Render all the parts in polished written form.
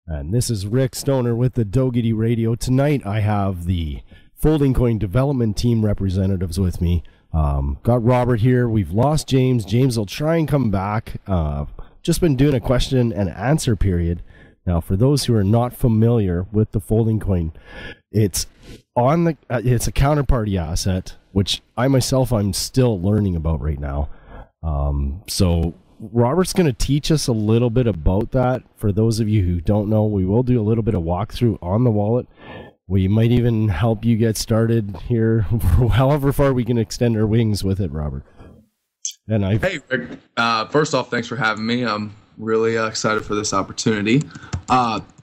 And this is Rick Stoner with the Dougherty Radio. Tonight I have the FoldingCoin development team representatives with me. Got Robert here. We've lost James. James will try and come back. Just been doing a question and answer period. Now, for those who are not familiar with the FoldingCoin, it's a counterparty asset, which I'm still learning about right now. So Robert's going to teach us a little bit about that. For those of you who don't know, we will do a little bit of walkthrough on the wallet. We might even help you get started here, however far we can extend our wings with it, Robert. Hey, Rick. First off, thanks for having me. I'm really excited for this opportunity.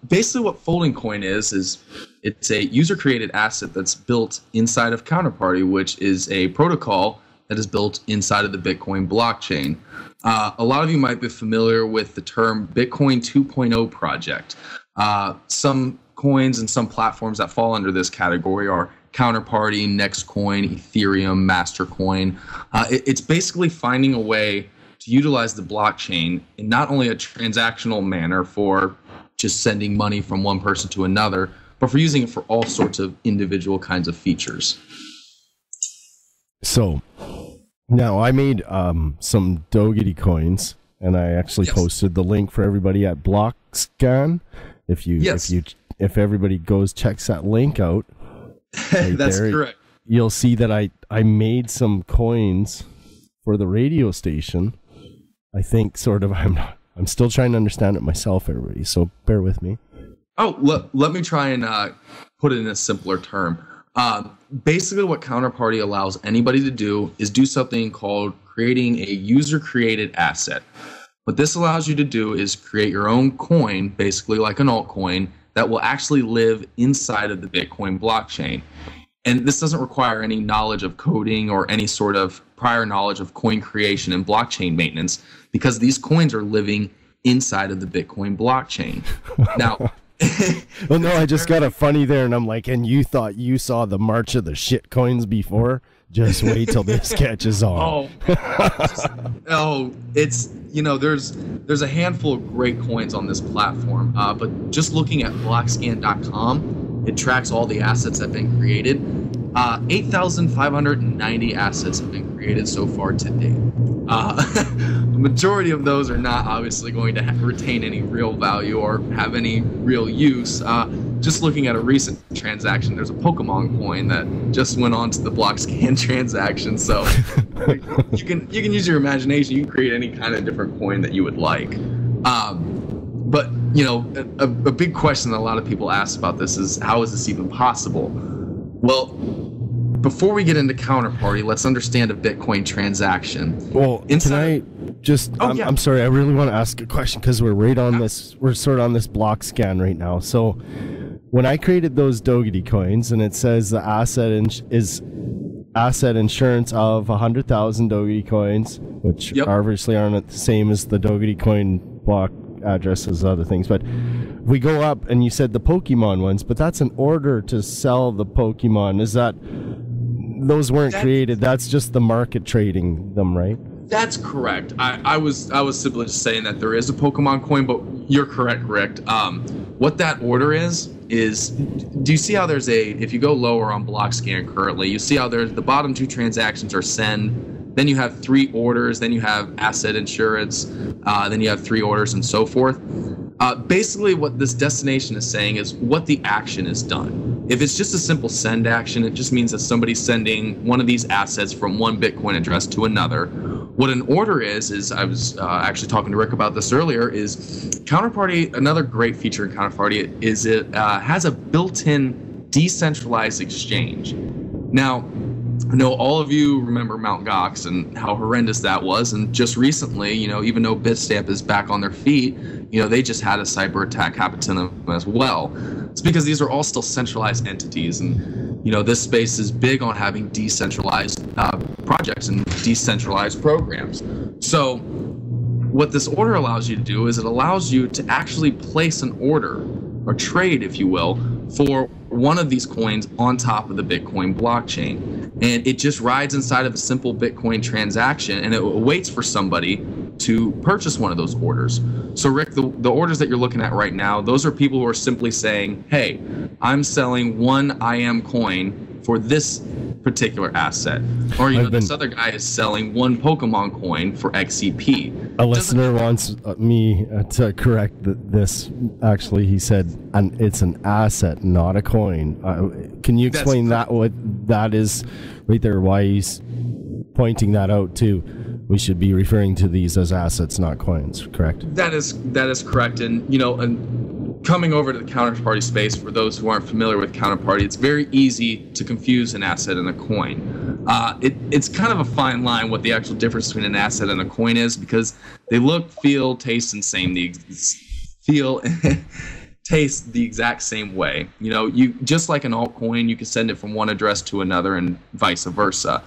Basically, what FoldingCoin is it's a user-created asset that's built inside of Counterparty, which is a protocol that is built inside of the Bitcoin blockchain. A lot of you might be familiar with the term Bitcoin 2.0 project. Some coins and some platforms that fall under this category are Counterparty, Nextcoin, Ethereum, Mastercoin. It's basically finding a way to utilize the blockchain in not only a transactional manner for just sending money from one person to another, but for using it for all sorts of individual kinds of features. So now I made some Dougherty coins, and I actually posted the link for everybody at Blockscan. If everybody checks that link out, right that's there, correct. You'll see that I made some coins for the radio station. I think I'm still trying to understand it myself, everybody. So bear with me. Oh, let me try and put it in a simpler term. Basically, what Counterparty allows anybody to do is do something called creating a user-created asset. What this allows you to do is create your own coin, basically like an altcoin, that will actually live inside of the Bitcoin blockchain. And this doesn't require any knowledge of coding or any sort of prior knowledge of coin creation and blockchain maintenance, because these coins are living inside of the Bitcoin blockchain. Now, well, no, I just got a funny there, and I'm like, and you thought you saw the March of the Shit coins before? Just wait till this catches on. It's, there's a handful of great coins on this platform, but just looking at blockscan.com, it tracks all the assets that have been created. 8,590 assets have been created so far to date. The majority of those are not obviously going to retain any real value or have any real use. Just looking at a recent transaction, there's a Pokemon coin that just went on to the Blockscan transaction. So you can use your imagination. You can create any kind of different coin that you would like. But a big question that a lot of people ask about this is, how is this even possible? Well, before we get into Counterparty, let's understand a Bitcoin transaction. Well, I'm sorry, I really want to ask a question, because we're sort of on this Blockscan right now. So when I created those Dougherty coins, and it says the asset is asset insurance of 100,000 Dougherty coins, which obviously aren't the same as the Dougherty coin block addresses, other things, but we go up, and you said the Pokemon ones, but that's an order to sell the Pokemon. Is that those weren't created? That's just the market trading them, right? That's correct. I was simply just saying that there is a Pokemon coin, but you're correct, Rick. What that order is do you see how there's if you go lower on Blockscan currently, you see how the bottom two transactions are send, then you have 3 orders, then you have asset insurance, then you have 3 orders, and so forth. Basically, what this destination is saying is what the action is done. If it's just a simple send action, it just means that somebody's sending one of these assets from one Bitcoin address to another. What an order is I was actually talking to Rick about this earlier, is Counterparty, another great feature in Counterparty is it has a built-in decentralized exchange. Now, I know all of you remember Mt. Gox and how horrendous that was, and just recently, even though Bitstamp is back on their feet, they just had a cyber attack happen to them as well. It's because these are all still centralized entities, and this space is big on having decentralized projects and decentralized programs. So what this order allows you to do is it allows you to actually place an order, or trade, if you will, for one of these coins on top of the Bitcoin blockchain. And it just rides inside of a simple Bitcoin transaction, and it waits for somebody to purchase one of those orders. So Rick, the orders that you're looking at right now, those are people who are simply saying, hey, I'm selling one IM coin for this particular asset. Or this other guy is selling one Pokemon coin for XCP. A listener wants me to correct this. Actually, he said it's an asset, not a coin. Can you explain what that is right there, why he's pointing that out too? We should be referring to these as assets, not coins, correct? That is correct. And coming over to the counterparty space, for those who aren't familiar with counterparty, it's very easy to confuse an asset and a coin. It's kind of a fine line what the actual difference between an asset and a coin is, because they look, feel, taste, and taste the exact same way. You just like an altcoin, you can send it from one address to another and vice versa.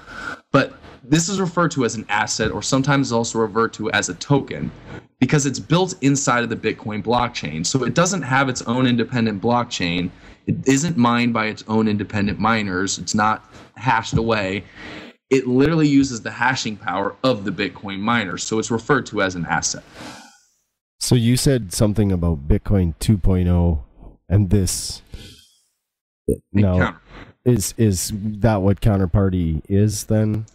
But this is referred to as an asset, or sometimes also referred to as a token, because it's built inside of the Bitcoin blockchain. So it doesn't have its own independent blockchain. It isn't mined by its own independent miners. It's not hashed away. It literally uses the hashing power of the Bitcoin miners. So it's referred to as an asset. So you said something about Bitcoin 2.0 and this. Now, is that what counterparty is then?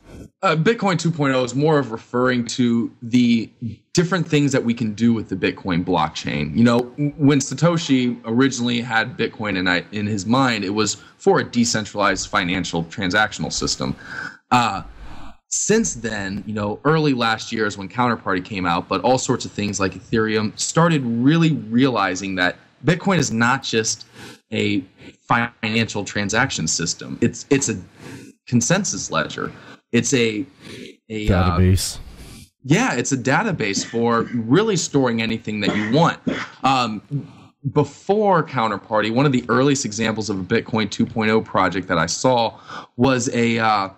Bitcoin 2.0 is more of referring to the different things that we can do with the Bitcoin blockchain. When Satoshi originally had Bitcoin in his mind, it was for a decentralized financial transactional system. Since then, early last year is when Counterparty came out, but all sorts of things like Ethereum started really realizing that Bitcoin is not just a financial transaction system. It's a consensus ledger. It's a database. It's a database for really storing anything that you want. Before Counterparty, one of the earliest examples of a Bitcoin 2.0 project that I saw was I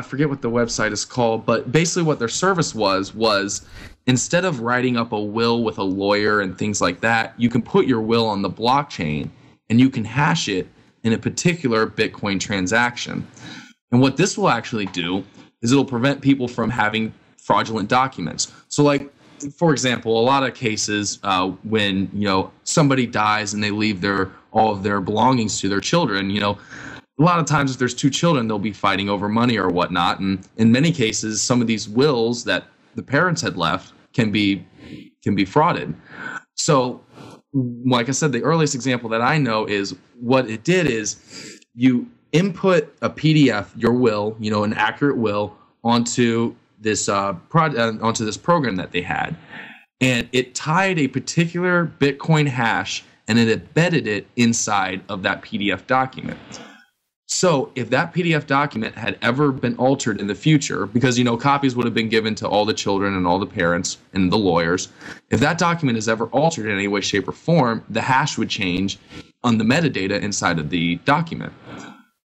forget what the website is called, but basically what their service was instead of writing up a will with a lawyer and things like that, you can put your will on the blockchain and you can hash it in a particular Bitcoin transaction. And what this will actually do is it'll prevent people from having fraudulent documents. So like, for example, a lot of cases when, somebody dies and they leave all of their belongings to their children, a lot of times if there's two children, they'll be fighting over money or whatnot. And in many cases, some of these wills that the parents had left can be frauded. So like I said, the earliest example that I know is what it did is you input a PDF, your will, an accurate will, onto this onto this program that they had, and it tied a particular Bitcoin hash and it embedded it inside of that PDF document. So if that PDF document had ever been altered in the future, because copies would have been given to all the children and all the parents and the lawyers, if that document is ever altered in any way, shape, or form, the hash would change on the metadata inside of the document.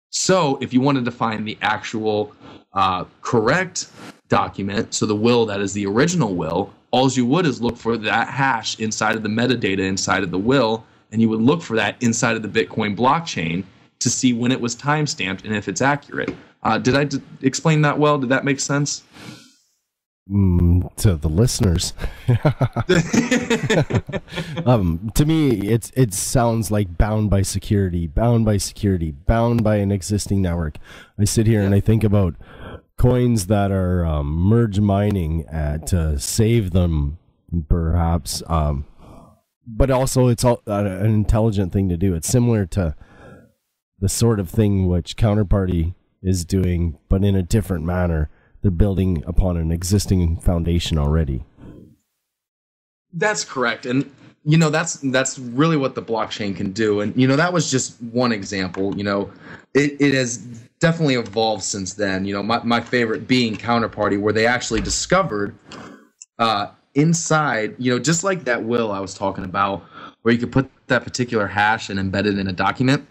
So if you wanted to find the actual correct document, so the will that is the original will, all you would is look for that hash inside of the metadata inside of the will, and you would look for that inside of the Bitcoin blockchain to see when it was timestamped and if it's accurate. Did I explain that well? Did that make sense? To the listeners. To me, it sounds like bound by security, bound by an existing network. I sit here and I think about coins that are merge mining to save them, perhaps. But also it's all an intelligent thing to do. It's similar to the sort of thing which Counterparty is doing, but in a different manner. They're building upon an existing foundation already. That's correct. And, that's really what the blockchain can do. And, that was just one example. It has definitely evolved since then. My favorite being Counterparty, where they actually discovered inside, just like that will I was talking about, where you could put that particular hash and embed it in a document.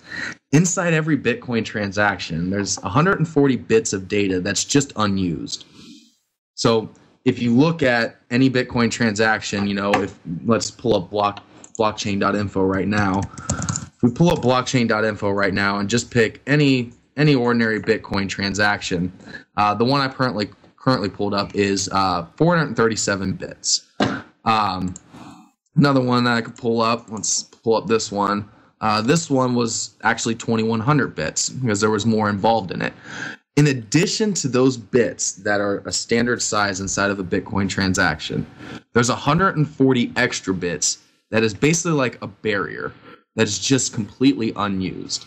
Inside every Bitcoin transaction, there's 140 bits of data that's just unused. So if you look at any Bitcoin transaction, if let's pull up blockchain.info right now. If we pull up blockchain.info right now and just pick any ordinary Bitcoin transaction, the one I currently pulled up is 437 bits. Another one that I could pull up, let's pull up this one. This one was actually 2100 bits because there was more involved in it. In addition to those bits that are a standard size inside of a Bitcoin transaction, there's 140 extra bits that is basically like a barrier that is just completely unused.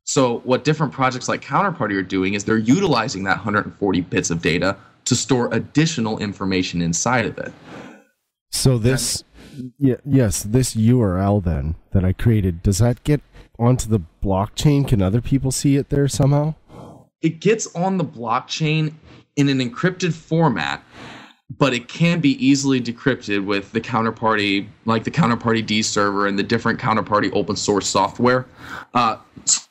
So what different projects like Counterparty are doing is they're utilizing that 140 bits of data to store additional information inside of it. So this, this URL then that I created, does that get onto the blockchain? Can other people see it there somehow? It gets on the blockchain in an encrypted format, but it can be easily decrypted with the Counterparty, like the Counterparty D server and the different Counterparty open source software.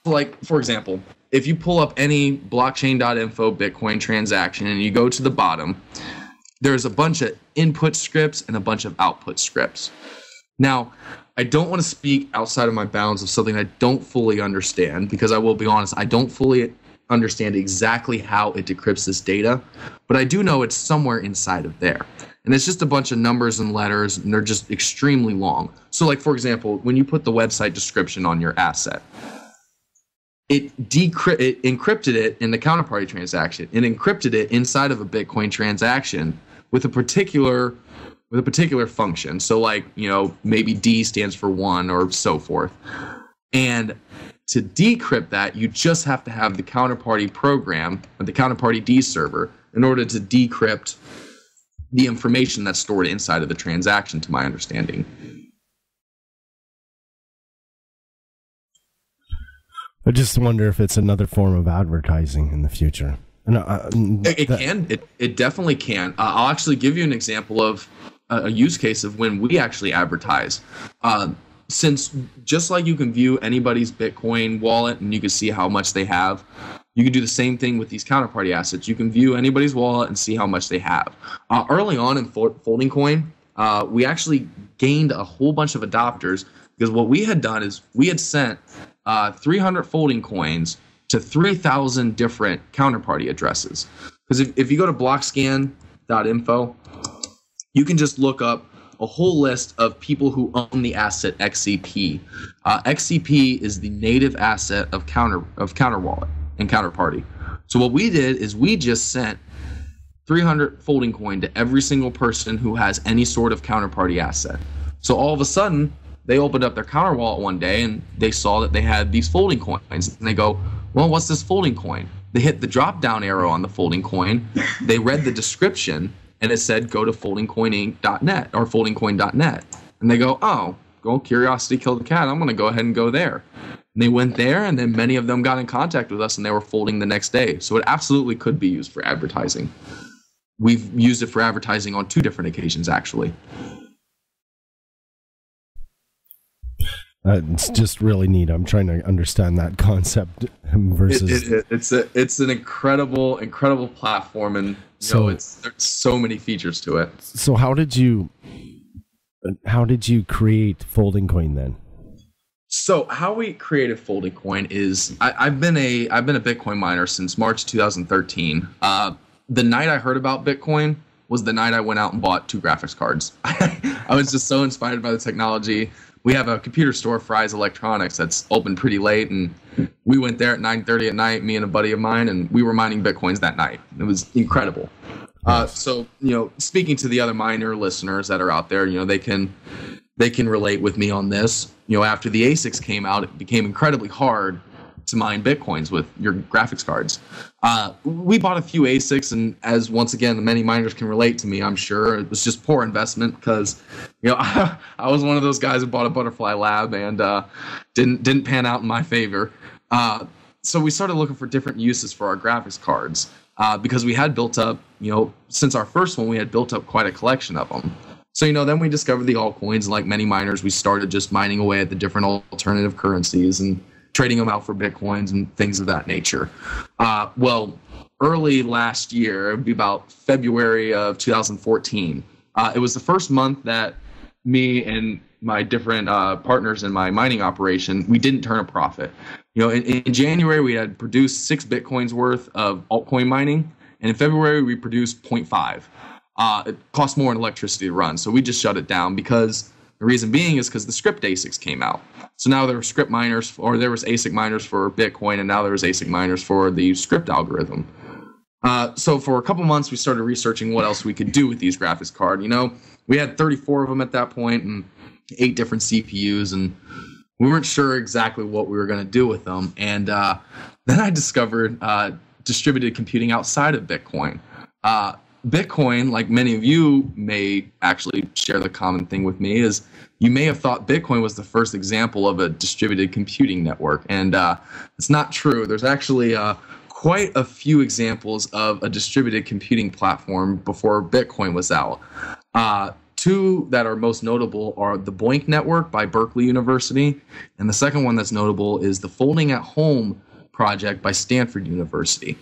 Like, for example, if you pull up any blockchain.info Bitcoin transaction and you go to the bottom, there's a bunch of input scripts and a bunch of output scripts. Now, I don't want to speak outside of my bounds of something I don't fully understand, because I will be honest, I don't fully understand exactly how it decrypts this data, but I do know it's somewhere inside of there. And it's just a bunch of numbers and letters, and they're just extremely long. So like, for example, when you put the website description on your asset, it encrypted it in the Counterparty transaction. It encrypted it inside of a Bitcoin transaction with a particular function. So like, maybe D stands for 1 or so forth. And to decrypt that, you just have to have the Counterparty program, or the Counterparty D server, in order to decrypt the information that's stored inside of the transaction, to my understanding. I just wonder if it's another form of advertising in the future. It definitely can. I'll actually give you an example of a use case of when we actually advertise. Since just like you can view anybody's Bitcoin wallet and you can see how much they have, you can do the same thing with these Counterparty assets. You can view anybody's wallet and see how much they have. Early on in FoldingCoin, we actually gained a whole bunch of adopters, because what we had done is we had sent 300 Folding Coins to 3,000 different Counterparty addresses. Because if you go to blockscan.info, you can just look up a whole list of people who own the asset XCP. XCP is the native asset of Counterwallet and Counterparty. So what we did is we just sent 300 Folding Coin to every single person who has any sort of Counterparty asset. So all of a sudden, they opened up their Counterwallet one day and they saw that they had these Folding Coins. And they go, well, what's this Folding Coin? They hit the drop-down arrow on the Folding Coin. They read the description, and it said go to foldingcoininc.net or foldingcoin.net. And they go, oh, curiosity killed the cat. I'm going to go ahead and go there. And they went there, and then many of them got in contact with us, and they were folding the next day. So it absolutely could be used for advertising. We've used it for advertising on 2 different occasions, actually. It's just really neat. I'm trying to understand that concept versus. It's an incredible platform, and there's so many features to it. So how did you create FoldingCoin then? So how we created FoldingCoin is I've been a Bitcoin miner since March 2013. The night I heard about Bitcoin was the night I went out and bought 2 graphics cards. I was just so inspired by the technology. We have a computer store, Fry's Electronics, that's open pretty late, and we went there at 9:30 at night, me and a buddy of mine, and we were mining Bitcoins that night. It was incredible. So, speaking to the other miner listeners that are out there, they can relate with me on this. After the ASICs came out, it became incredibly hard to mine Bitcoins with your graphics cards. We bought a few ASICs, and as once again, the many miners can relate to me, I'm sure it was just poor investment because, I was one of those guys who bought a Butterfly Lab and didn't pan out in my favor. So we started looking for different uses for our graphics cards because we had built up, since our first one, we had built up quite a collection of them. So, then we discovered the altcoins, and like many miners, we started just mining away at the different alternative currencies and trading them out for Bitcoins and things of that nature. Well, early last year, it would be about February of 2014, it was the first month that me and my different partners in my mining operation, we didn't turn a profit. In January, we had produced 6 Bitcoins worth of altcoin mining, And in February, we produced 0.5. It cost more in electricity to run, so we just shut it down because the reason being is because the script ASICs came out. So now there were script miners, or there was ASIC miners for Bitcoin, and now there was ASIC miners for the script algorithm. So for a couple months, we started researching what else we could do with these graphics cards. You know, we had 34 of them at that point and 8 different CPUs, and we weren't sure exactly what we were going to do with them. And then I discovered distributed computing outside of Bitcoin. Bitcoin, like many of you may actually share the common thing with me, is you may have thought Bitcoin was the first example of a distributed computing network. And it's not true. There's actually quite a few examples of a distributed computing platform before Bitcoin was out. 2 that are most notable are the BOINC network by Berkeley University, and the second one that's notable is the Folding at Home project by Stanford University.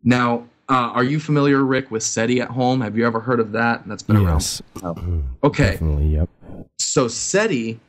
Now, are you familiar, Rick, with SETI at Home? Have you ever heard of that? That's been around. Oh. Okay. Definitely, yep. So SETI,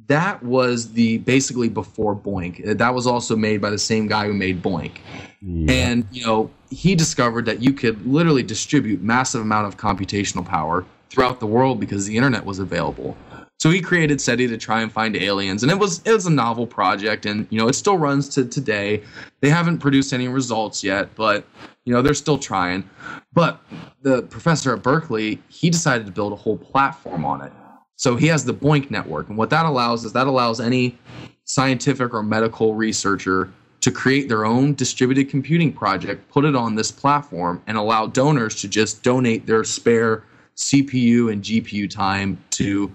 that was basically before BOINC. That was also made by the same guy who made BOINC. Yeah. And, you know, he discovered that you could literally distribute massive amount of computational power throughout the world because the internet was available. So he created SETI to try and find aliens, and it was a novel project, and you know it still runs to today. They haven't produced any results yet, but you know they're still trying. But the professor at Berkeley, he decided to build a whole platform on it. So he has the BOINC network, and what that allows any scientific or medical researcher to create their own distributed computing project, put it on this platform, and allow donors to just donate their spare CPU and GPU time to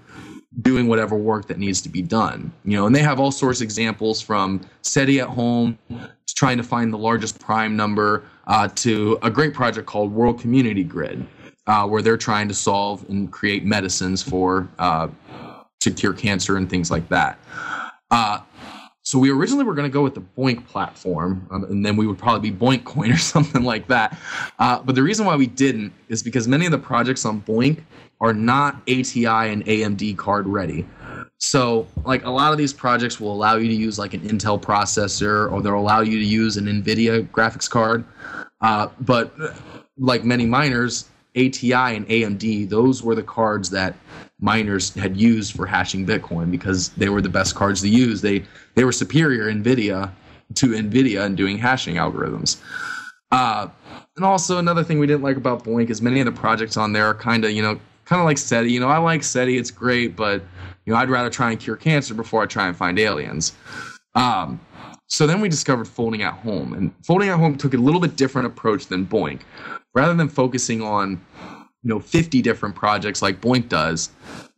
doing whatever work that needs to be done. You know, and they have all sorts of examples from SETI at Home to trying to find the largest prime number to a great project called World Community Grid, where they're trying to solve and create medicines for to cure cancer and things like that. So we originally were going to go with the BOINC platform, and then we would probably be BoinkCoin or something like that. But the reason why we didn't is because many of the projects on BOINC are not ATI and AMD card ready. So like a lot of these projects will allow you to use like an Intel processor, or they'll allow you to use an NVIDIA graphics card. But like many miners, ATI and AMD, those were the cards that miners had used for hashing Bitcoin because they were the best cards to use. They were superior to NVIDIA in doing hashing algorithms. And also another thing we didn't like about BOINC is many of the projects on there are kind of like SETI. I like SETI, it's great, but I'd rather try and cure cancer before I try and find aliens. So then we discovered Folding at Home, and Folding at Home took a little bit different approach than BOINC. Rather than focusing on 50 different projects like BOINC does,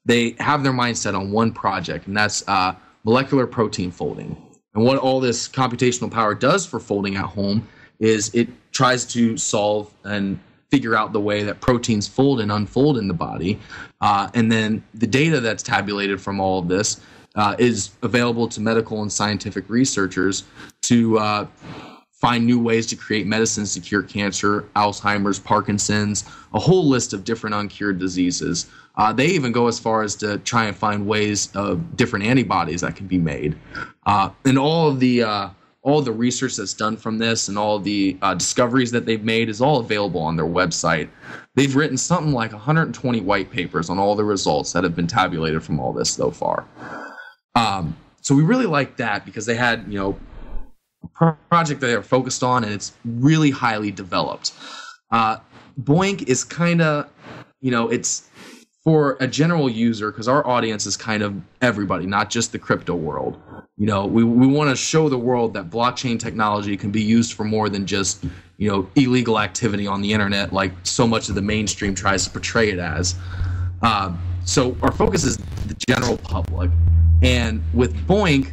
they have their mindset on one project, and that's molecular protein folding. And what all this computational power does for Folding at Home is it tries to solve and figure out the way that proteins fold and unfold in the body. And then the data that's tabulated from all of this is available to medical and scientific researchers to find new ways to create medicines to cure cancer, Alzheimer's, Parkinson's, a whole list of different uncured diseases. They even go as far as to try and find ways of different antibodies that can be made. And all of the research that's done from this and all the discoveries that they've made is all available on their website. They've written something like 120 white papers on all the results that have been tabulated from all this so far. So we really like that because they had, a project that they're focused on, and it's really highly developed. BOINC is kind of, it's for a general user because our audience is kind of everybody, not just the crypto world. We want to show the world that blockchain technology can be used for more than just, illegal activity on the internet, like so much of the mainstream tries to portray it as. So our focus is the general public. And with BOINC,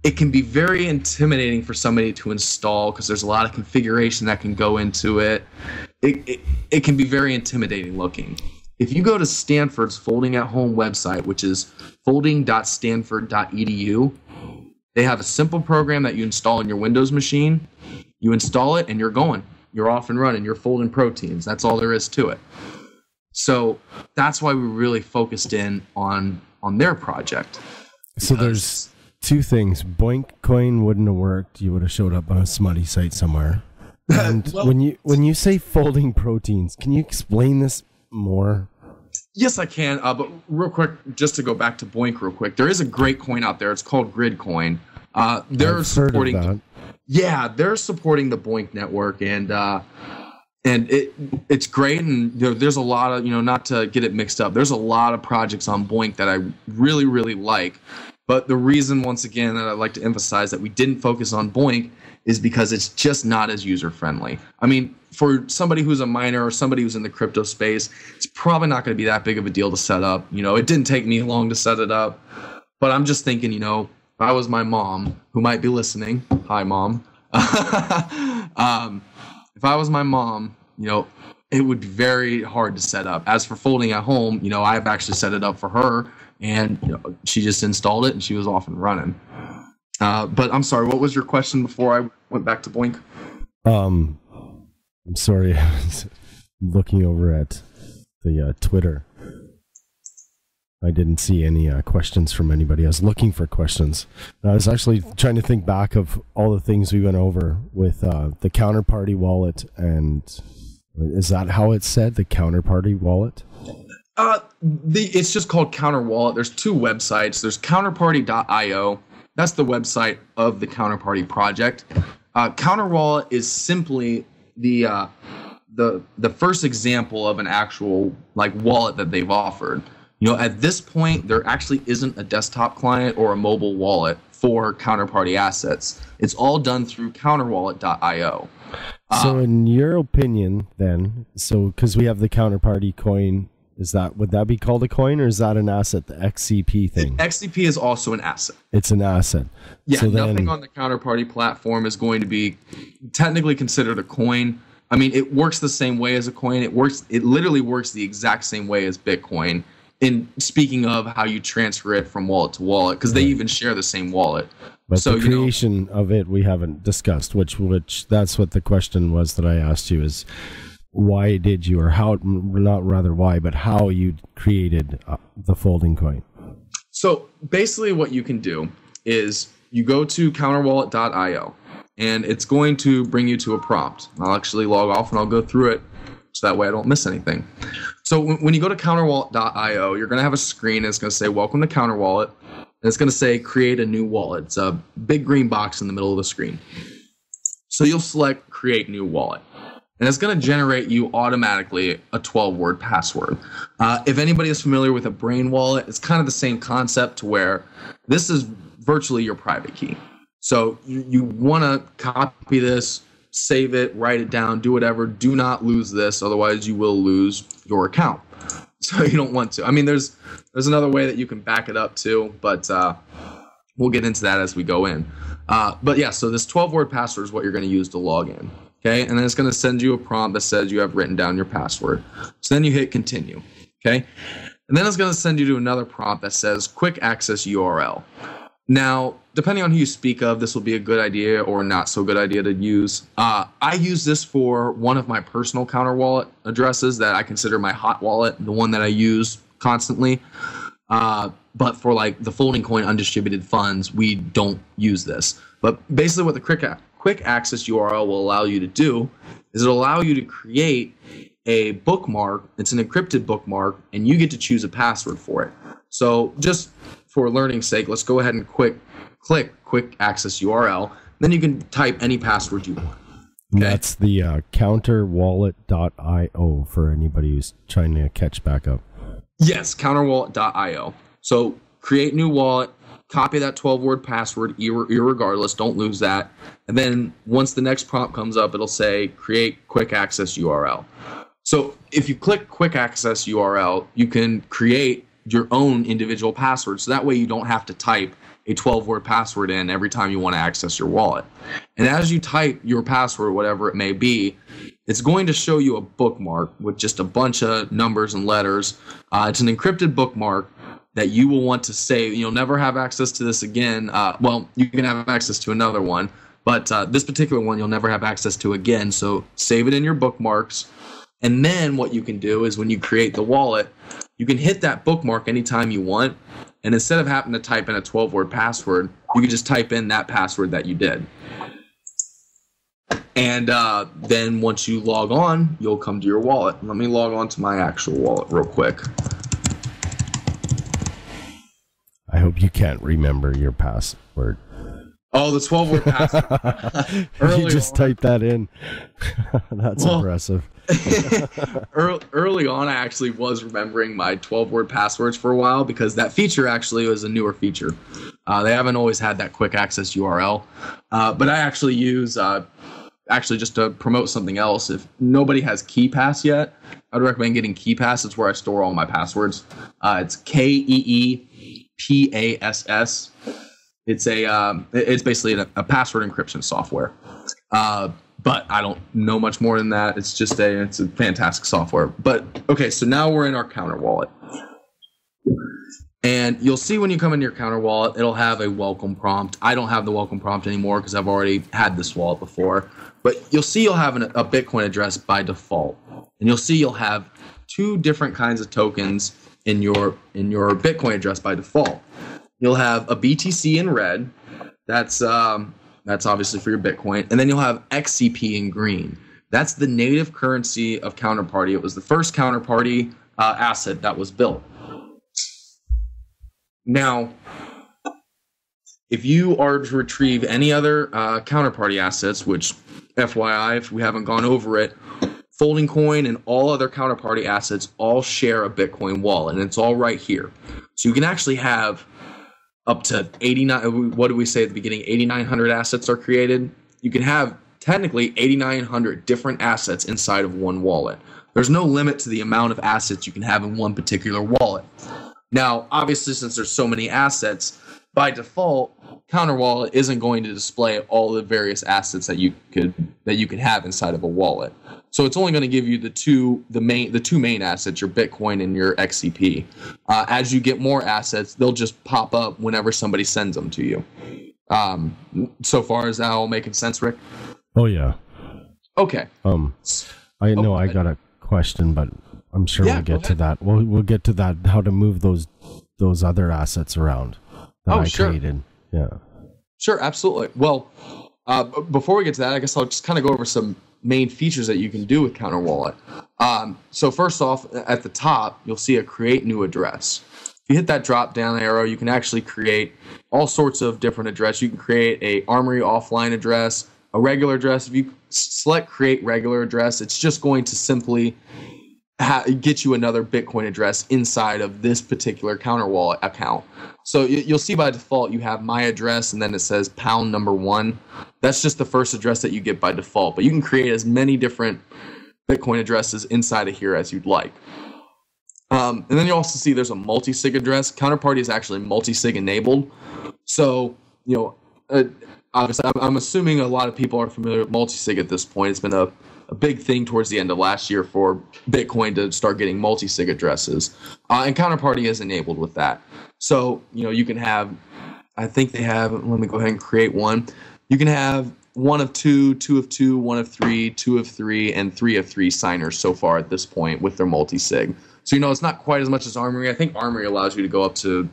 it can be very intimidating for somebody to install because there's a lot of configuration that can go into it. It can be very intimidating looking. If you go to Stanford's Folding at Home website, which is folding.stanford.edu, they have a simple program that you install in your Windows machine. You install it and you're going. You're off and running. You're folding proteins. That's all there is to it. So that's why we really focused in on their project. So there's two things. BoinkCoin wouldn't have worked. You would have showed up on a smutty site somewhere. And Well, when you say folding proteins, can you explain this more? yes, I can. But real quick, just to go back to Boink real quick, there is a great coin out there. It's called Gridcoin. They're I've supporting. heard of that. Yeah, they're supporting the Boink network, and it's great. And there's a lot of not to get it mixed up. There's a lot of projects on Boink that I really really like. But the reason, once again, that I'd like to emphasize that we didn't focus on Boink is because it's just not as user friendly. I mean, for somebody who's a miner or somebody who's in the crypto space, it's probably not going to be that big of a deal to set up. It didn't take me long to set it up, but I'm just thinking, if I was my mom, who might be listening, hi mom. If I was my mom, it would be very hard to set up. As for folding at home, I've actually set it up for her, and she just installed it and she was off and running. But I'm sorry, what was your question before I went back to Boink? I'm sorry, I was looking over at the Twitter. I didn't see any questions from anybody. I was looking for questions. I was actually trying to think back of all the things we went over with the counterparty wallet, and is that how it's said, the counterparty wallet? It's just called Counter Wallet. There's two websites. There's counterparty.io. That's the website of the Counterparty project. Counter Wallet is simply the first example of an actual wallet that they've offered. At this point, there actually isn't a desktop client or a mobile wallet for Counterparty assets. It's all done through counterwallet.io. So in your opinion, then, because we have the Counterparty coin, would that be called a coin, or is that an asset, the XCP thing? XCP is also an asset. It's an asset. Yeah, so nothing on the Counterparty platform is going to be technically considered a coin. I mean, it works the same way as a coin. It literally works the exact same way as Bitcoin. In speaking of how you transfer it from wallet to wallet, because they even share the same wallet. But so, the creation of it we haven't discussed, which that's what the question was that I asked you, is why did you, or how, not rather why, but how you created the FoldingCoin. So basically what you can do is you go to counterwallet.io, and it's going to bring you to a prompt. I'll actually log off and I'll go through it so that way I don't miss anything. So when you go to counterwallet.io, you're going to have a screen and it's going to say, welcome to Counterwallet. And it's going to say, create a new wallet. It's a big green box in the middle of the screen. So you'll select create new wallet. And it's going to generate you automatically a 12-word password. If anybody is familiar with a Brain wallet, it's kind of the same concept, to where this is virtually your private key. So you want to copy this, save it, write it down, do whatever. Do not lose this, otherwise you will lose your account. So you don't want to. I mean, there's another way that you can back it up too, but we'll get into that as we go in. But yeah, so this 12-word password is what you're going to use to log in. Okay, and then it's going to send you a prompt that says you have written down your password. So then you hit continue. Okay, and then it's going to send you to another prompt that says quick access URL. Now, depending on who you speak of, this will be a good idea or not so good idea to use. I use this for one of my personal counter wallet addresses that I consider my hot wallet, the one that I use constantly. But for like the FoldingCoin undistributed funds, we don't use this. But basically what the quick access URL will allow you to do is it'll allow you to create a bookmark. It's an encrypted bookmark, and you get to choose a password for it. So just for learning's sake, let's go ahead and click quick access URL. Then you can type any password you want. Okay? That's the counterwallet.io for anybody who's trying to catch back up. Yes, counterwallet.io. So create new wallet, copy that 12-word password, irregardless, don't lose that. And then once the next prompt comes up, it'll say create quick access URL. So if you click quick access URL, you can create your own individual password. So that way you don't have to type a 12-word password in every time you want to access your wallet. And as you type your password, whatever it may be, it's going to show you a bookmark with just a bunch of numbers and letters. It's an encrypted bookmark that you will want to save. You'll never have access to this again. Well, you can have access to another one, but this particular one you'll never have access to again. So save it in your bookmarks. And then what you can do is when you create the wallet, you can hit that bookmark anytime you want. And instead of having to type in a 12-word password, you can just type in that password that you did. And then once you log on, you'll come to your wallet. Let me log on to my actual wallet real quick. I hope you can't remember your password. Oh, the 12-word password. You just typed that in. That's impressive. Early on, I actually was remembering my 12-word passwords for a while because that feature actually was a newer feature. They haven't always had that quick access URL. But I actually use, just to promote something else, if nobody has KeePass yet, I'd recommend getting KeePass. It's where I store all my passwords. It's KeePass. It's basically a password encryption software. But I don't know much more than that. It's a fantastic software. But okay, so now we're in our counter wallet. And you'll see when you come into your counter wallet, it'll have a welcome prompt. I don't have the welcome prompt anymore because I've already had this wallet before. But you'll see you'll have a Bitcoin address by default. And you'll see you'll have two different kinds of tokens in your Bitcoin address by default. You'll have a BTC in red. That's obviously for your Bitcoin. And then you'll have XCP in green. That's the native currency of Counterparty. It was the first Counterparty asset that was built. Now, if you are to retrieve any other Counterparty assets, which FYI, if we haven't gone over it, FoldingCoin and all other Counterparty assets all share a Bitcoin wallet, and it's all right here. So you can actually have up to 89, what did we say at the beginning? 8,900 assets are created. You can have technically 8,900 different assets inside of one wallet. There's no limit to the amount of assets you can have in one particular wallet. Now, obviously, since there's so many assets, by default, Counter Wallet isn't going to display all the various assets that you could have inside of a wallet. So it's only going to give you the two main assets, your Bitcoin and your XCP. As you get more assets, they'll just pop up whenever somebody sends them to you. So far, is that all making sense, Rick? Oh yeah. Okay. I know I got a question, but I'm sure we'll get to that. We'll get to that. How to move those other assets around that I created. Yeah. Sure, absolutely. Well, before we get to that, I guess I'll just kind of go over some main features that you can do with Counter Wallet. So first off, at the top, you'll see a create new address. If you hit that drop down arrow, you can actually create all sorts of different addresses. You can create a Armory offline address, a regular address. If you select create regular address, it's just going to simply get you another Bitcoin address inside of this particular Counter Wallet account. So you'll see by default you have my address and then it says #1. That's just the first address that you get by default, but you can create as many different Bitcoin addresses inside of here as you'd like. And then you also see there's a multi-sig address. Counterparty is actually multi-sig enabled. So, obviously I'm assuming a lot of people are familiar with multi-sig at this point. It's been a big thing towards the end of last year for Bitcoin to start getting multi-sig addresses. And Counterparty is enabled with that. So, you can have, I think they have, let me go ahead and create one. You can have 1 of 2, 2 of 2, 1 of 3, 2 of 3, and 3 of 3 signers so far at this point with their multi-sig. So, it's not quite as much as Armory. I think Armory allows you to go up to,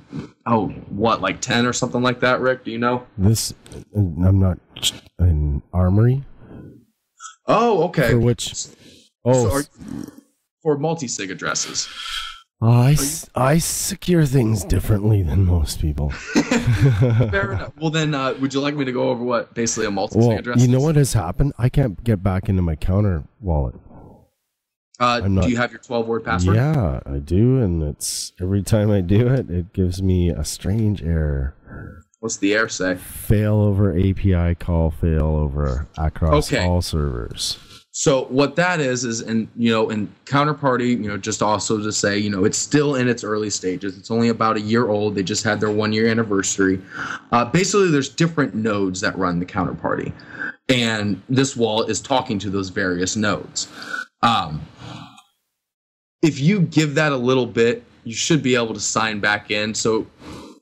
like 10 or something like that, Rick? Do you know? I'm not in Armory. Oh, okay. For which? For multi-sig addresses. I secure things differently than most people. Fair enough. Well, then, would you like me to go over what basically a multi-sig address is? You know what has happened? I can't get back into my Counter Wallet. Do you have your 12-word password? Yeah, I do, and it's every time I do it, it gives me a strange error. What's the error say? Fail over API call, fail over across all servers. So what that is in Counterparty, just also to say, it's still in its early stages. It's only about a year old. They just had their 1-year anniversary. Basically, there's different nodes that run the Counterparty, and this wallet is talking to those various nodes. If you give that a little bit, you should be able to sign back in. So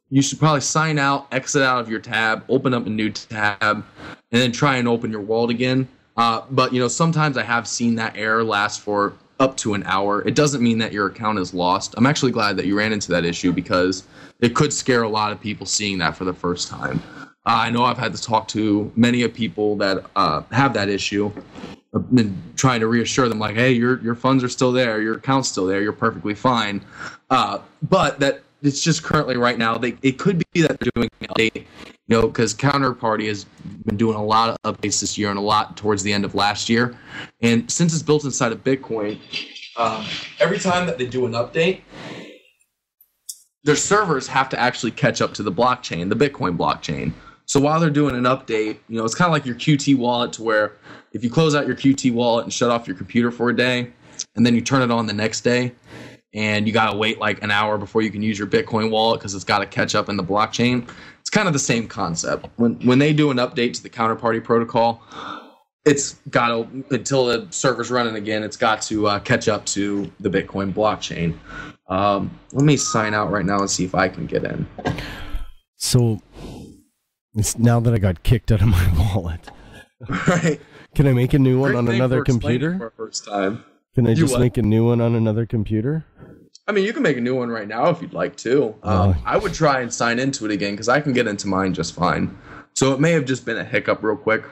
you should probably sign out, exit out of your tab, open up a new tab, and then try and open your wallet again. But sometimes I have seen that error last for up to an hour. It doesn't mean that your account is lost. I'm actually glad that you ran into that issue because it could scare a lot of people seeing that for the first time. I know I've had to talk to many of people that have that issue. I've been trying to reassure them, like, hey, your funds are still there, your account's still there, you're perfectly fine. But that it's just currently right now, it could be that they're doing an update, because Counterparty has been doing a lot of updates this year and a lot towards the end of last year. And since it's built inside of Bitcoin, every time that they do an update, their servers have to actually catch up to the blockchain, the Bitcoin blockchain. So while they're doing an update, it's kind of like your QT wallet, to where if you close out your QT wallet and shut off your computer for a day, and then you turn it on the next day, and you got to wait like an hour before you can use your Bitcoin wallet because it's got to catch up in the blockchain. It's kind of the same concept. When they do an update to the Counterparty protocol, it's got to, until the server's running again, it's got to catch up to the Bitcoin blockchain. Let me sign out right now and see if I can get in. So it's now that I got kicked out of my wallet. Right. Can I make a new one Great on thing another for explaining computer? for our first time. Can I just make a new one on another computer? I mean, you can make a new one right now if you'd like to. I would try and sign into it again because I can get into mine just fine. So it may have just been a hiccup real quick.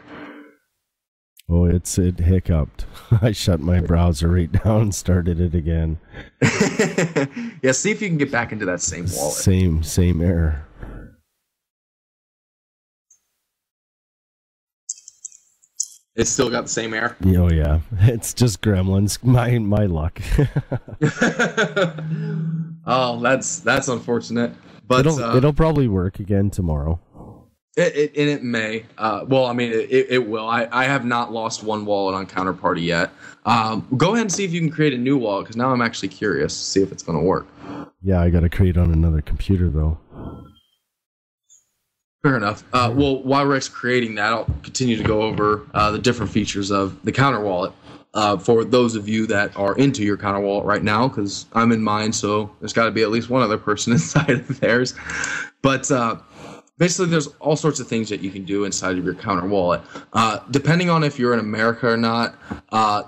Oh, it hiccuped. I shut my browser right down and started it again. Yeah, see if you can get back into that same wallet. Same error. It's still got the same error? Oh, yeah. It's just gremlins. My luck. Oh, that's unfortunate. But it'll probably work again tomorrow. It may. Well, I mean, it will. I have not lost one wallet on Counterparty yet. Go ahead and see if you can create a new wallet, because now I'm actually curious to see if it's going to work. Yeah, I got to create on another computer, though. Fair enough. Well, while Rick's creating that, I'll continue to go over the different features of the Counter Wallet for those of you that are into your Counter Wallet right now, because I'm in mine, so there's got to be at least one other person inside of theirs. But basically, there's all sorts of things that you can do inside of your Counter Wallet. Depending on if you're in America or not,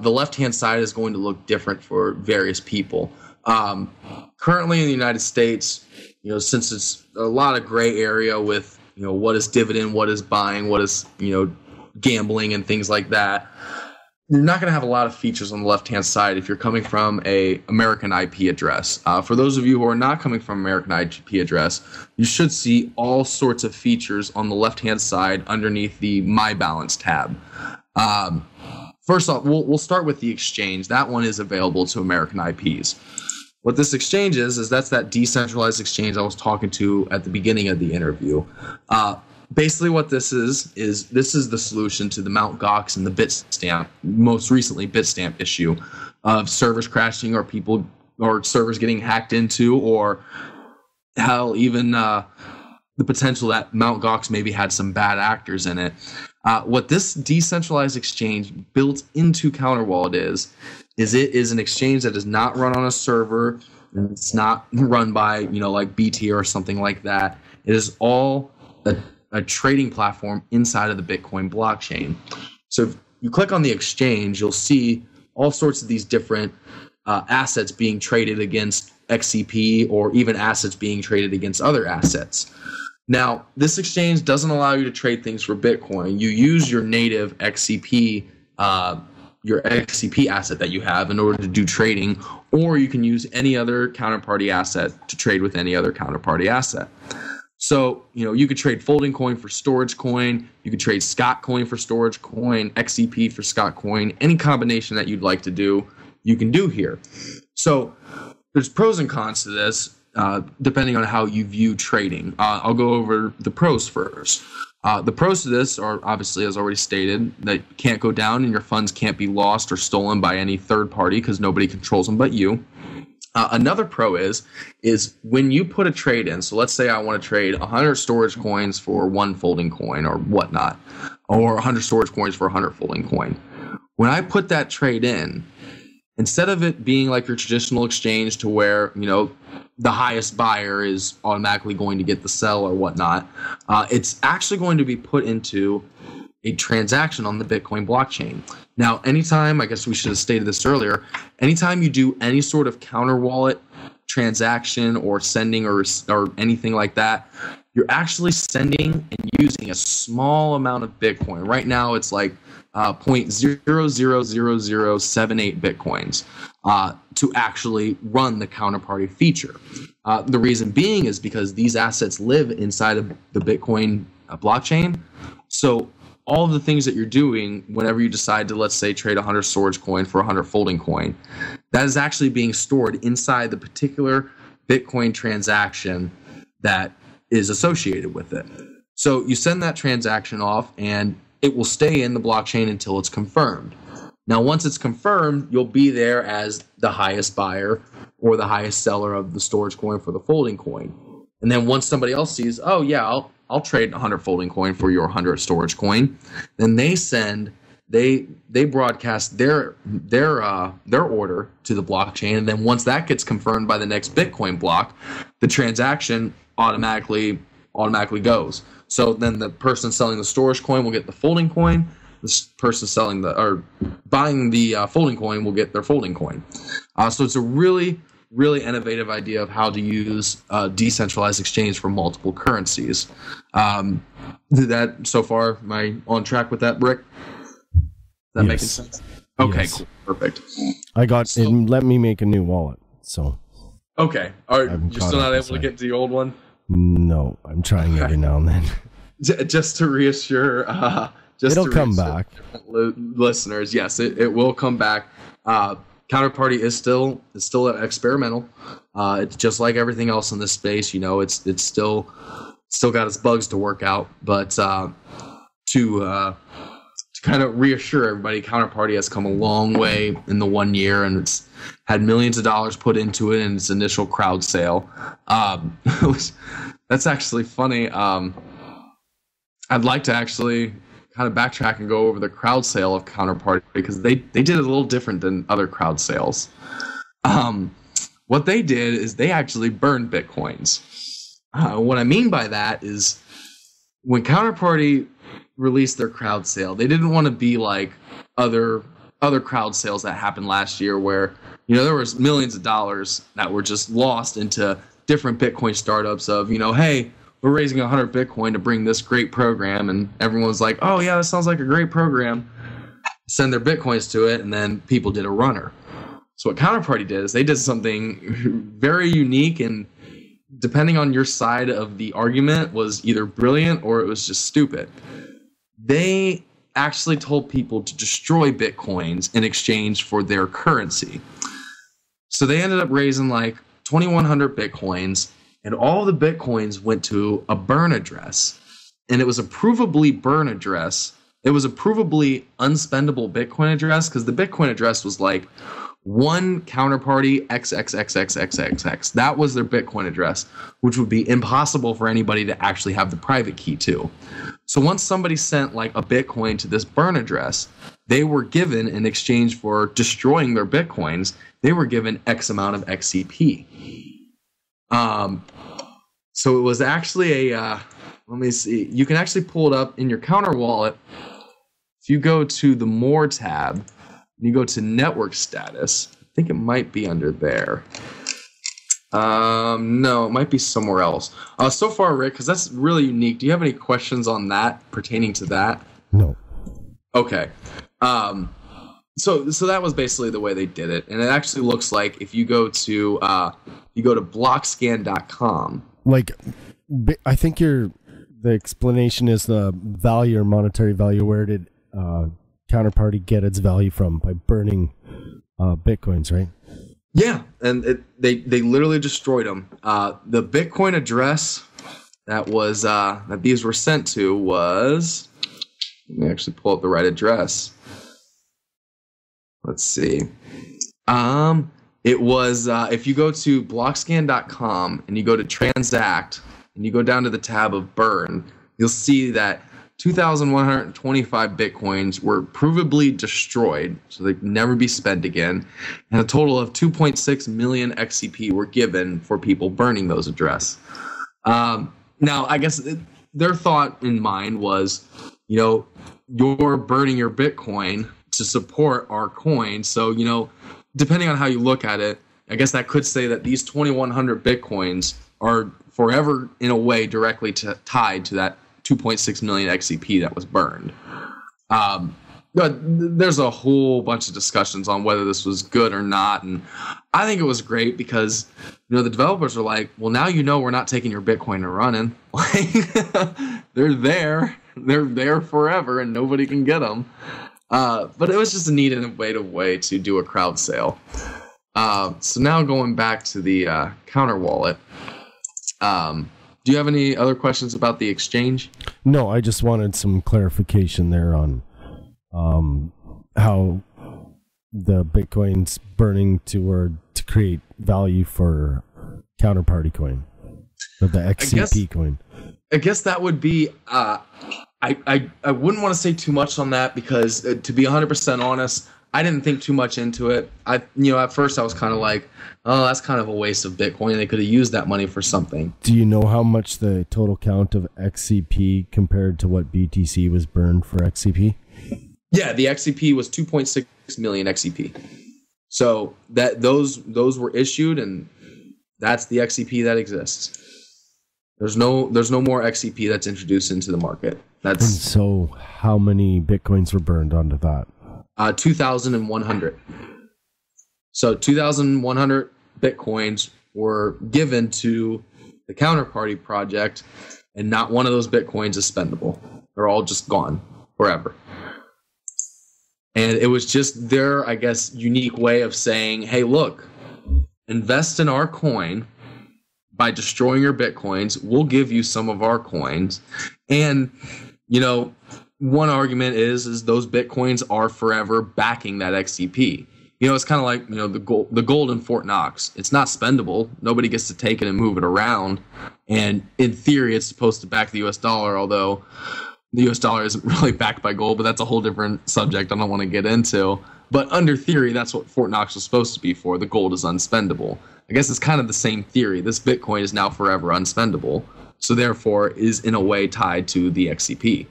the left-hand side is going to look different for various people. Currently in the United States, since it's a lot of gray area with what is dividend, what is buying, what is, gambling and things like that, you're not going to have a lot of features on the left-hand side if you're coming from a American IP address. For those of you who are not coming from American IP address, you should see all sorts of features on the left-hand side underneath the My Balance tab. First off, we'll start with the exchange. That one is available to American IPs. What this exchange is that's that decentralized exchange I was talking to at the beginning of the interview. Basically what this is the solution to the Mt. Gox and the Bitstamp, most recently Bitstamp issue of servers crashing or servers getting hacked into, or hell, even the potential that Mt. Gox maybe had some bad actors in it. What this decentralized exchange built into Counterwallet is it is an exchange that is not run on a server, and it's not run by, like BT or something like that. It is all a trading platform inside of the Bitcoin blockchain. So if you click on the exchange, you'll see all sorts of these different assets being traded against XCP, or even assets being traded against other assets. Now, this exchange doesn't allow you to trade things for Bitcoin. You use your native XCP asset that you have in order to do trading, or you can use any other counterparty asset to trade with any other counterparty asset. So, you could trade FoldingCoin for storage coin, you could trade Scott coin for storage coin, XCP for Scott coin, any combination that you'd like to do, you can do here. So there's pros and cons to this, depending on how you view trading. I'll go over the pros first. The pros to this are, obviously, as already stated, that you can't go down and your funds can't be lost or stolen by any third party because nobody controls them but you. Another pro is when you put a trade in, so let's say I want to trade 100 storage coins for one folding coin or whatnot, or 100 storage coins for 100 folding coin. When I put that trade in, instead of it being like your traditional exchange to where, the highest buyer is automatically going to get the sell or whatnot, it's actually going to be put into a transaction on the Bitcoin blockchain. Now, anytime, I guess we should have stated this earlier, anytime you do any sort of counter wallet transaction or sending or anything like that, you're actually sending and using a small amount of Bitcoin. Right now, it's like 0.000078 Bitcoins to actually run the counterparty feature. The reason being is because these assets live inside of the Bitcoin blockchain. So all of the things that you're doing whenever you decide to, let's say, trade 100 storage coin for 100 folding coin, that is actually being stored inside the particular Bitcoin transaction that is associated with it. So you send that transaction off and it will stay in the blockchain until it's confirmed. Now, once it's confirmed, you'll be there as the highest buyer or the highest seller of the storage coin for the folding coin. And then once somebody else sees, oh yeah, I'll trade 100 folding coin for your 100 storage coin, then they broadcast their order to the blockchain, and then once that gets confirmed by the next Bitcoin block, the transaction automatically goes. So then the person selling the storage coin will get the folding coin. This person selling buying the folding coin will get their folding coin. So it's a really innovative idea of how to use decentralized exchange for multiple currencies. Did that so far? Am I on track with that, Rick? Is that making sense? Okay, yes. Cool. Perfect. And let me make a new wallet. So. Okay. You're still not able to get to the old one? No, I'm trying every now and then. Just to reassure, it'll come back. Listeners, yes, it will come back. Counterparty is still experimental. It's just like everything else in this space. It's still got its bugs to work out. But to kind of reassure everybody, Counterparty has come a long way in the 1 year, and it's had millions of dollars put into it in its initial crowd sale. That's actually funny. I'd like to actually kind of backtrack and go over the crowd sale of Counterparty, because they did it a little different than other crowd sales. What they did is they actually burned Bitcoins. What I mean by that is when Counterparty released their crowd sale, they didn't want to be like other crowd sales that happened last year where, there was millions of dollars that were just lost into different Bitcoin startups of, hey, we're raising 100 Bitcoin to bring this great program, and everyone's like, oh yeah, that sounds like a great program. Send their Bitcoins to it, and then people did a runner. So what Counterparty did is they did something very unique, and depending on your side of the argument, was either brilliant or it was just stupid. They actually told people to destroy Bitcoins in exchange for their currency. So they ended up raising like 2,100 Bitcoins, and all the Bitcoins went to a burn address. And it was a provably burn address. It was a provably unspendable Bitcoin address, because the Bitcoin address was like one Counterparty XXXXXXX. That was their Bitcoin address, which would be impossible for anybody to actually have the private key to. So once somebody sent like a Bitcoin to this burn address, they were given, in exchange for destroying their Bitcoins, they were given X amount of XCP. So it was actually let me see, you can actually pull it up in your Counter wallet. If you go to the More tab, and you go to network status, I think it might be under there. No, it might be somewhere else. So far, Rick, because that's really unique, do you have any questions on that pertaining to that? No. Okay. So that was basically the way they did it, and it actually looks like if you go to blockscan.com. Like, I think the explanation is the value or monetary value. Where did Counterparty get its value from? By burning Bitcoins, right? Yeah, and they literally destroyed them. The Bitcoin address that was that these were sent to was, let me actually pull up the right address. Let's see. It was, if you go to blockscan.com and you go to transact and you go down to the tab of burn, you'll see that 2,125 Bitcoins were provably destroyed, so they can never be spent again. And a total of 2.6 million XCP were given for people burning those address. Now, I guess their thought in mind was, you're burning your Bitcoin to support our coin. So, depending on how you look at it, I guess that could say that these 2,100 Bitcoins are forever in a way directly tied to that 2.6 million XCP that was burned. But there's a whole bunch of discussions on whether this was good or not, and I think it was great because the developers are like, well, now we're not taking your Bitcoin and running. Like, they're there forever, and nobody can get them. But it was just a neat and innovative way to do a crowd sale. So now going back to the counter wallet, do you have any other questions about the exchange? No, I just wanted some clarification there on how the Bitcoin's burning to create value for counterparty coin, or the XCP coin. I guess that would be. I wouldn't want to say too much on that because, to be 100% honest, I didn't think too much into it. At first I was kind of like, oh, that's kind of a waste of Bitcoin. They could have used that money for something. Do you know how much the total count of XCP compared to what BTC was burned for XCP? Yeah, the XCP was 2.6 million XCP. So that those were issued, and that's the XCP that exists. There's no more XCP that's introduced into the market. And so how many Bitcoins were burned onto that? 2,100. So 2,100 Bitcoins were given to the Counterparty project, and not one of those Bitcoins is spendable. They're all just gone forever. And it was just their, I guess, unique way of saying, hey, look, invest in our coin. By destroying your Bitcoins, we'll give you some of our coins. And, one argument is those Bitcoins are forever backing that XCP. It's kind of like, the gold in Fort Knox. It's not spendable. Nobody gets to take it and move it around. And in theory, it's supposed to back the US dollar, although the US dollar isn't really backed by gold, but that's a whole different subject I don't want to get into. But under theory, that's what Fort Knox was supposed to be for. The gold is unspendable. I guess it's kind of the same theory. This Bitcoin is now forever unspendable, so therefore is in a way tied to the XCP,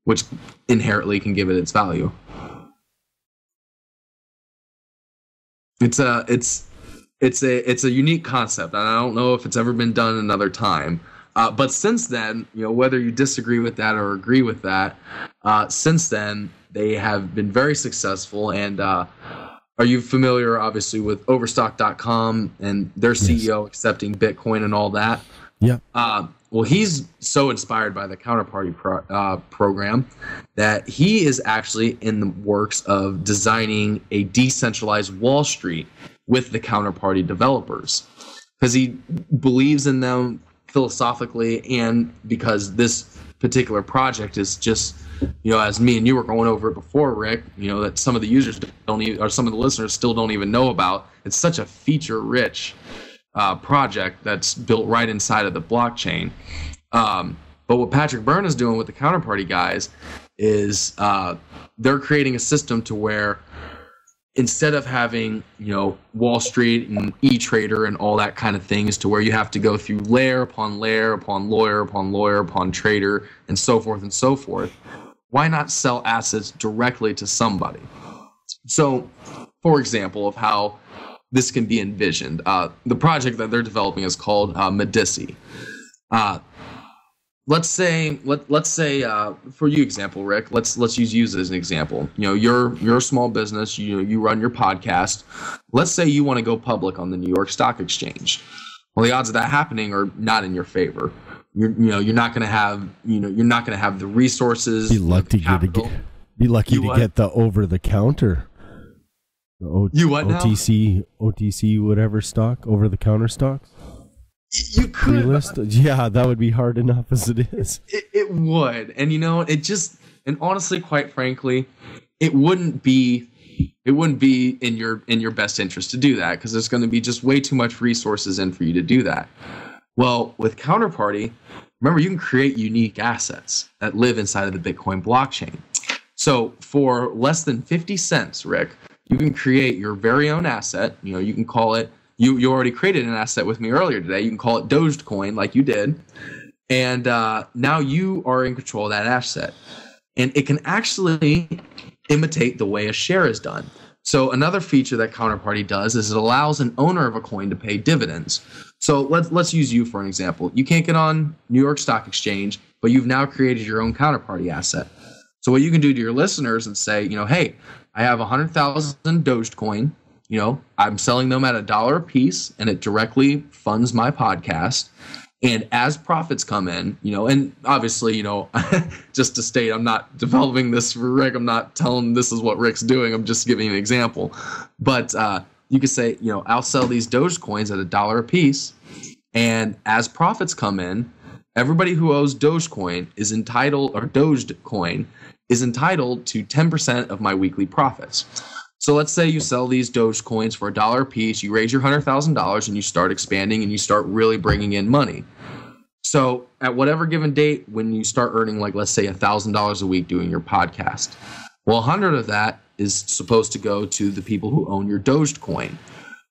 which inherently can give it its value. It's a unique concept, and I don't know if it's ever been done another time. But since then, whether you disagree with that or agree with that, since then they have been very successful. And are you familiar, obviously, with Overstock.com and their CEO accepting Bitcoin and all that? Yeah. Well, he's so inspired by the Counterparty program that he is actually in the works of designing a decentralized Wall Street with the Counterparty developers, because he believes in them philosophically, and because this particular project is just, as me and you were going over it before, Rick, that some of the users don't even, or some of the listeners still don't even know about. It's such a feature-rich project that's built right inside of the blockchain. But what Patrick Byrne is doing with the Counterparty guys is they're creating a system to where, instead of having, Wall Street and E-Trader and all that kind of things, to where you have to go through layer upon layer upon lawyer upon lawyer upon trader and so forth, why not sell assets directly to somebody? So, for example, of how this can be envisioned, the project that they're developing is called Medici. Let's say, for you example, Rick, let's use you as an example. You're a small business. You run your podcast. Let's say you want to go public on the New York Stock Exchange. Well, the odds of that happening are not in your favor. You're not going to have the resources. Be lucky to get the over the counter. You what now? OTC whatever stock, over the counter stocks. You could. Yeah, that would be hard enough as it is. It would. And and honestly, quite frankly, it wouldn't be in your best interest to do that, because there's going to be just way too much resources in for you to do that. Well, with Counterparty, remember, you can create unique assets that live inside of the Bitcoin blockchain. So for less than 50 cents, Rick, you can create your very own asset. You can call it, you already created an asset with me earlier today. You can call it dogecoin, like you did. And now you are in control of that asset. And it can actually imitate the way a share is done. So another feature that Counterparty does is it allows an owner of a coin to pay dividends. So let's use you for an example. You can't get on New York Stock Exchange, but you've now created your own Counterparty asset. So what you can do to your listeners and say, hey, I have 100,000 Dogecoin. I'm selling them at $1 a piece, and it directly funds my podcast. And as profits come in, and obviously, just to state, I'm not developing this for Rick. I'm not telling this is what Rick's doing. I'm just giving an example. But you could say, I'll sell these Dogecoins at $1 a piece. And as profits come in, everybody who owes Dogecoin is entitled, or Dogecoin is entitled to 10% of my weekly profits. So let's say you sell these Dogecoins for $1 a piece, you raise your $100,000 and you start expanding and you start really bringing in money. So at whatever given date, when you start earning, like, let's say $1,000 a week doing your podcast, well, 100 of that is supposed to go to the people who own your Dogecoin.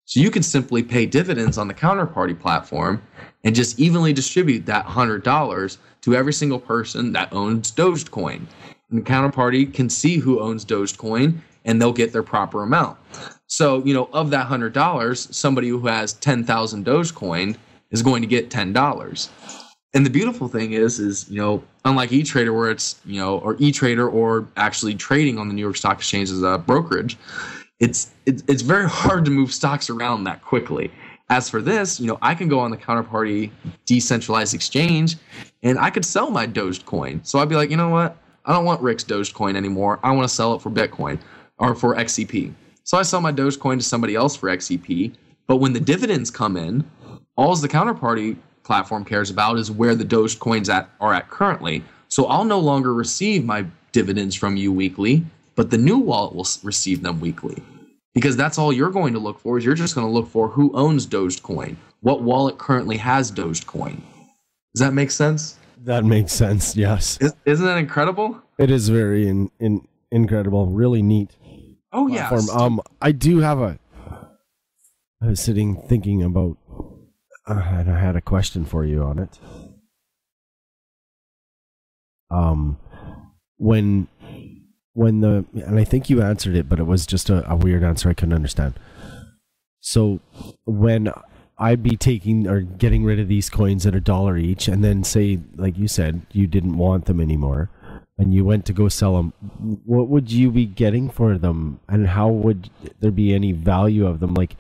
So you can simply pay dividends on the Counterparty platform and just evenly distribute that $100 to every single person that owns Dogecoin. And the Counterparty can see who owns Dogecoin, and they'll get their proper amount. So, of that $100, somebody who has 10,000 Dogecoin is going to get $10. And the beautiful thing is, unlike E-Trader, where it's, or E-Trader, or actually trading on the New York Stock Exchange as a brokerage, it's very hard to move stocks around that quickly. As for this, I can go on the Counterparty decentralized exchange, and I could sell my Dogecoin. So I'd be like, you know what? I don't want Rick's Dogecoin anymore. I want to sell it for Bitcoin or for XCP. So I sell my Dogecoin to somebody else for XCP. But when the dividends come in, all the Counterparty platform cares about is where the Dogecoins are at currently. So I'll no longer receive my dividends from you weekly, but the new wallet will receive them weekly. Because that's all you're going to look for, is you're just going to look for who owns Dogecoin. What wallet currently has Dogecoin? Does that make sense? That makes sense, yes. Isn't that incredible? It is very incredible, really neat. Oh, yeah. I do have I was sitting thinking about, and I had a question for you on it. And I think you answered it, but it was just a weird answer I couldn't understand. So when I'd be taking or getting rid of these coins at $1 each, and then say, like you said, you didn't want them anymore, and you went to go sell them, what would you be getting for them, and how would there be any value of them? Like,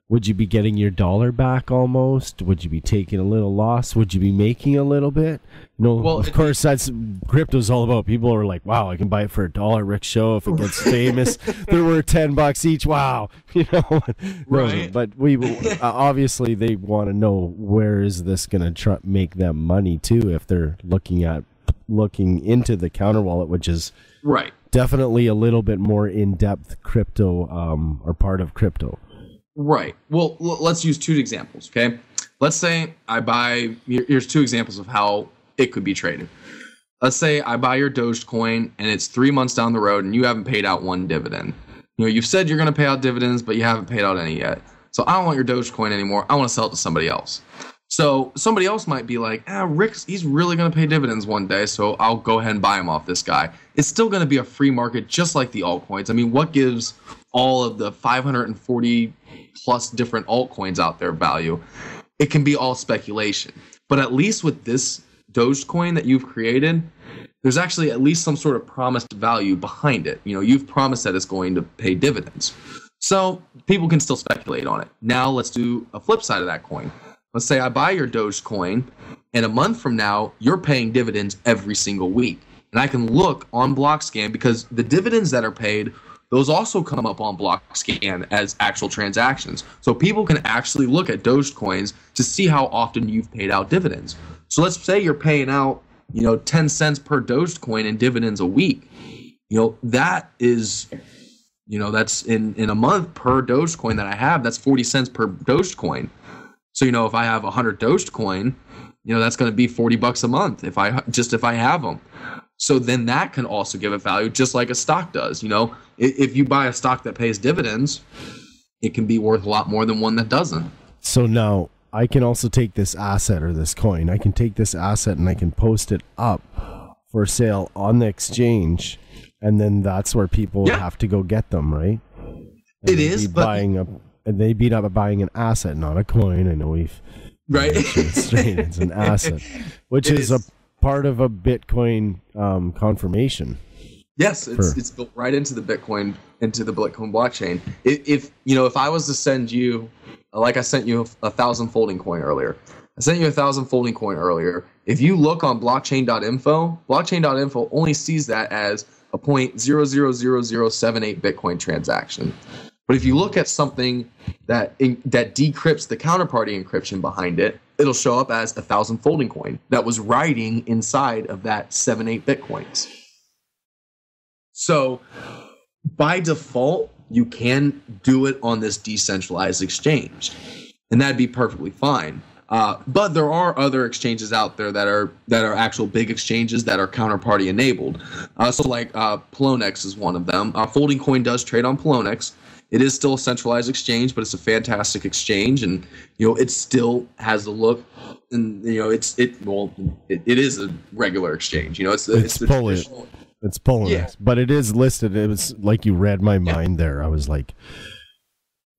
would you be getting your dollar back almost? Would you be taking a little loss? Would you be making a little bit? Well, of course, that's crypto's all about. People are like, wow, I can buy it for $1, Rick Show. If it gets famous, they're worth $10 each. Wow. Right. But we obviously they want to know, where is this going to make them money too, if they're looking into the counter wallet, which is right. Definitely a little bit more in-depth crypto, or part of crypto. Right. Well, let's use two examples, okay? Let's say I buy, here's two examples of how it could be traded. Let's say I buy your Dogecoin and it's 3 months down the road and you haven't paid out one dividend. You've said you're going to pay out dividends, but you haven't paid out any yet. So I don't want your Dogecoin anymore. I want to sell it to somebody else. So somebody else might be like, Rick, he's really going to pay dividends one day, so I'll go ahead and buy him off this guy. It's still going to be a free market, just like the altcoins. I mean, what gives all of the 540 plus different altcoins out there value? It can be all speculation. But at least with this Dogecoin that you've created, there's actually at least some sort of promised value behind it. You've promised that it's going to pay dividends. So people can still speculate on it. Now let's do a flip side of that coin. Let's say I buy your Dogecoin, and a month from now, you're paying dividends every single week. And I can look on BlockScan, because the dividends that are paid, those also come up on BlockScan as actual transactions. So people can actually look at Dogecoins to see how often you've paid out dividends. So let's say you're paying out, 10 cents per Dogecoin in dividends a week. That is, that's in a month per Dogecoin that I have, that's 40 cents per Dogecoin. So, if I have 100 Dogecoin, that's going to be $40 a month if I have them. So then that can also give it value, just like a stock does. If you buy a stock that pays dividends, it can be worth a lot more than one that doesn't. So now I can also take this asset, or this coin, I can take this asset and I can post it up for sale on the exchange, and then that's where people have to go get them, right? It is, but they beat up buying an asset, not a coin. I know we've right. It's an asset, which is a part of a Bitcoin confirmation. Yes, it's built right into the Bitcoin blockchain. If I was to send you, like I sent you 1,000 folding coin earlier. I sent you 1,000 folding coin earlier. If you look on blockchain.info only sees that as a 0.000078 Bitcoin transaction. But if you look at something that decrypts the counterparty encryption behind it, it'll show up as 1,000 folding coin that was riding inside of that 78 Bitcoins. So by default, you can do it on this decentralized exchange, and that'd be perfectly fine. But there are other exchanges out there that are actual big exchanges that are counterparty enabled. So Poloniex is one of them. FoldingCoin does trade on Poloniex. It is still a centralized exchange, but it's a fantastic exchange, and it still has the look, and it is a regular exchange. It's the Polish. It's Poloniex, yeah. But it is listed. It was like you read my mind there. I was like,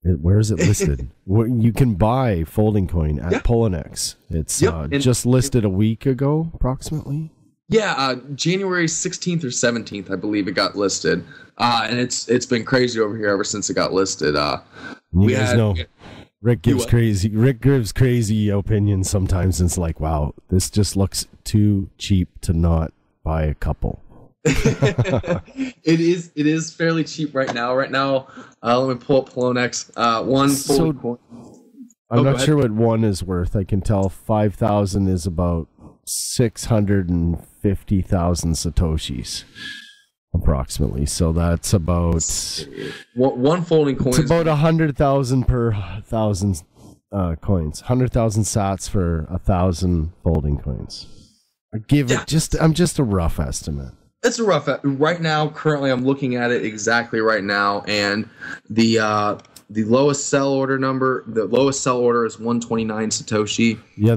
where is it listed? You can buy FoldingCoin at Poloniex. It's just listed a week ago, approximately. Yeah, January 16th or 17th, I believe it got listed, and it's been crazy over here ever since it got listed. You guys know, Rick gives crazy opinions sometimes. And it's like, wow, this just looks too cheap to not buy a couple. It is fairly cheap right now. Let me pull up Poloniex. I'm not sure what one is worth. I can tell 5,000 is about 650,000 satoshis approximately. So that's about one folding coin. It's about 100,000 per 1,000 coins. 100,000 sats for 1,000 folding coins. I'm just a rough estimate. It's a rough right now. Currently, I'm looking at it exactly right now, and the lowest sell order is 129 satoshi. Yeah,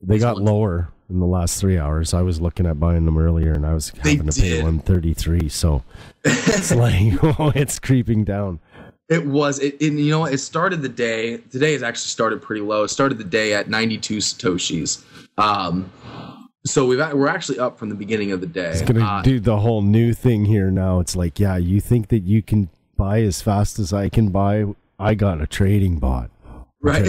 they got lower in the last 3 hours. I was looking at buying them earlier, and I was having to pay 133. So it's like, it's creeping down. It was. It started the day. Today has actually started pretty low. It started the day at 92 satoshis. So we're actually up from the beginning of the day. It's gonna do the whole new thing here now. It's like, yeah, you think that you can buy as fast as I can buy? I got a trading bot, right?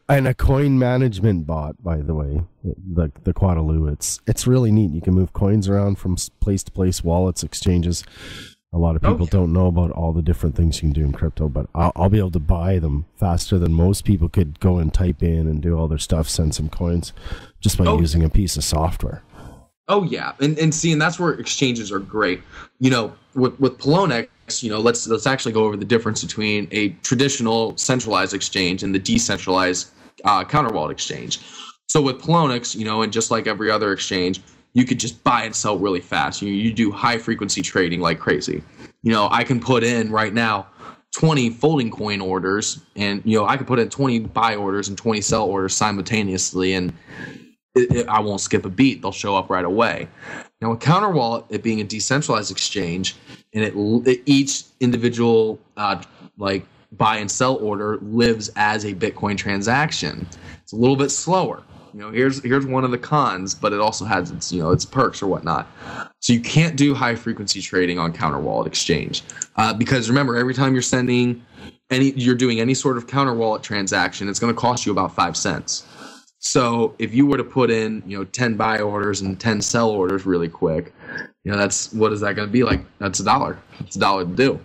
And a coin management bot, by the way, the Quadaloo. It's really neat. You can move coins around from place to place, wallets, exchanges. A lot of people don't know about all the different things you can do in crypto, but I'll be able to buy them faster than most people could go and type in and do all their stuff, send some coins, just by using a piece of software. Oh yeah, and that's where exchanges are great. With Poloniex, let's actually go over the difference between a traditional centralized exchange and the decentralized counter wallet exchange. So with Poloniex, and just like every other exchange, you could just buy and sell really fast. You do high frequency trading like crazy. I can put in right now 20 folding coin orders, and I can put in 20 buy orders and 20 sell orders simultaneously, and I won't skip a beat. They'll show up right away. Now, a counter wallet, it being a decentralized exchange, and each individual buy and sell order lives as a Bitcoin transaction. It's a little bit slower. Here's one of the cons, but it also has its perks or whatnot. So you can't do high frequency trading on counter wallet exchange because remember, every time you're doing any sort of counter wallet transaction, it's going to cost you about 5 cents. So if you were to put in 10 buy orders and 10 sell orders really quick, that's what is that going to be like? That's $1. It's $1 to do.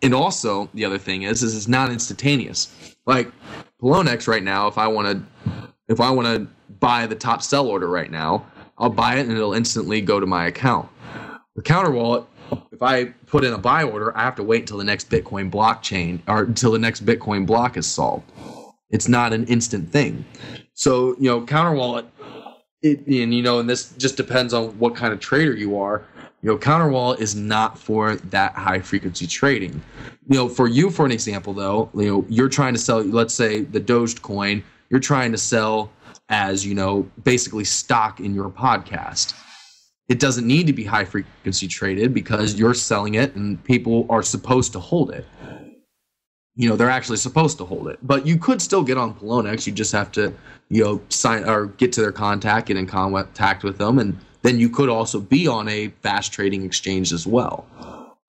And also the other thing is it's not instantaneous. Like Poloniex right now, if I want to buy the top sell order right now, I'll buy it and it'll instantly go to my account. The counter wallet, if I put in a buy order, I have to wait until the next Bitcoin blockchain or until the next Bitcoin block is solved. It's not an instant thing. So, counter wallet, and this just depends on what kind of trader you are. Counter wallet is not for that high frequency trading. For an example though, you're trying to sell, let's say the Dogecoin, you're trying to sell as, basically stock in your podcast. it doesn't need to be high frequency traded because you're selling it and people are supposed to hold it. They're actually supposed to hold it. But you could still get on Poloniex. You just have to, sign or get to their contact, get in contact with them, and then you could also be on a fast trading exchange as well.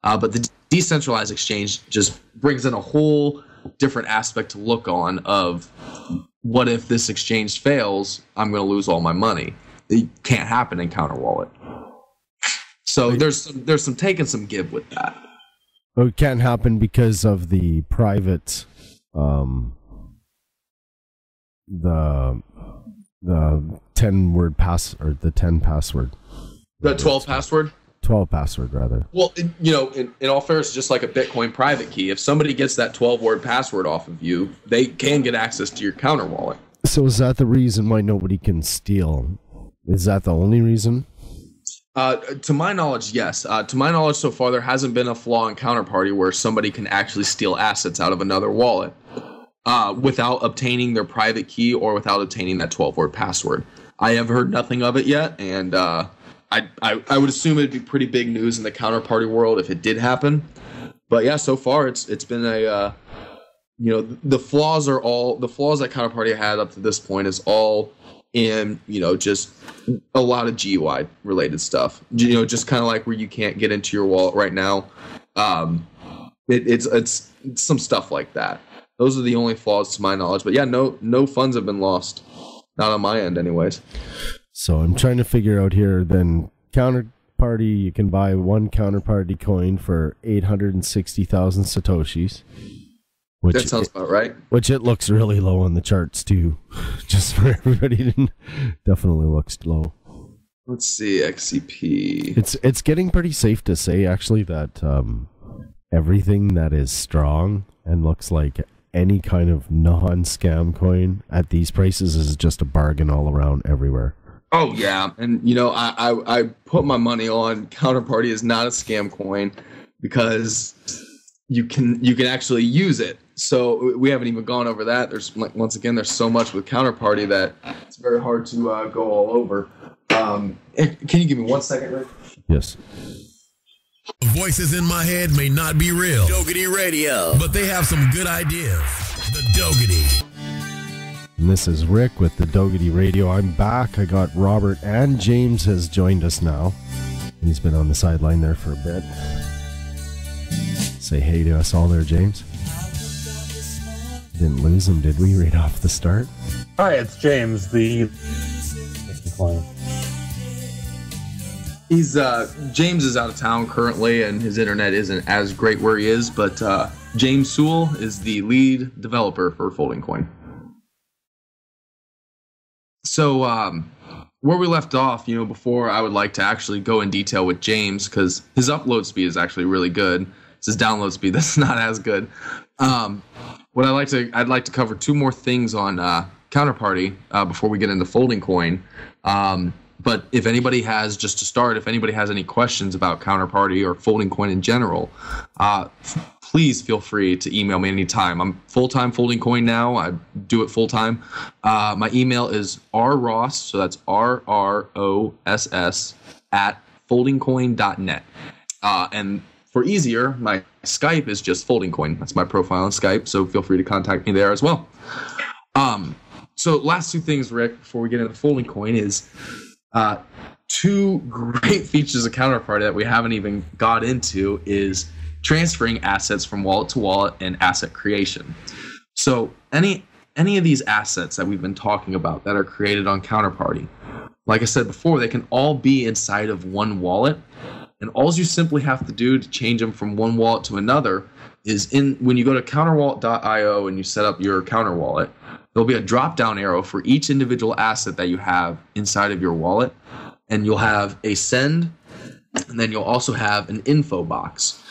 But the decentralized exchange just brings in a whole different aspect to look on of what if this exchange fails, I'm going to lose all my money. It can't happen in Counter-Wallet. So there's some take and some give with that. Oh, it can't happen because of the private, the 10-word pass, or the 10 password. The 12 password? 12 password, rather. Well, in all fairness, just like a Bitcoin private key, if somebody gets that 12-word password off of you, they can get access to your counter wallet. So is that the reason why nobody can steal? Is that the only reason? To my knowledge, yes. To my knowledge, so far, there hasn't been a flaw in Counterparty where somebody can actually steal assets out of another wallet without obtaining their private key or without obtaining that 12-word password. I have heard nothing of it yet, and I would assume it'd be pretty big news in the Counterparty world if it did happen. But yeah, so far it's been a the flaws that Counterparty had up to this point is all in just a lot of GUI related stuff. Just kind of like where you can't get into your wallet right now. It's some stuff like that. Those are the only flaws to my knowledge. But yeah, no funds have been lost. Not on my end, anyways. So I'm trying to figure out here. Then Counterparty, you can buy one Counterparty coin for 860,000 satoshis. That sounds about right. Which it looks really low on the charts too. Just for everybody to definitely looks low. Let's see, XCP. It's getting pretty safe to say actually that everything that is strong and looks like any kind of non-scam coin at these prices is just a bargain all around everywhere. Oh yeah, and I put my money on Counterparty is not a scam coin because you can actually use it. So we haven't even gone over that. There's there's so much with Counterparty that it's very hard to go all over. Can you give me 1 second, Rick? Yes. The voices in my head may not be real. Dougherty Radio. But they have some good ideas. The Dougherty. And this is Rick with the Dougherty Radio. I'm back. I got Robert, and James has joined us now. He's been on the sideline there for a bit. Say hey to us all there, James. Didn't lose him, did we, right off the start? Hi, it's James, the client. James is out of town currently, and his internet isn't as great where he is, but James Sewell is the lead developer for FoldingCoin. So where we left off, before, I would like to actually go in detail with James because his upload speed is actually really good. It's his download speed that's not as good. I'd like to cover two more things on Counterparty before we get into FoldingCoin. But if anybody has, just to start, if anybody has any questions about Counterparty or FoldingCoin in general, please feel free to email me anytime. I'm full-time FoldingCoin now. I do it full-time. My email is rross, so that's RROSS @foldingcoin.net. And for easier, my Skype is just FoldingCoin. That's my profile on Skype, so feel free to contact me there as well. So last two things, Rick, before we get into FoldingCoin is two great features of Counterparty that we haven't even got into is transferring assets from wallet to wallet and asset creation. So any of these assets that we've been talking about that are created on Counterparty, like I said before, they can all be inside of one wallet. And all you simply have to do to change them from one wallet to another is when you go to counterwallet.io and you set up your counter wallet, there'll be a drop-down arrow for each individual asset that you have inside of your wallet. And you'll have a send, and then you'll also have an info box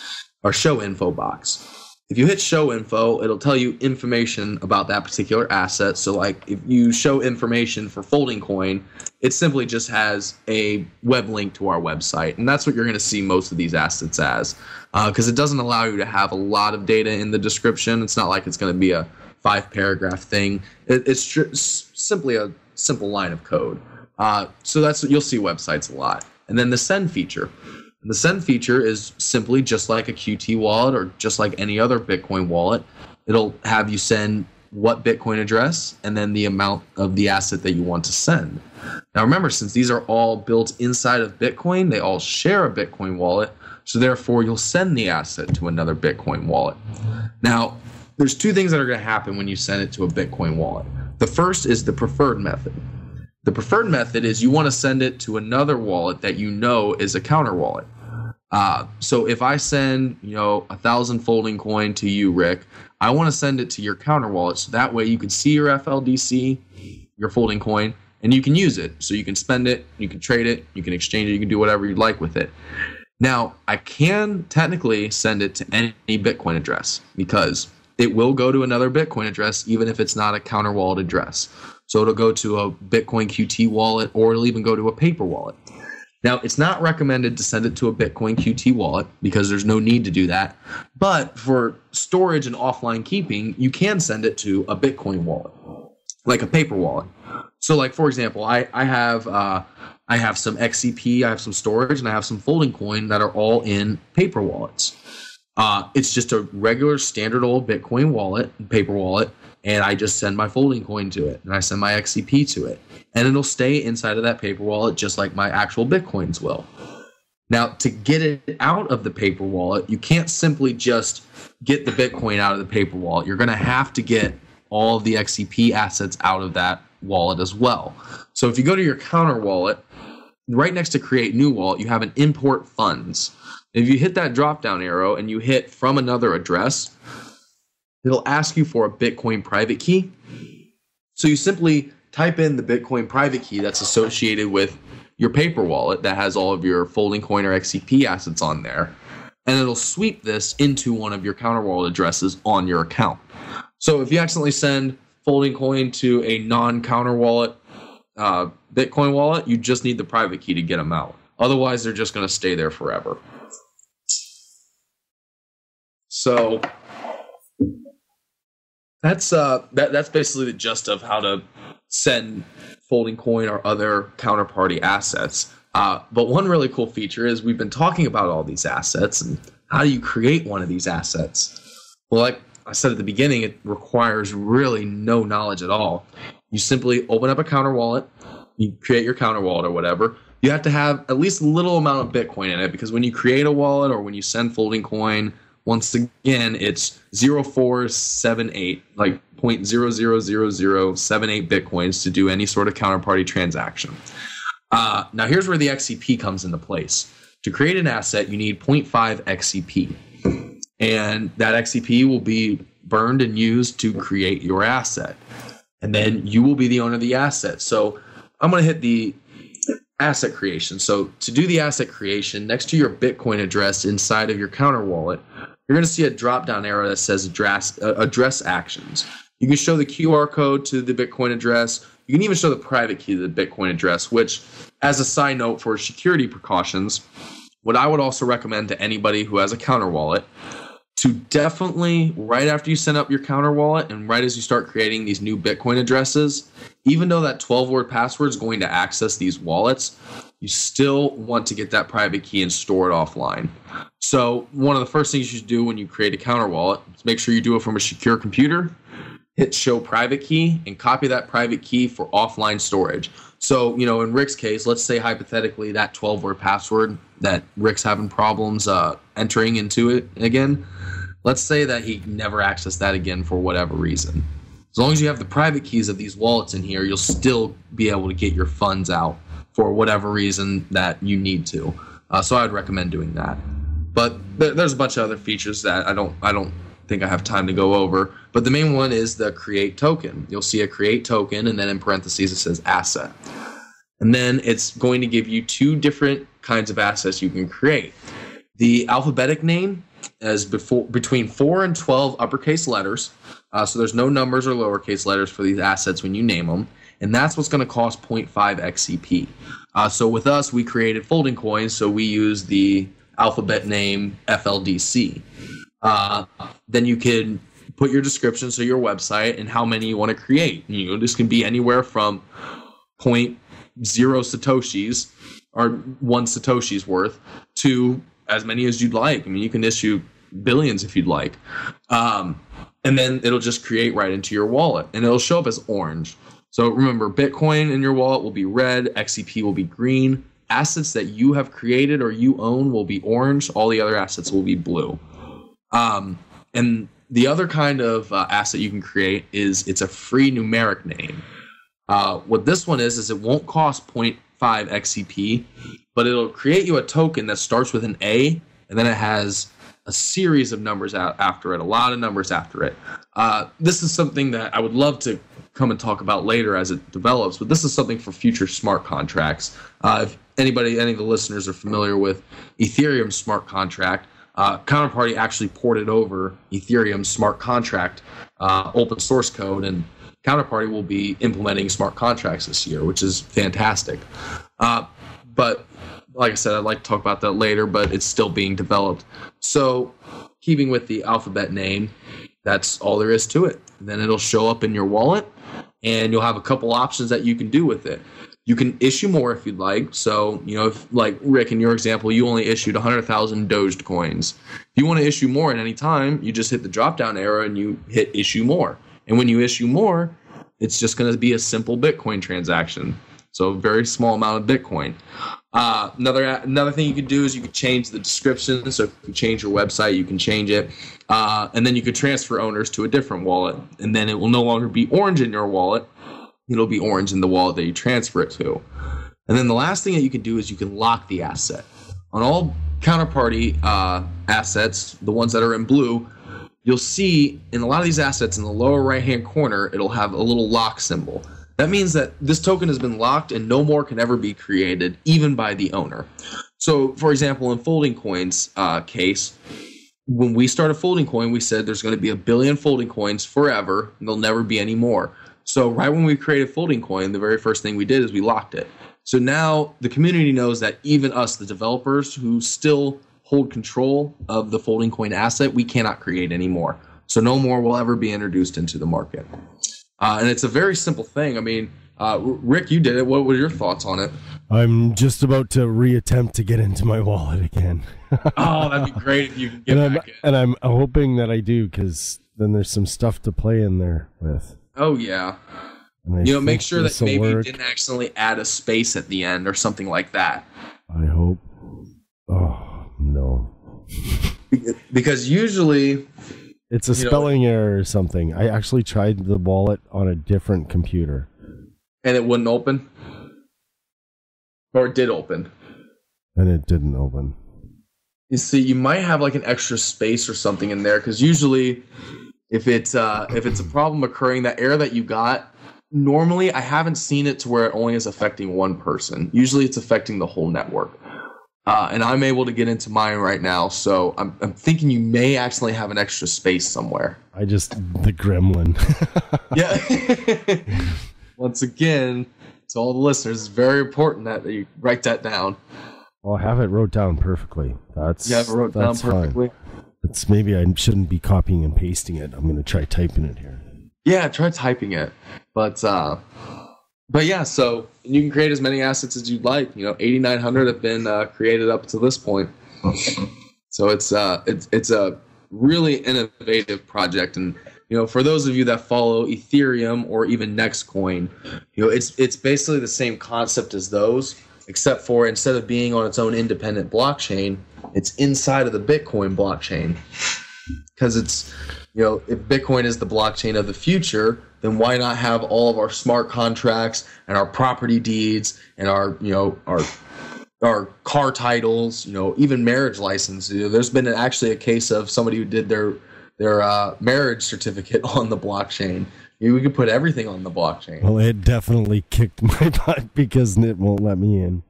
or show info box. If you hit show info, it'll tell you information about that particular asset. So like if you show information for FoldingCoin, it simply just has a web link to our website. And that's what you're going to see most of these assets as, because it doesn't allow you to have a lot of data in the description. It's not like it's going to be a 5-paragraph thing. It's simply a simple line of code. So that's what you'll see websites a lot. and then the send feature. And the send feature is simply just like a Qt wallet or just like any other Bitcoin wallet. It'll have you send what Bitcoin address and then the amount of the asset that you want to send. Now remember, since these are all built inside of Bitcoin, they all share a Bitcoin wallet, so therefore you'll send the asset to another Bitcoin wallet. Now, there's two things that are going to happen when you send it to a Bitcoin wallet. The first is the preferred method. The preferred method is you want to send it to another wallet that you know is a counter wallet. So if I send 1,000 FoldingCoin to you, Rick, I want to send it to your counter wallet, so that way you can see your FLDC, your FoldingCoin, and you can use it. So you can spend it, you can trade it, you can exchange it, you can do whatever you'd like with it. Now, I can technically send it to any Bitcoin address because it will go to another Bitcoin address even if it's not a counter wallet address. So it'll go to a Bitcoin Qt wallet, or it'll even go to a paper wallet. Now, it's not recommended to send it to a Bitcoin Qt wallet because there's no need to do that. But for storage and offline keeping, you can send it to a Bitcoin wallet, like a paper wallet. So, like for example, I have some XCP, I have some storage, and I have some FoldingCoin that are all in paper wallets. It's just a regular standard old Bitcoin wallet, paper wallet, and I just send my FoldingCoin to it, and I send my XCP to it, and it'll stay inside of that paper wallet just like my actual Bitcoins will. Now, to get it out of the paper wallet, you can't simply just get the Bitcoin out of the paper wallet. You're going to have to get all of the XCP assets out of that wallet as well. So if you go to your counter wallet, right next to create new wallet, you have an import funds. If you hit that drop down arrow and you hit from another address, it'll ask you for a Bitcoin private key. So you simply type in the Bitcoin private key that's associated with your paper wallet that has all of your FoldingCoin or XCP assets on there, and it'll sweep this into one of your counter wallet addresses on your account. So if you accidentally send FoldingCoin to a non-counter wallet Bitcoin wallet, you just need the private key to get them out. Otherwise, they're just going to stay there forever. So that's basically the gist of how to send FoldingCoin or other counterparty assets. But one really cool feature is we've been talking about all these assets and how do you create one of these assets? Well, like I said at the beginning, it requires really no knowledge at all. You simply open up a counter wallet, you create your counter wallet or whatever. You have to have at least a little amount of Bitcoin in it, because when you create a wallet or when you send FoldingCoin, once again, it's 0478, like 0.000078 Bitcoins to do any sort of counterparty transaction. Now, here's where the XCP comes into place. To create an asset, you need 0.5 XCP. And that XCP will be burned and used to create your asset. And then you will be the owner of the asset. So I'm going to hit the asset creation. So to do the asset creation, next to your Bitcoin address inside of your counter wallet, you're going to see a drop-down arrow that says address actions. You can show the QR code to the Bitcoin address. You can even show the private key to the Bitcoin address, which, as a side note for security precautions, what I would also recommend to anybody who has a counter wallet, to definitely, right after you send up your counter wallet and right as you start creating these new Bitcoin addresses, even though that 12-word password is going to access these wallets, you still want to get that private key and store it offline. So one of the first things you should do when you create a counter wallet is make sure you do it from a secure computer, hit show private key, and copy that private key for offline storage. So, in Rick's case, let's say hypothetically that 12-word password that Rick's having problems entering into it again, let's say that he never accessed that again for whatever reason. As long as you have the private keys of these wallets in here, you'll still be able to get your funds out for whatever reason that you need to. So I would recommend doing that. But there's a bunch of other features that I don't think I have time to go over. But the main one is the create token. You'll see a create token, and then in parentheses it says asset. And then it's going to give you two different kinds of assets you can create. The alphabetic name is between 4 and 12 uppercase letters. So there's no numbers or lowercase letters for these assets when you name them. And that's what's going to cost 0.5 XCP. So with us, we created FoldingCoin, so we use the alphabet name FLDC. Then you can put your description, so your website, and how many you want to create. This can be anywhere from 0.0 Satoshis or 1 Satoshi's worth to as many as you'd like. I mean, you can issue billions if you'd like. And then it'll just create right into your wallet, and it'll show up as orange. So remember, Bitcoin in your wallet will be red, XCP will be green. Assets that you have created or you own will be orange. All the other assets will be blue. And the other kind of asset you can create is it's a free numeric name. What this one is it won't cost 0.5 XCP, but it'll create you a token that starts with an A, and then it has a series of numbers after it, a lot of numbers after it. This is something that I would love to come and talk about later as it develops, but this is something for future smart contracts. If any of the listeners are familiar with Ethereum's smart contract, Counterparty actually ported over Ethereum's smart contract open source code, and Counterparty will be implementing smart contracts this year, which is fantastic. But like I said, I'd like to talk about that later, but it's still being developed. So keeping with the alphabet name, that's all there is to it. Then it'll show up in your wallet, and you'll have a couple options that you can do with it. You can issue more if you'd like. So, if like Rick, in your example, you only issued 100,000 Dogecoins. If you want to issue more at any time, you just hit the drop-down arrow and you hit issue more. And when you issue more, it's just going to be a simple Bitcoin transaction. So a very small amount of Bitcoin. Another thing you could do is you could change the description. So if you change your website, you can change it. And then you could transfer owners to a different wallet. And then it will no longer be orange in your wallet. It'll be orange in the wallet that you transfer it to. And then the last thing that you can do is you can lock the asset. On all Counterparty assets, the ones that are in blue, you'll see in a lot of these assets in the lower right-hand corner, it'll have a little lock symbol. That means that this token has been locked and no more can ever be created, even by the owner. So, for example, in FoldingCoin's case, when we started FoldingCoin, we said there's going to be 1 billion FoldingCoins forever, and there'll never be any more. So right when we created FoldingCoin, the very first thing we did is we locked it. So now the community knows that even us, the developers who still hold control of the FoldingCoin asset, we cannot create anymore. So no more will ever be introduced into the market. And it's a very simple thing. I mean, Rick, you did it. What were your thoughts on it? I'm just about to reattempt to get into my wallet again. Oh, that'd be great if you could get back in. And I'm hoping that I do, because then there's some stuff to play in there with. Oh, yeah. Make sure that maybe you didn't accidentally add a space at the end or something like that. I hope. Oh, no. Because usually... It's a spelling error or something. I actually tried the wallet on a different computer. And it wouldn't open? Or it did open? And it didn't open. You see, you might have like an extra space or something in there, because usually... If it's a problem occurring, that error that you got, normally I haven't seen it to where it only is affecting one person. Usually it's affecting the whole network. And I'm able to get into mine right now, so I'm thinking you may actually have an extra space somewhere. The gremlin. Yeah. Once again, to all the listeners, it's very important that you write that down. Well, I have it wrote down perfectly. You have it wrote down perfectly? Fine. Maybe I shouldn't be copying and pasting it. I'm going to try typing it here. Yeah, try typing it. But yeah, so you can create as many assets as you'd like. 8,900 have been created up to this point. So it's a really innovative project. And for those of you that follow Ethereum or even Nextcoin, it's basically the same concept as those, except for instead of being on its own independent blockchain, it's inside of the Bitcoin blockchain. Because it's, if Bitcoin is the blockchain of the future, then why not have all of our smart contracts and our property deeds and our car titles, even marriage license. There's been actually a case of somebody who did their marriage certificate on the blockchain. We could put everything on the blockchain. Well, it definitely kicked my butt because it won't let me in.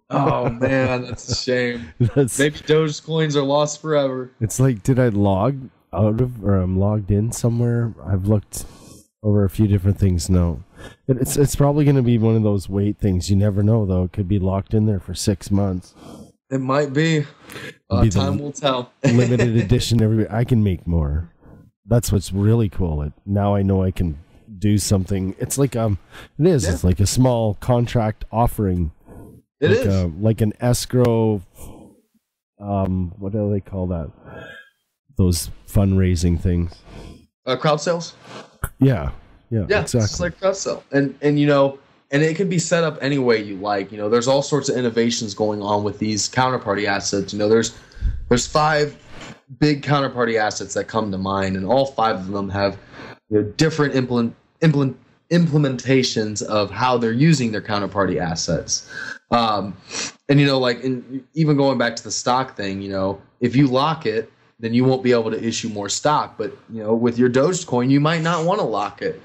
Oh, man, that's a shame. Maybe Dogecoins are lost forever. It's like, did I log out of, or I'm logged in somewhere? I've looked over a few different things. No. It's probably going to be one of those wait things. You never know, though. It could be locked in there for 6 months. It might be. Time will tell. Limited edition. I can make more. That's what's really cool. Now I know I can do something. It's like It's like a small contract offering. It is like an escrow. What do they call that? Those fundraising things. Crowd sales. Yeah, exactly. It's like crowd sale, and it can be set up any way you like. There's all sorts of innovations going on with these counterparty assets. There's 5 big counterparty assets that come to mind, and all 5 of them have different implementations of how they're using their counterparty assets. Even going back to the stock thing, if you lock it, then you won't be able to issue more stock. But with your Dogecoin, you might not want to lock it.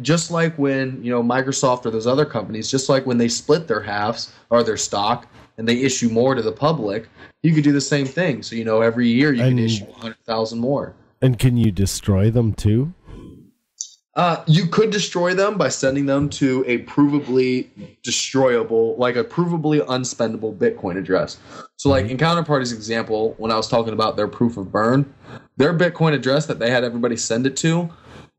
Just like when Microsoft or those other companies, just like when they split their halves or their stock and they issue more to the public, you could do the same thing. So every year you can issue 100,000 more. And can you destroy them too? You could destroy them by sending them to a provably destroyable, like a provably unspendable Bitcoin address. So like in Counterparty's example, when I was talking about their proof of burn, their Bitcoin address that they had everybody send it to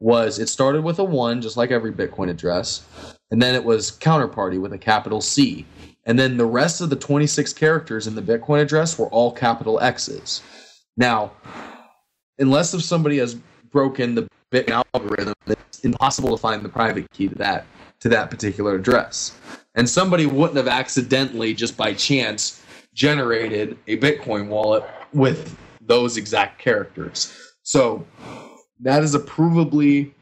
it started with a 1, just like every Bitcoin address. And then it was Counterparty with a capital C. And then the rest of the 26 characters in the Bitcoin address were all capital X's. Now, unless if somebody has broken the Bitcoin algorithm, it's impossible to find the private key to that particular address. And somebody wouldn't have accidentally, just by chance, generated a Bitcoin wallet with those exact characters. So that is a provably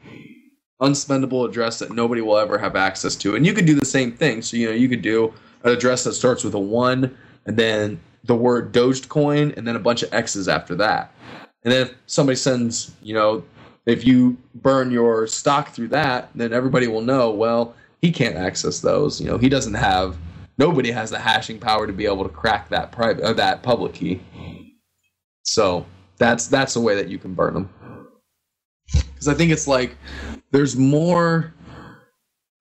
unspendable address that nobody will ever have access to. And you could do the same thing. So you could do an address that starts with a 1 and then the word Dogecoin and then a bunch of X's after that. And then if somebody sends, if you burn your stock through that, then everybody will know, well, he can't access those. He doesn't have, nobody has the hashing power to be able to crack that private or that public key. So that's a way that you can burn them. Because I think it's like there's more.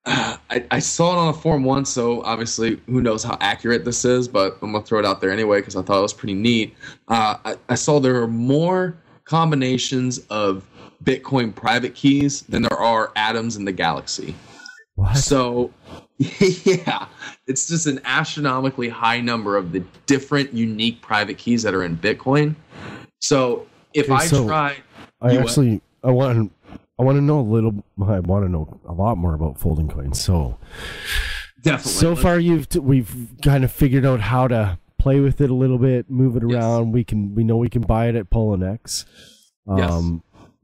I saw it on a forum once, so obviously who knows how accurate this is, but I'm going to throw it out there anyway because I thought it was pretty neat. I saw there are more combinations of Bitcoin private keys than there are atoms in the galaxy. What? So, yeah, it's just an astronomically high number of the different unique private keys that are in Bitcoin. So if I want to know a lot more about FoldingCoin. So definitely. So far we've kind of figured out how to play with it a little bit, move it around. Yes. We know we can buy it at Poloniex. Yes.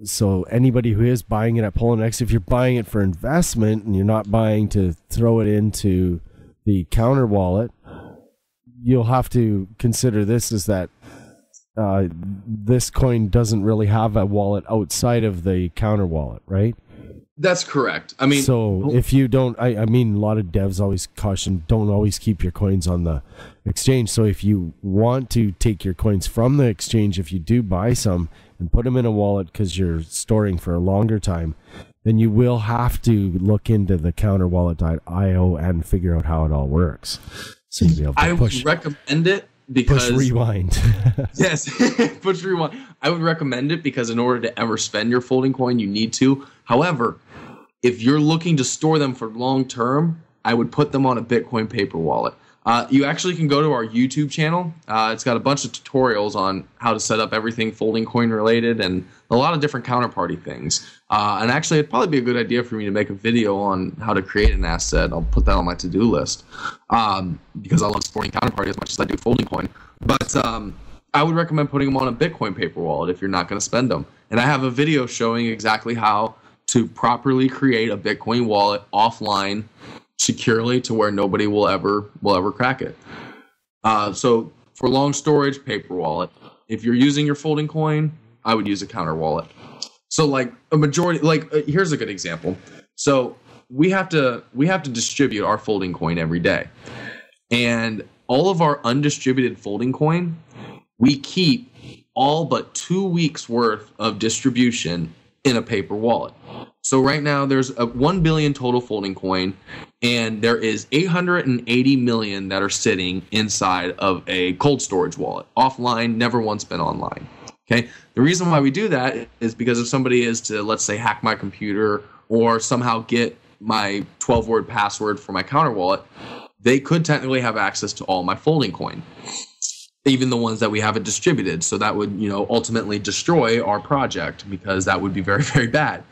So anybody who is buying it at Poloniex, if you're buying it for investment and you're not buying to throw it into the counter wallet, you'll have to consider this is that this coin doesn't really have a wallet outside of the counter wallet, right? That's correct. I mean, so if you don't, I mean, a lot of devs always caution, don't always keep your coins on the exchange. So if you want to take your coins from the exchange, if you do buy some and put them in a wallet because you're storing for a longer time, then you will have to look into the counterwallet.io and figure out how it all works. So you'll be able to I would recommend it because push rewind. Yes, push rewind. I would recommend it because in order to ever spend your FoldingCoin, you need to. However, if you're looking to store them for long term, I would put them on a Bitcoin paper wallet. You actually can go to our YouTube channel. It's got a bunch of tutorials on how to set up everything FoldingCoin related and a lot of different counterparty things. And actually, it'd probably be a good idea for me to make a video on how to create an asset. I'll put that on my to-do list because I love supporting counterparty as much as I do FoldingCoin. But I would recommend putting them on a Bitcoin paper wallet if you're not going to spend them. And I have a video showing exactly how to properly create a Bitcoin wallet offline securely to where nobody will ever crack it. So for long storage, paper wallet. If you're using your FoldingCoin, I would use a counter wallet. So like a majority, here's a good example. So we have to distribute our FoldingCoin every day, and all of our undistributed FoldingCoin, we keep all but 2 weeks worth of distribution in a paper wallet. So right now there's 1 billion total FoldingCoin, and there is 880 million that are sitting inside of a cold storage wallet, offline, never once been online. Okay. The reason why we do that is because if somebody is to, let's say, hack my computer or somehow get my 12-word password for my counter wallet, they could technically have access to all my FoldingCoin, even the ones that we haven't distributed. So that would, ultimately destroy our project, because that would be very, very bad.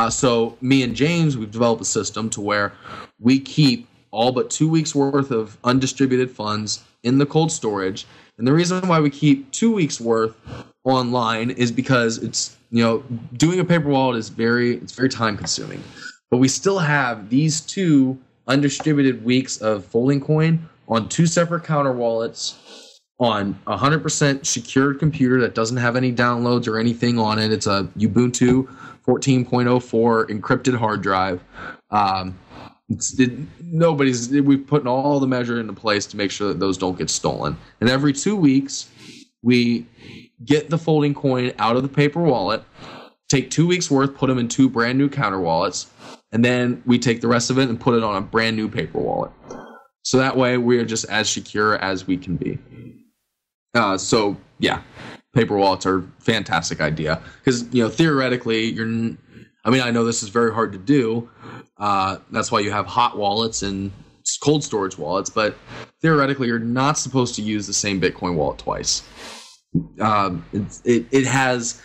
So me and James, we've developed a system to where we keep all but 2 weeks worth of undistributed funds in the cold storage. And the reason why we keep 2 weeks worth online is because it's, doing a paper wallet is very time consuming. But we still have these 2 undistributed weeks of FoldingCoin on 2 separate counter wallets on a 100% secured computer that doesn't have any downloads or anything on it. It's a Ubuntu 14.04 encrypted hard drive. We've put all the measure into place to make sure that those don't get stolen. And every 2 weeks, we get the FoldingCoin out of the paper wallet, take 2 weeks worth, put them in 2 brand new counter wallets, and then we take the rest of it and put it on a brand new paper wallet. So that way we're just as secure as we can be. So yeah, paper wallets are a fantastic idea, because theoretically I know this is very hard to do. That's why you have hot wallets and cold storage wallets, but theoretically you're not supposed to use the same Bitcoin wallet twice. It has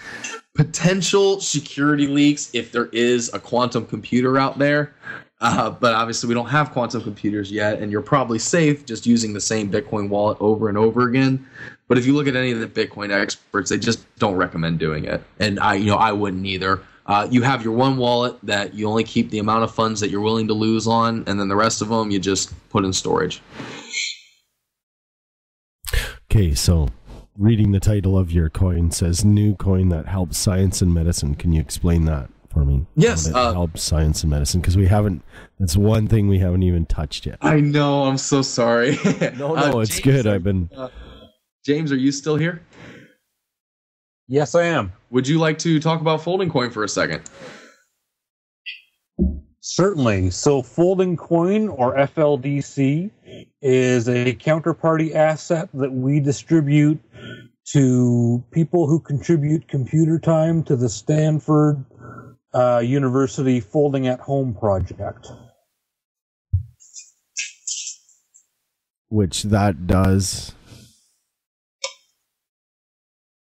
potential security leaks if there is a quantum computer out there. But obviously we don't have quantum computers yet, and you're probably safe just using the same Bitcoin wallet over and over again. But if you look at any of the Bitcoin experts, they just don't recommend doing it. And I wouldn't either. You have your one wallet that you only keep the amount of funds that you're willing to lose on, and then the rest of them you just put in storage. Okay, so reading the title of your coin says new coin that helps science and medicine. Can you explain that for me? Yes. It helps science and medicine, because that's one thing we haven't even touched yet. I know, I'm so sorry. No, it's James, good. James, are you still here? Yes, I am. Would you like to talk about FoldingCoin for a second? Certainly. So FoldingCoin, or FLDC, is a counterparty asset that we distribute to people who contribute computer time to the Stanford University Folding at Home project. Which that does...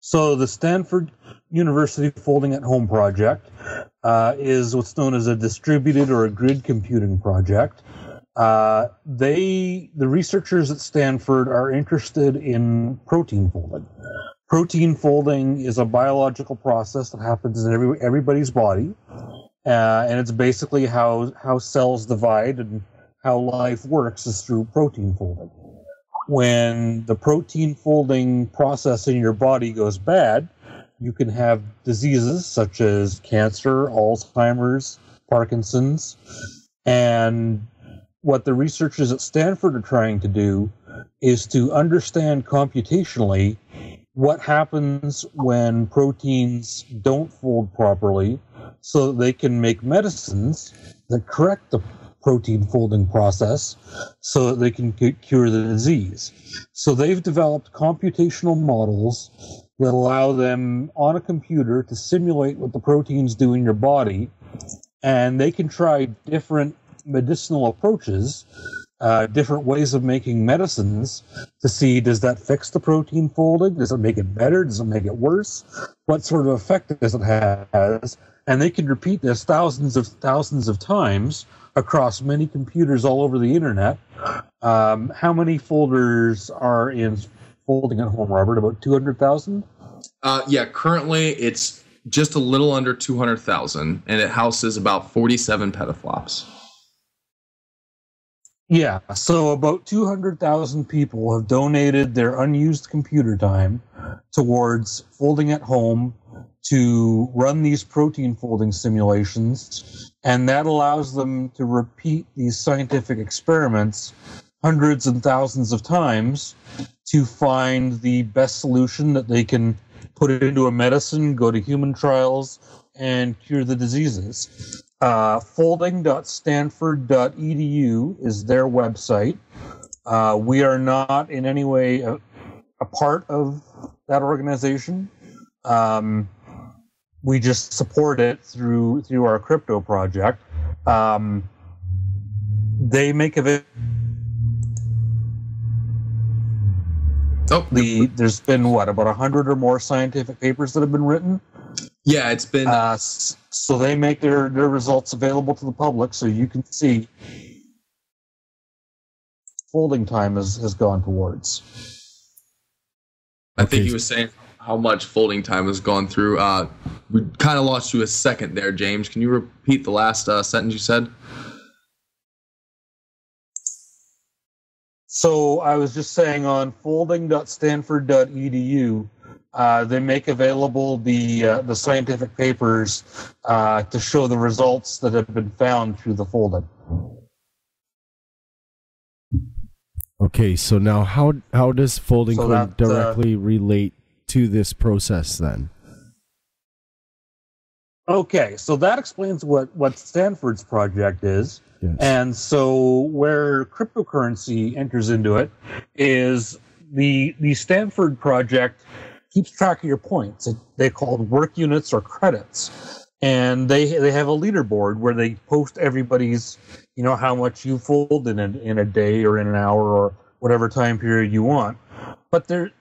So the Stanford University Folding at Home project is what's known as a distributed or a grid computing project. The researchers at Stanford are interested in protein folding. Protein folding is a biological process that happens in everybody's body, and it's basically how cells divide and how life works is through protein folding. When the protein folding process in your body goes bad, you can have diseases such as cancer, Alzheimer's, Parkinson's. And what the researchers at Stanford are trying to do is to understand computationally what happens when proteins don't fold properly, so that they can make medicines that correct the protein folding process so that they can cure the disease. So they've developed computational models that allow them on a computer to simulate what the proteins do in your body, and they can try different medicinal approaches, different ways of making medicines to see, does that fix the protein folding? Does it make it better? Does it make it worse? What sort of effect does it have? And they can repeat this thousands of times across many computers all over the internet. How many folders are in Folding at Home, Robert? About 200,000? Yeah, currently it's just a little under 200,000, and it houses about 47 petaflops. Yeah, so about 200,000 people have donated their unused computer time towards Folding at Home to run these protein folding simulations, and that allows them to repeat these scientific experiments hundreds and thousands of times to find the best solution that they can put it into a medicine, go to human trials, and cure the diseases. Folding.stanford.edu is their website. We are not in any way a part of that organization. We just support it through our crypto project. They make Oh, There's been about 100 or more scientific papers that have been written. yeah, it's been. So they make their results available to the public, so you can see folding time has gone towards. I think he was saying how much folding time has gone through. We kind of lost you a second there, James. Can you repeat the last sentence you said? So I was just saying on folding.stanford.edu, they make available the scientific papers to show the results that have been found through the folding. Okay, so now how does FoldingCoin directly relate to this process then? Okay, so that explains what Stanford's project is. Yes. And so where cryptocurrency enters into it is the Stanford project keeps track of your points. They're called work units or credits. And they have a leaderboard where they post everybody's, how much you folded in a day or in an hour or whatever time period you want. But there's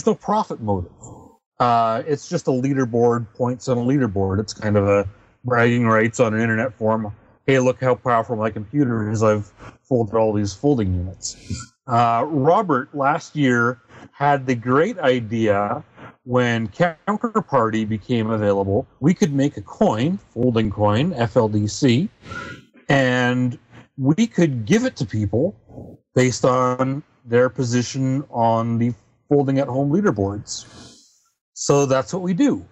no profit motive. It's just a leaderboard, points on a leaderboard. It's kind of a bragging rights on an internet forum. Hey, look how powerful my computer is. I've folded all these folding units. Robert last year had the great idea when counterparty became available. We could make a coin, FoldingCoin, FLDC, and we could give it to people based on their position on the folding at home leaderboards. So that's what we do.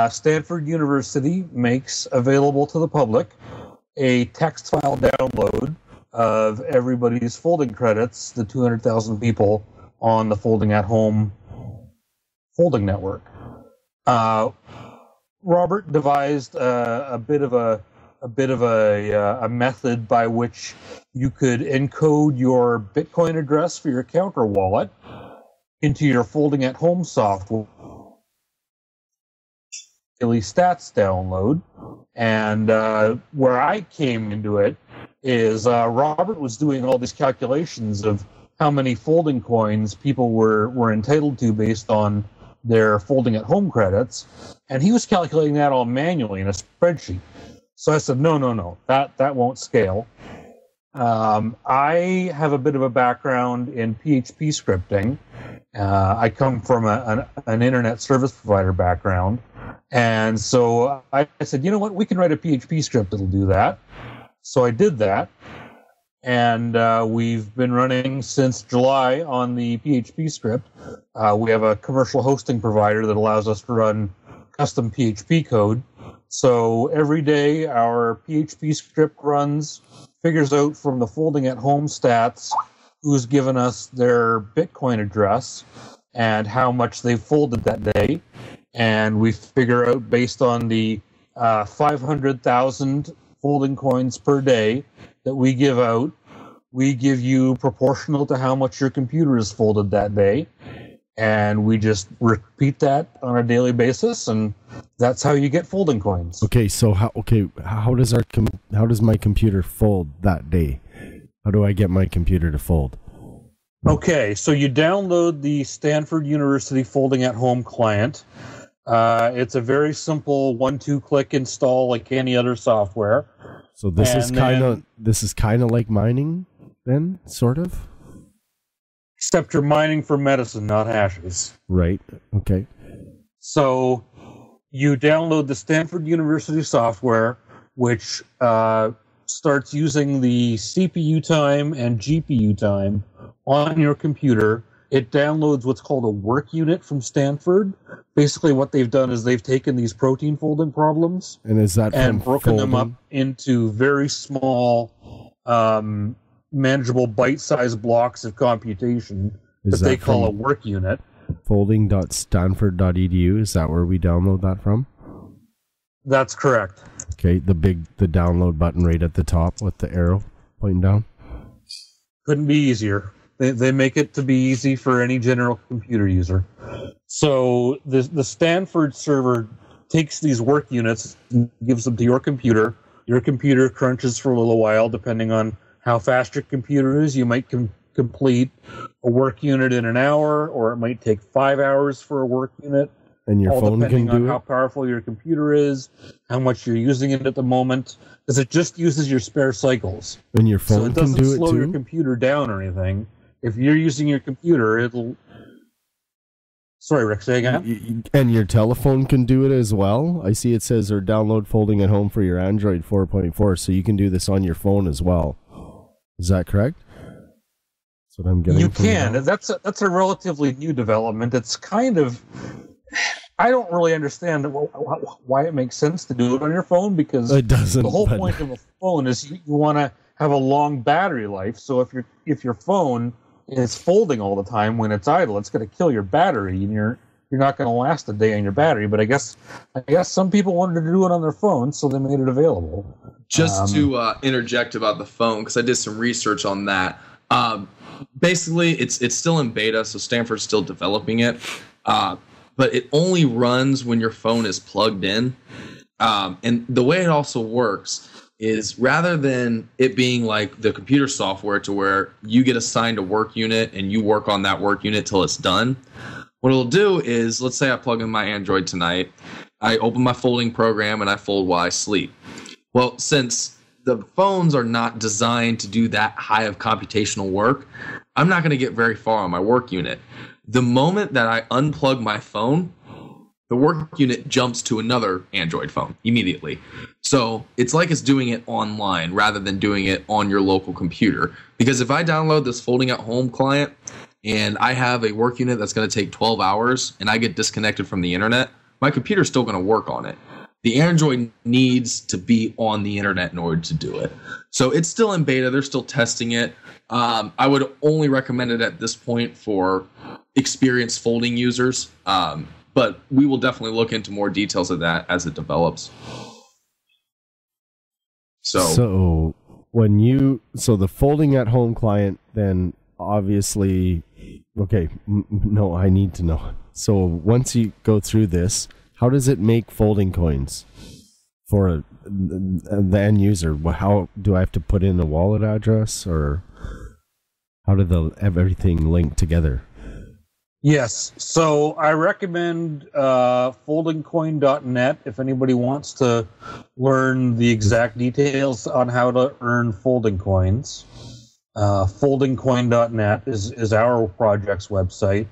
Stanford University makes available to the public a text file download of everybody's folding credits, the 200,000 people on the folding at home folding network. Robert devised a bit of a method by which you could encode your Bitcoin address for your counter wallet into your folding at home software. Daily stats download, and where I came into it is Robert was doing all these calculations of how many folding coins people were entitled to based on their folding at home credits, and he was calculating that all manually in a spreadsheet. So I said, no, that won't scale. I have a bit of a background in PHP scripting. I come from an internet service provider background. And so I said, you know what, we can write a PHP script that'll do that. So I did that. And we've been running since July on the PHP script. We have a commercial hosting provider that allows us to run custom PHP code. So every day our PHP script runs, figures out from the folding at home stats who's given us their Bitcoin address and how much they've folded that day. And we figure out based on the 500,000 folding coins per day that we give out, we give you proportional to how much your computer is folded that day. And we just repeat that on a daily basis, and that's how you get folding coins. Okay, so how does my computer fold that day? How do I get my computer to fold? Okay, so you download the Stanford University Folding at Home client. It's a very simple 1-2 click install like any other software. So this is kind of like mining then, sort of? Except you're mining for medicine, not hashes. Right. Okay. So you download the Stanford University software, which starts using the CPU time and GPU time on your computer. It downloads what's called a work unit from Stanford. Basically what they've done is they've taken these protein folding problems and broken them up into very small manageable bite-sized blocks of computation that they call a work unit. Folding.stanford.edu, is that where we download that from? That's correct. Okay, the download button right at the top with the arrow pointing down. Couldn't be easier. They make it to be easy for any general computer user. So the Stanford server takes these work units and gives them to your computer. Your computer crunches for a little while, depending on how fast your computer is. You might complete a work unit in an hour, or it might take 5 hours for a work unit. And your all phone depending can do on how it? powerful your computer is, how much you're using it at the moment, because it just uses your spare cycles. And your So phone it can doesn't do it slow your too? computer down or anything. If you're using your computer, it'll... Sorry, Rick, say again? And your telephone can do it as well? I see it says, or download Folding at Home for your Android 4.4, so you can do this on your phone as well. Is that correct? That's what I'm getting. You can. That's a relatively new development. It's kind of... I don't really understand why it makes sense to do it on your phone, because it doesn't, the whole point of a phone is you want to have a long battery life. So if your phone is folding all the time when it's idle, it's going to kill your battery, and you're not going to last a day on your battery. But I guess some people wanted to do it on their phone, so they made it available. Just to interject about the phone, because I did some research on that. Basically, it's still in beta, so Stanford's still developing it. But it only runs when your phone is plugged in. And the way it also works is, rather than it being like the computer software to where you get assigned a work unit and you work on that work unit till it's done, what it'll do is, let's say I plug in my Android tonight, I open my folding program and I fold while I sleep. Well, since the phones are not designed to do that high of computational work, I'm not going to get very far on my work unit. The moment that I unplug my phone, the work unit jumps to another Android phone immediately. So it's like it's doing it online rather than doing it on your local computer. Because if I download this Folding at Home client and I have a work unit that's going to take 12 hours and I get disconnected from the internet, my computer's still going to work on it. The Android needs to be on the internet in order to do it. So it's still in beta. They're still testing it. I would only recommend it at this point for experienced folding users. But we will definitely look into more details of that as it develops. So the Folding at Home client, then obviously, okay, no, I need to know. So once you go through this, how does it make folding coins for the end user? How do I have to put in a wallet address, or how do everything link together? Yes, so I recommend FoldingCoin.net if anybody wants to learn the exact details on how to earn folding coins. FoldingCoin.net is our project's website,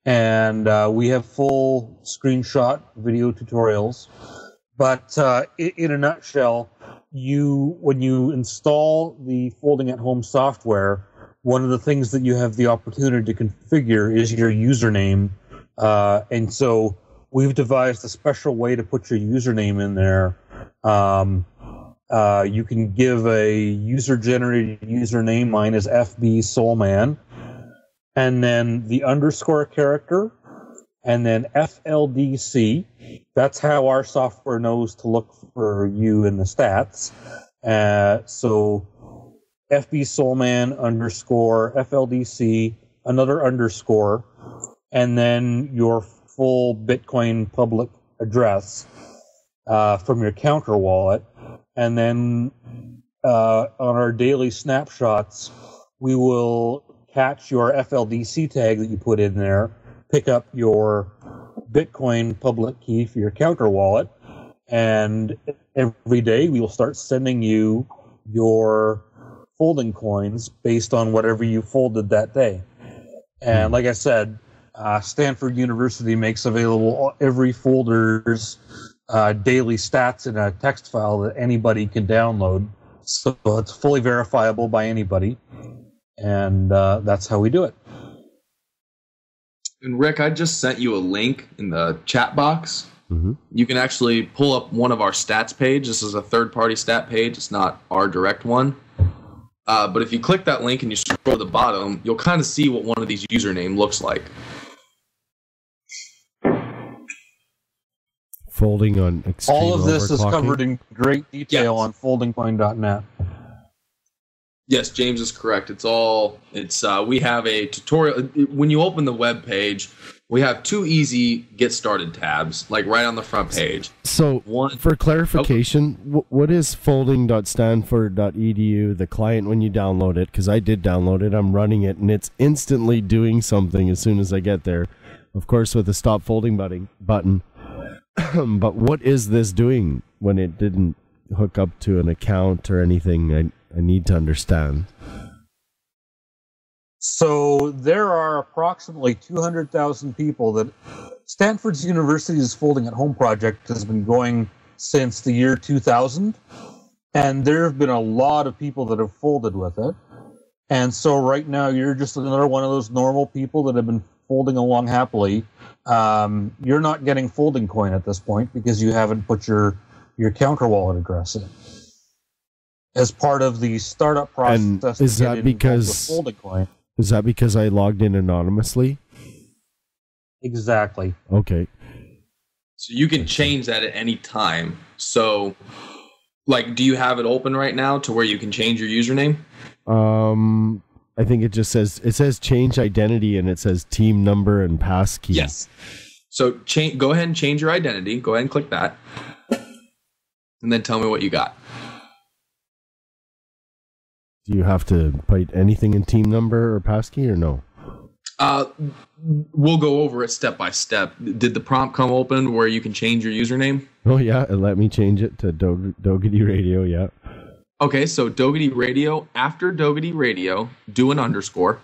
and we have full screenshot video tutorials. But in a nutshell, when you install the Folding at Home software, one of the things that you have the opportunity to configure is your username. And so we've devised a special way to put your username in there. You can give a user-generated username. Mine is FB Soulman. And then the underscore character. And then FLDC. That's how our software knows to look for you in the stats. So FB Soulman underscore FLDC, another underscore, and then your full Bitcoin public address from your counter wallet. And then on our daily snapshots, we will catch your FLDC tag that you put in there, pick up your Bitcoin public key for your counter wallet, and every day we will start sending you your folding coins based on whatever you folded that day. And like I said, Stanford University makes available every folder's daily stats in a text file that anybody can download. So it's fully verifiable by anybody. And that's how we do it. And Rick, I just sent you a link in the chat box. Mm-hmm. You can actually pull up one of our stats page. This is a third-party stat page. It's not our direct one. But if you click that link and you scroll to the bottom, you'll kind of see what one of these username looks like. Folding on extreme all of this is overclocking. covered in great detail Yes. on foldingcoin.net. Yes, James is correct. We have a tutorial. When you open the web page, we have 2 easy get started tabs, like right on the front page. So for clarification, what is folding.stanford.edu, the client, when you download it? Because I did download it. I'm running it, and it's instantly doing something as soon as I get there. Of course, with the stop folding button. But what is this doing when it didn't hook up to an account or anything? I need to understand. So there are approximately 200,000 people that Stanford's University's Folding at Home project has been going since the year 2000. And there have been a lot of people that have folded with it. And so right now you're just another one of those normal people that have been folding along happily. You're not getting FoldingCoin at this point because you haven't put your counter wallet address in. As part of the startup process, and is that because FoldingCoin. Is that because I logged in anonymously? Exactly. Okay. So you can change that at any time. So, like, do you have it open right now to where you can change your username? I think it says change identity, and it says team number and passkey. Yes. So go ahead and change your identity. Go ahead and click that. And then tell me what you got. Do you have to put anything in team number or passkey or no? We'll go over it step by step. Did the prompt come open where you can change your username? Oh, yeah. It let me change it to Dougherty Radio, yeah. Okay, so Dougherty Radio. After Dougherty Radio, do an underscore.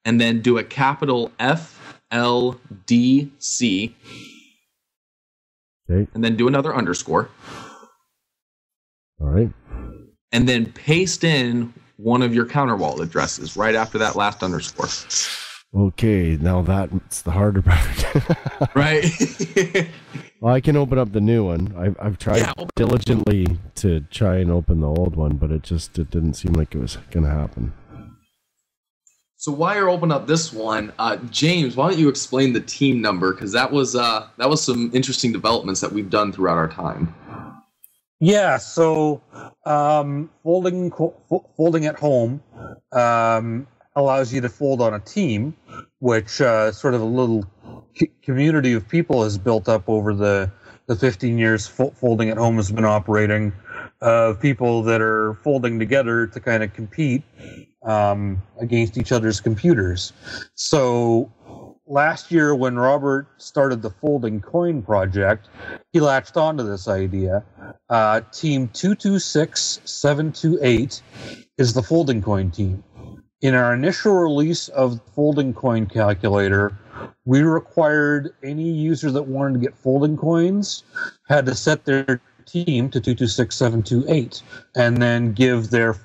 And then do a capital FLDC. Okay. And then do another underscore. All right. And then paste in one of your counter wallet addresses right after that last underscore. Okay, now that's the harder part. Right? Well, I can open up the new one. I've tried diligently to try and open the old one, but it didn't seem like it was going to happen. So while you're opening up this one, James, why don't you explain the team number? Because that was some interesting developments that we've done throughout our time. Yeah, so folding at home allows you to fold on a team, which sort of a little community of people has built up over the 15 years folding at home has been operating, of people that are folding together to kind of compete against each other's computers. So last year when Robert started the FoldingCoin project, he latched onto this idea. Team 226728 is the FoldingCoin team. In our initial release of the FoldingCoin calculator, we required any user that wanted to get FoldingCoins had to set their team to 226728 and then give their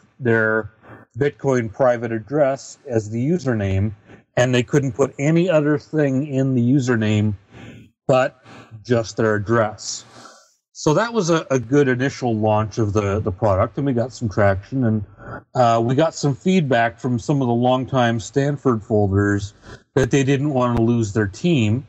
Bitcoin private address as the username, and they couldn't put any other thing in the username but just their address. So that was a good initial launch of the product, and we got some traction, and we got some feedback from some of the longtime Stanford folders that they didn't want to lose their team,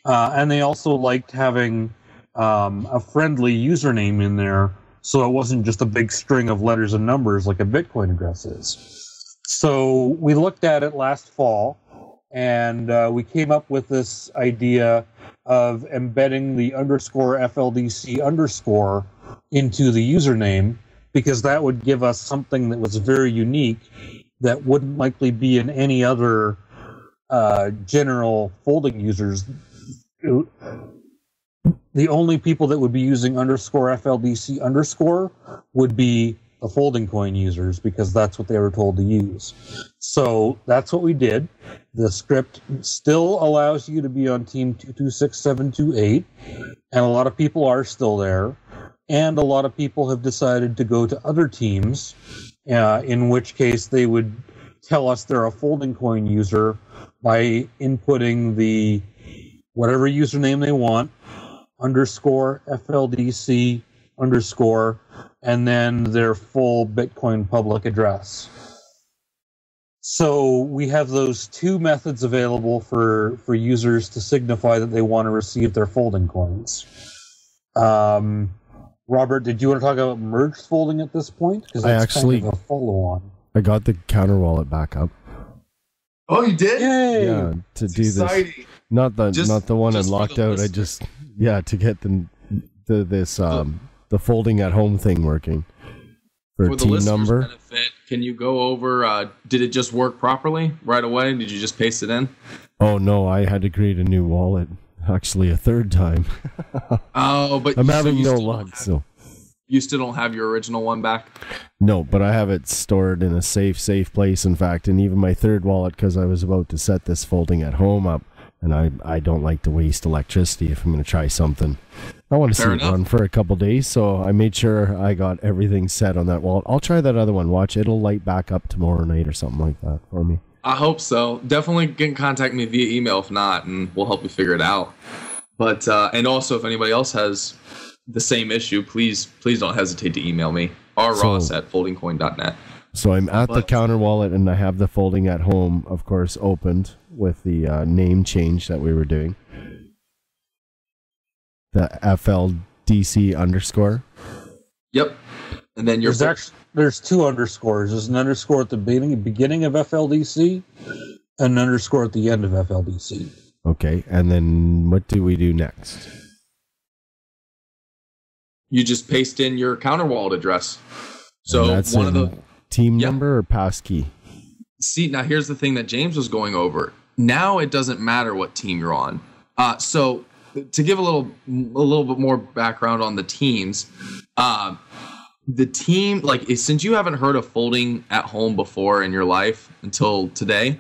and they also liked having a friendly username in there, so it wasn't just a big string of letters and numbers like a Bitcoin address is. So we looked at it last fall, and we came up with this idea of embedding the underscore FLDC underscore into the username, because that would give us something that was very unique that wouldn't likely be in any other general folding users. The only people that would be using underscore FLDC underscore would be the FoldingCoin users, because that's what they were told to use. So that's what we did. The script still allows you to be on team 226728, and a lot of people are still there, and a lot of people have decided to go to other teams, in which case they would tell us they're a FoldingCoin user by inputting the whatever username they want, underscore FLDC underscore, and then their full Bitcoin public address. So we have those two methods available for users to signify that they want to receive their FoldingCoins. Robert, did you want to talk about merged folding at this point? Because that's kind of a follow-on. I got the counter wallet back up. Oh, you did? Yay! Yeah, to That's do exciting. this. Not the one I just for locked the out. I listener. to get the folding at home thing working for For the team listener's number. benefit, can you go over, did it just work properly right away? Did you just paste it in? Oh no, I had to create a new wallet. Actually, a third time. Oh, but I'm so having you no still luck. don't have- So You still don't have your original one back? no, but I have it stored in a safe place. In fact, and even my third wallet, because I was about to set this folding at home up, and I don't like to waste electricity if I'm going to try something. I want to see Fair it enough. run for a couple days, so I made sure I got everything set on that wallet. I'll try that other one. Watch, it'll light back up tomorrow night or something like that for me. I hope so. Definitely can contact me via email if not, and we'll help you figure it out. But and also, if anybody else has the same issue, please don't hesitate to email me. rross at foldingcoin.net. So I'm at the counter wallet, and I have the folding at home, of course, opened with the name change that we were doing. The FLDC underscore. Yep. And then your There's two underscores. There's an underscore at the beginning of FLDC and an underscore at the end of FLDC. Okay, and then what do we do next? you just paste in your counter wallet address. So and that's one of the team number or passkey. See, now here's the thing that James was going over. Now it doesn't matter what team you're on. So to give a little bit more background on the teams, the team, like, since you haven't heard of folding at home before in your life until today,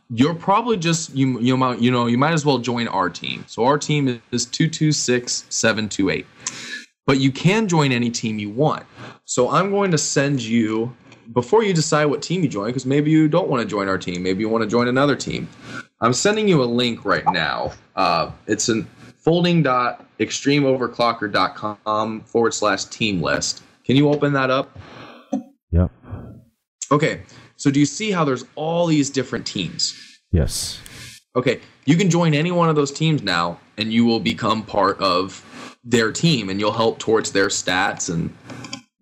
you're probably just you might as well join our team. So our team is 226728. But you can join any team you want. So I'm going to send you, before you decide what team you join, because maybe you don't want to join our team, maybe you want to join another team. I'm sending you a link right now. It's in folding.extremeoverclocker.com/team list. Can you open that up? Yep. Okay. So do you see how there's all these different teams? Yes. Okay. You can join any one of those teams now, and you will become part of their team, and you'll help towards their stats. And,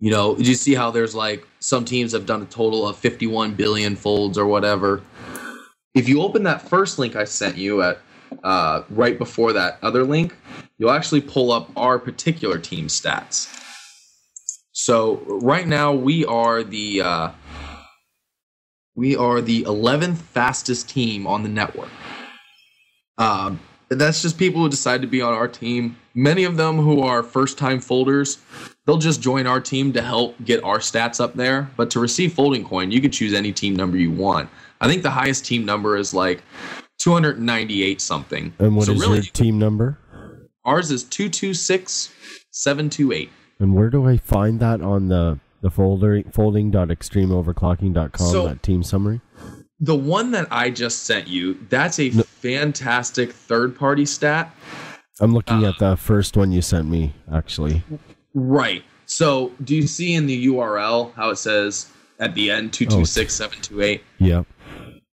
you know, do you see how there's like some teams have done a total of 51 billion folds or whatever? If you open that first link I sent you at right before that other link, you'll actually pull up our particular team stats. So right now we are the 11th fastest team on the network. That's just people who decide to be on our team. Many of them who are first-time folders, they'll just join our team to help get our stats up there. But to receive FoldingCoin, you can choose any team number you want. I think the highest team number is like 298 something. And what is your team number? Ours is 226728. And where do I find that on the folding.extremeoverclocking.com, that team summary? The one that I just sent you, that's a fantastic third-party stat. I'm looking at the first one you sent me, actually. Right. So do you see in the URL how it says at the end 226728? Yep.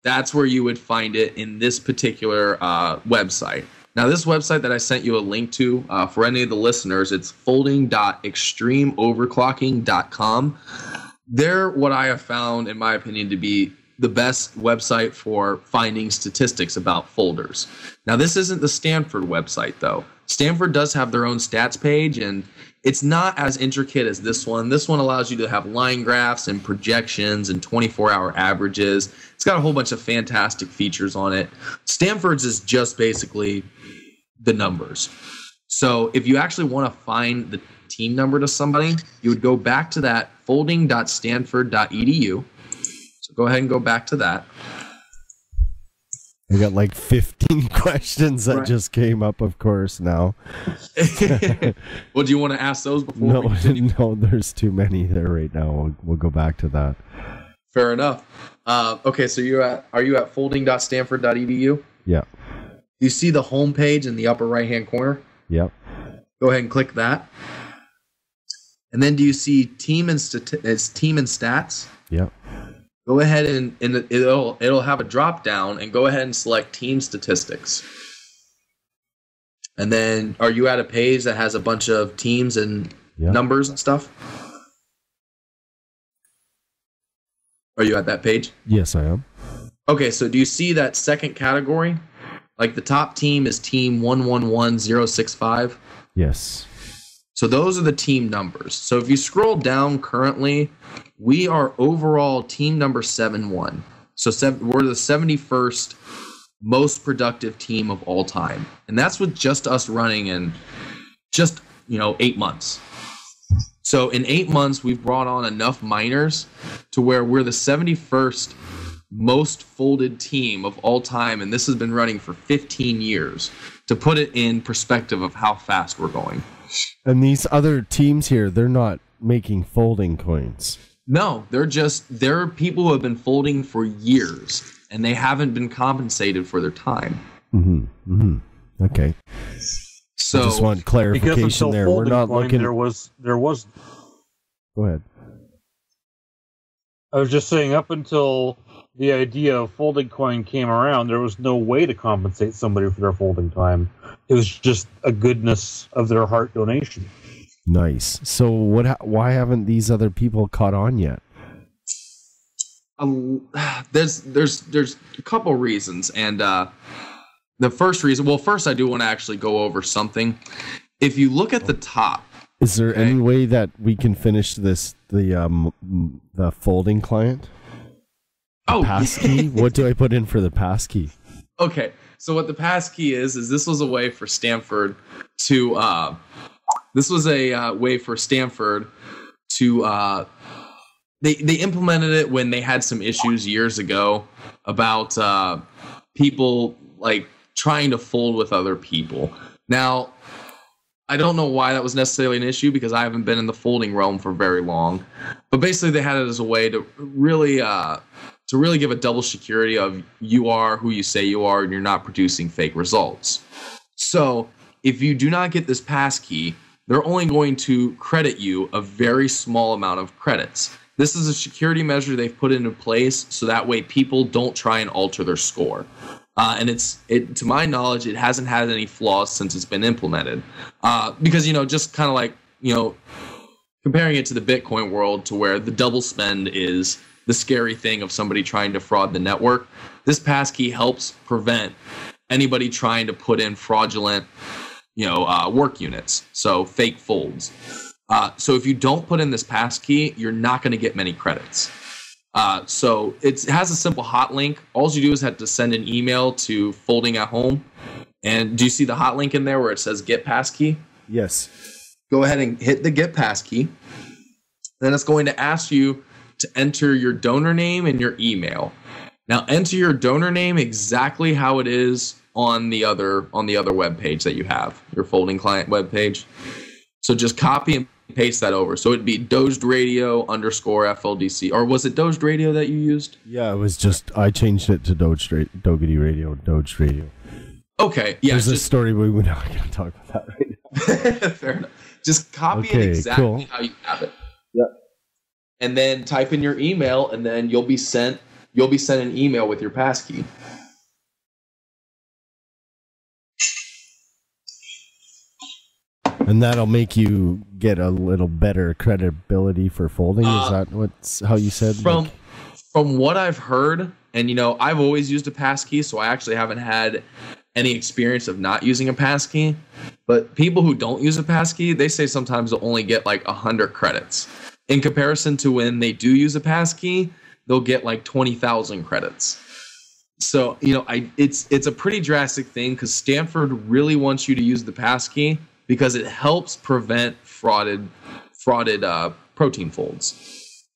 That's where you would find it in this particular website. Now, this website that I sent you a link to, for any of the listeners, it's folding.extremeoverclocking.com. They're what I have found, in my opinion, to be the best website for finding statistics about folders. Now, this isn't the Stanford website, though. Stanford does have their own stats page, and it's not as intricate as this one. This one allows you to have line graphs and projections and 24-hour averages. It's got a whole bunch of fantastic features on it. Stanford's is just basically the numbers. So if you actually want to find the team number to somebody, you would go back to that folding.stanford.edu. So go ahead and go back to that. I got like 15 questions that just came up, of course, now. Well, do you want to ask those before we continue? No, there's too many there right now. We'll go back to that. Fair enough. Okay, so are you at folding.stanford.edu? Yeah. You see the home page in the upper right-hand corner? Yep. Go ahead and click that. And then do you see team and stats? Yep. Go ahead and it'll have a drop down, and go ahead and select team statistics. And then are you at a page that has a bunch of teams and numbers and stuff? Are you at that page? Yes, I am. Okay, so do you see that second category? Like the top team is team 111065. Yes. So those are the team numbers. So if you scroll down currently, we are overall team number 7-1. So we're the 71st most productive team of all time. And that's with just us running in just, 8 months. So in 8 months, we've brought on enough miners to where we're the 71st most folded team of all time. And this has been running for 15 years, to put it in perspective of how fast we're going. And these other teams here, they're not making folding coins. No, they're people who have been folding for years, and they haven't been compensated for their time. Okay. So I just want clarification there. We're not looking. There was. Go ahead. I was just saying, up until the idea of FoldingCoin came around, there was no way to compensate somebody for their folding time. It was just a goodness of their heart donation. Nice. So why haven't these other people caught on yet? There's a couple reasons, and the first reason. Well, first I do want to actually go over something. If you look at the top, is there any way that we can finish the folding client? Passkey. What do I put in for the passkey? Okay, so what the passkey is this was a way for Stanford to. This was a way for Stanford to. They implemented it when they had some issues years ago about people like trying to fold with other people. Now, I don't know why that was necessarily an issue, because I haven't been in the folding realm for very long. But basically, they had it as a way to really give a double security of you are who you say you are, and you're not producing fake results. So if you do not get this passkey, they're only going to credit you a very small amount of credits. This is a security measure they've put into place so that way people don't try and alter their score. And to my knowledge, it hasn't had any flaws since it's been implemented. Because, just kind of like, comparing it to the Bitcoin world, to where the double spend is the scary thing of somebody trying to fraud the network. This passkey helps prevent anybody trying to put in fraudulent work units, so fake folds. So if you don't put in this passkey, you're not going to get many credits. So it has a simple hot link. All you do is have to send an email to Folding at Home. And do you see the hot link in there where it says Get Passkey? Yes. Go ahead and hit the Get Passkey. Then it's going to ask you to enter your donor name and your email. Now enter your donor name exactly how it is on the other web page that you have, your folding client web page. So just copy and paste that over. So it'd be doged_radio_FLDC. Or was it Doged Radio that you used? Yeah, it was just, I changed it to Doged Radio. Okay, yeah. There's a story, but we're not going to talk about that right now. Fair enough. Just copy it exactly how you have it. Yep. And then type in your email, and then you'll be sent an email with your passkey. And that'll make you get a little better credibility for folding. Is that how you said? From what I've heard, and I've always used a passkey, so I actually haven't had any experience of not using a passkey. But people who don't use a passkey, they say sometimes they'll only get like 100 credits. In comparison to when they do use a passkey, they'll get like 20,000 credits. So, it's a pretty drastic thing, because Stanford really wants you to use the passkey because it helps prevent frauded protein folds.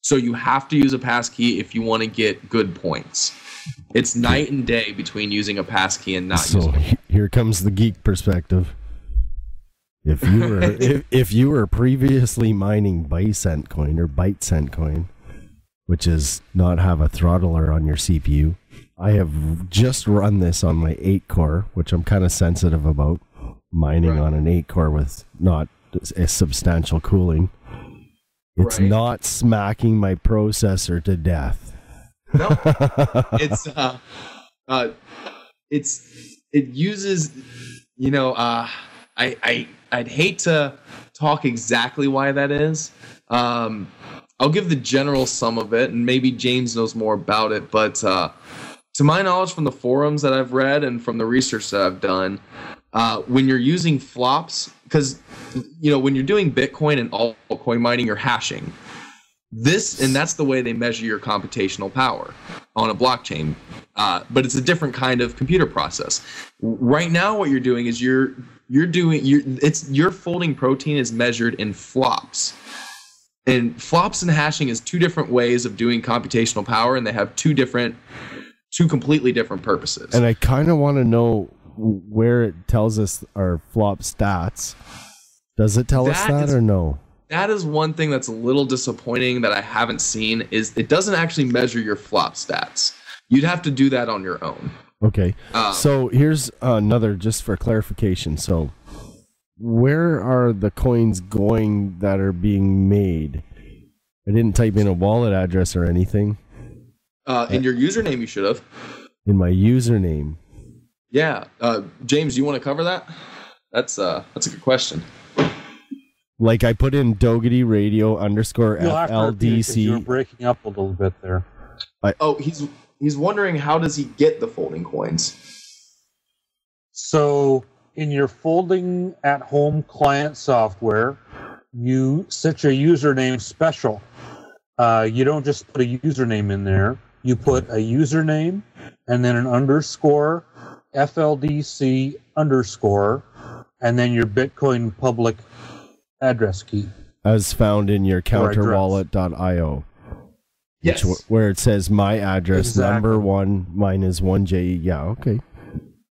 So you have to use a passkey if you want to get good points. It's night and day between using a passkey and not using it. Here comes the geek perspective. If you were previously mining Bytecent coin, which is not have a throttler on your CPU, I have just run this on my 8-core, which I'm kind of sensitive about, mining on an 8-core with not a substantial cooling. It's not smacking my processor to death. No, it uses, I'd hate to talk exactly why that is. I'll give the general sum of it, and maybe James knows more about it. But to my knowledge, from the forums that I've read and from the research that I've done, when you're using flops, because when you're doing Bitcoin and altcoin mining, you're hashing. And that's the way they measure your computational power on a blockchain. But it's a different kind of computer process. Right now, what you're doing is your folding protein is measured in flops. And flops and hashing is two different ways of doing computational power, and they have two completely different purposes. And I kind of want to know where it tells us our flop stats. Does it tell us that or no? That is one thing that's a little disappointing that I haven't seen, is it doesn't actually measure your flop stats. You'd have to do that on your own. Okay. So here's another, just for clarification. So where are the coins going that are being made? I didn't type in a wallet address or anything. In your username, you should have. In my username. Yeah. James, you want to cover that? That's a good question. Like I put in Dougherty Radio _ FLDC. You were breaking up a little bit there. He's wondering, how does he get the folding coins? So in your folding at home client software, you set your username special. You don't just put a username in there. You put a username and then an _, FLDC _, and then your Bitcoin public address key. As found in your counterwallet.io. Yes. Where it says my address, Exactly. #1, mine is 1J. Yeah, okay.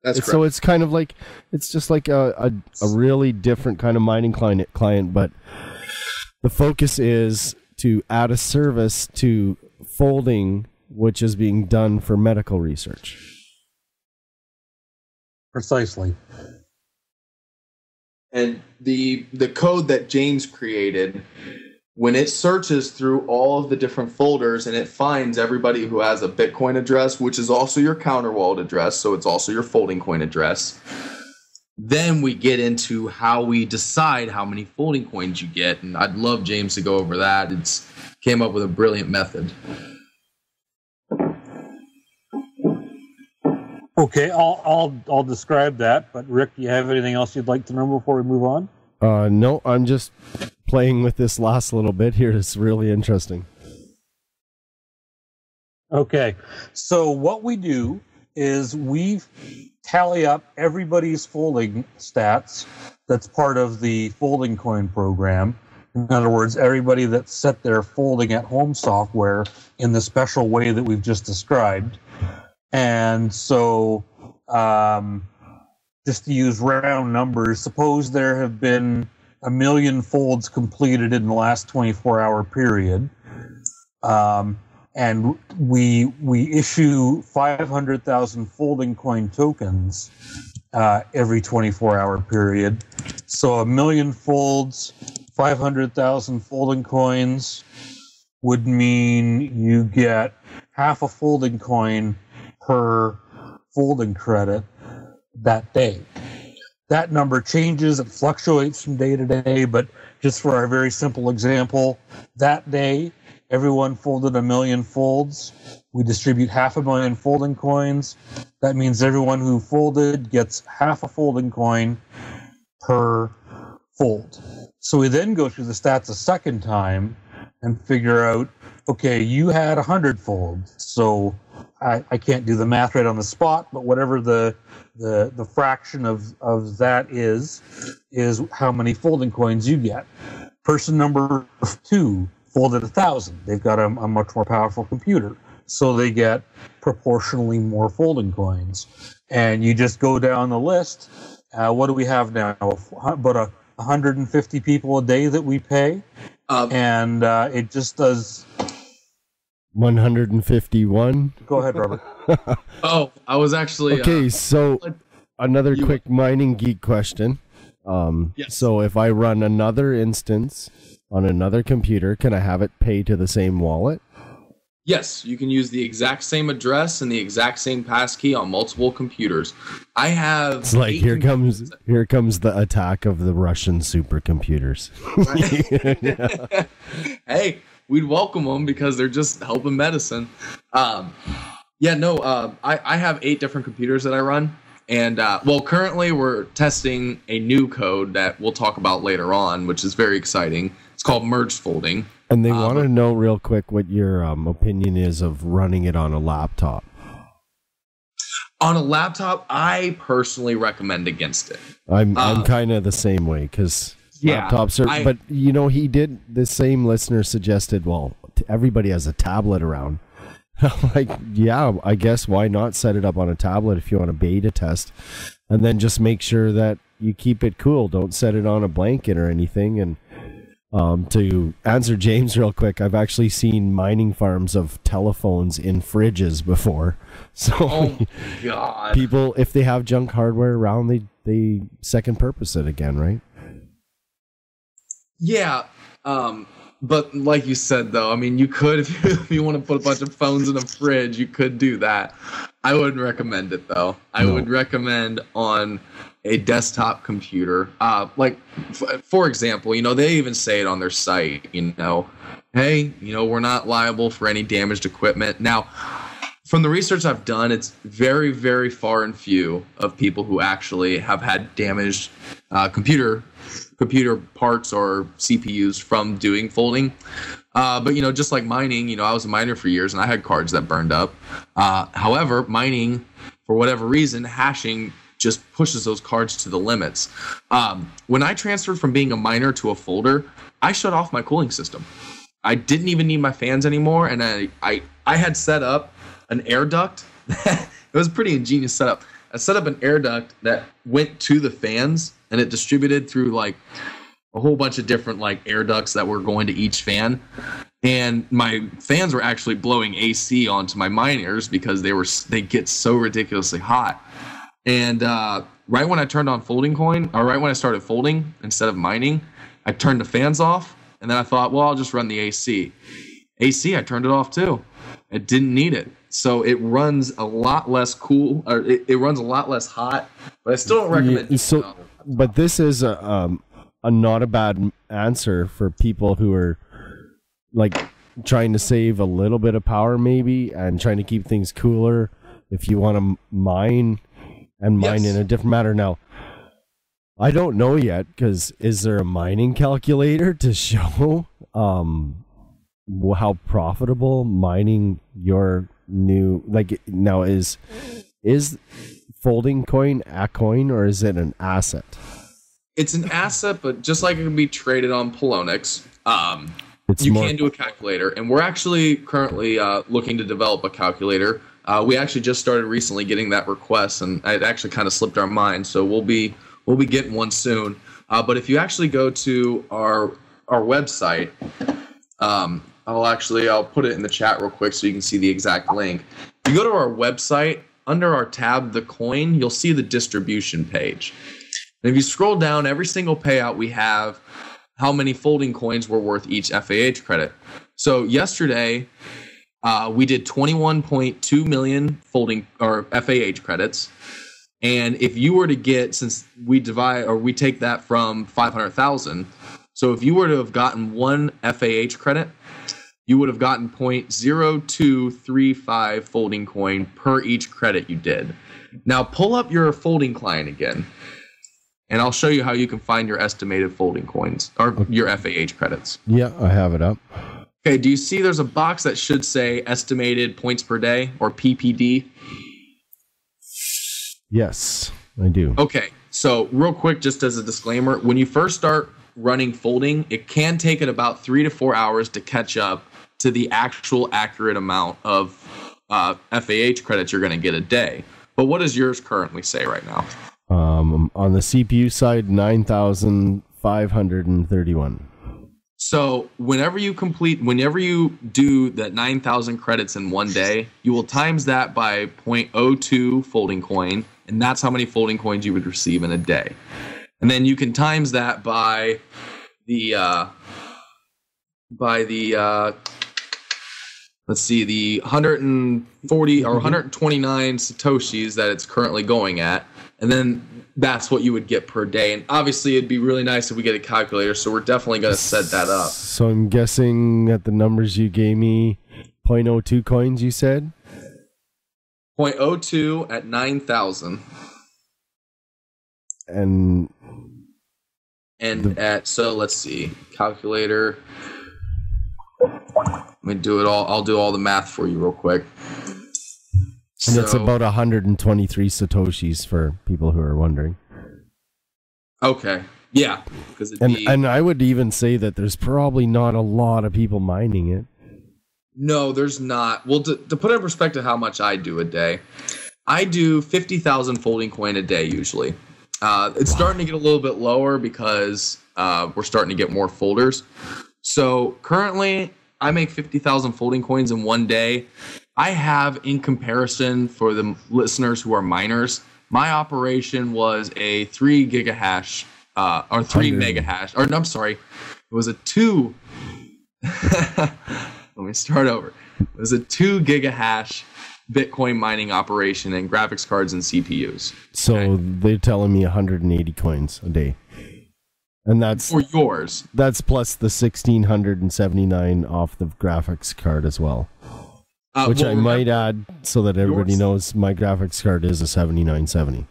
That's correct. So it's kind of like, it's just like a really different kind of mining client, but the focus is to add a service to folding, which is being done for medical research. Precisely. And the code that James created, when it searches through all of the different folders and it finds everybody who has a Bitcoin address, which is also your counter wallet address, so it's also your folding coin address, then we get into how we decide how many folding coins you get. And I'd love James to go over that. It's came up with a brilliant method. Okay, I'll describe that. But Rick, do you have anything else you'd like to know before we move on? No, I'm just playing with this last little bit here. It's really interesting. Okay, so what we do is we tally up everybody's folding stats that's part of the FoldingCoin program. In other words, everybody that set their folding at home software in the special way that we've just described. And so, just to use round numbers, suppose there have been 1 million folds completed in the last 24-hour period. And we issue 500,000 folding coin tokens every 24-hour period. So 1 million folds, 500,000 folding coins would mean you get half a folding coin per folding credit that day. That number changes, it fluctuates from day to day, but just for our very simple example, that day, everyone folded 1 million folds. We distribute 500,000 folding coins. That means everyone who folded gets half a folding coin per fold. So we then go through the stats a second time and figure out, okay, you had 100 folds. So I can't do the math right on the spot, but whatever the fraction of that is how many folding coins you get. Person number 2 folded 1,000. They've got a much more powerful computer, so they get proportionally more folding coins. And you just go down the list. What do we have now? About 150 people a day that we pay, and it just does. 151. Go ahead, Robert. Oh, I was actually okay. So another quick mining geek question. Yes. So if I run another instance on another computer, can I have it pay to the same wallet? Yes, you can use the exact same address and the exact same passkey on multiple computers. I have. It's like here comes the attack of the Russian supercomputers. Yeah. Hey, we'd welcome them because they're just helping medicine. I have 8 different computers that I run. And, currently we're testing a new code that we'll talk about later on, which is very exciting. It's called merge folding. And they want to know real quick what your opinion is of running it on a laptop. On a laptop, I personally recommend against it. I'm kind of the same way because laptops are. But the same listener suggested. Well, everybody has a tablet around. Like, yeah, I guess why not set it up on a tablet if you want a beta test, and then just make sure that you keep it cool. Don't set it on a blanket or anything. And to answer James real quick, I've actually seen mining farms of telephones in fridges before. So oh God, people, if they have junk hardware around, they second purpose it again, right? Yeah. But like you said, though, I mean, you could, if you want to put a bunch of phones in a fridge, you could do that. I wouldn't recommend it, though. I would recommend on a desktop computer. For example, they even say it on their site, hey, we're not liable for any damaged equipment. Now, from the research I've done, it's very, very far and few of people who actually have had damaged computer parts or CPUs from doing folding. But just like mining, I was a miner for years and I had cards that burned up. However, mining, for whatever reason, hashing just pushes those cards to the limits. When I transferred from being a miner to a folder, I shut off my cooling system. I didn't even need my fans anymore, and I had set up an air duct. It was a pretty ingenious setup. I set up an air duct that went to the fans, and it distributed through like a whole bunch of different like air ducts that were going to each fan. And my fans were actually blowing AC onto my miners because they get so ridiculously hot. And right when I turned on FoldingCoin, or right when I started folding instead of mining, I turned the fans off, and then I thought, well, I'll just run the AC. I turned it off too. I didn't need it. So it runs a lot less cool, or it runs a lot less hot, but I still don't recommend it. But this is a not a bad answer for people who are like trying to save a little bit of power maybe and trying to keep things cooler. If you want to mine in a different manner. Now, I don't know yet, because is there a mining calculator to show how profitable mining your new, like, now is FoldingCoin a coin or is it an asset? It's an asset, but just like it can be traded on Poloniex, you can do a calculator, and we're actually currently looking to develop a calculator. We actually just started recently getting that request, and it actually kind of slipped our mind, so we'll be getting one soon. But if you actually go to our website, I'll put it in the chat real quick so you can see the exact link. If you go to our website, under our tab, the coin, you'll see the distribution page. And if you scroll down, every single payout we have, how many folding coins were worth each FAH credit. So yesterday, we did 21.2 million folding or FAH credits. And if you were to get, since we take that from 500,000, so if you were to have gotten one FAH credit, you would have gotten 0.0235 folding coin per each credit you did. Now pull up your folding client again, and I'll show you how you can find your estimated folding coins or your FAH credits. Yeah, I have it up. Okay, do you see there's a box that should say estimated points per day or PPD? Yes, I do. Okay, so real quick, just as a disclaimer, when you first start running folding, it can take it about 3 to 4 hours to catch up to the actual accurate amount of FAH credits you're going to get a day. But what does yours currently say right now? On the CPU side, 9,531. So whenever you do that 9,000 credits in one day, you will times that by 0.02 folding coin, and that's how many folding coins you would receive in a day. And then you can times that by the let's see, the 140 or 129 Satoshis that it's currently going at. And then that's what you would get per day. And obviously, it'd be really nice if we get a calculator. So we're definitely going to set that up. So I'm guessing at the numbers you gave me, 0.02 coins, you said? 0.02 at 9,000. And so let's see, calculator. Let me do it all. I'll do all the math for you real quick. And it's about 123 Satoshis for people who are wondering. Okay. Yeah. And I would even say that there's probably not a lot of people mining it. No, there's not. Well, to put in perspective how much I do a day, I do 50,000 folding coin a day usually. It's starting to get a little bit lower because we're starting to get more folders. So currently, I make 50,000 folding coins in one day. I have, in comparison for the listeners who are miners, my operation was a 3 gigahash or 3 megahash. Or no, I'm sorry, it was a 2. Let me start over. It was a 2 gigahash Bitcoin mining operation and graphics cards and CPUs. So they're telling me 180 coins a day. And that's for yours. That's plus the 1,679 off the graphics card as well. Which I might add so that everybody knows my graphics card is a 7970.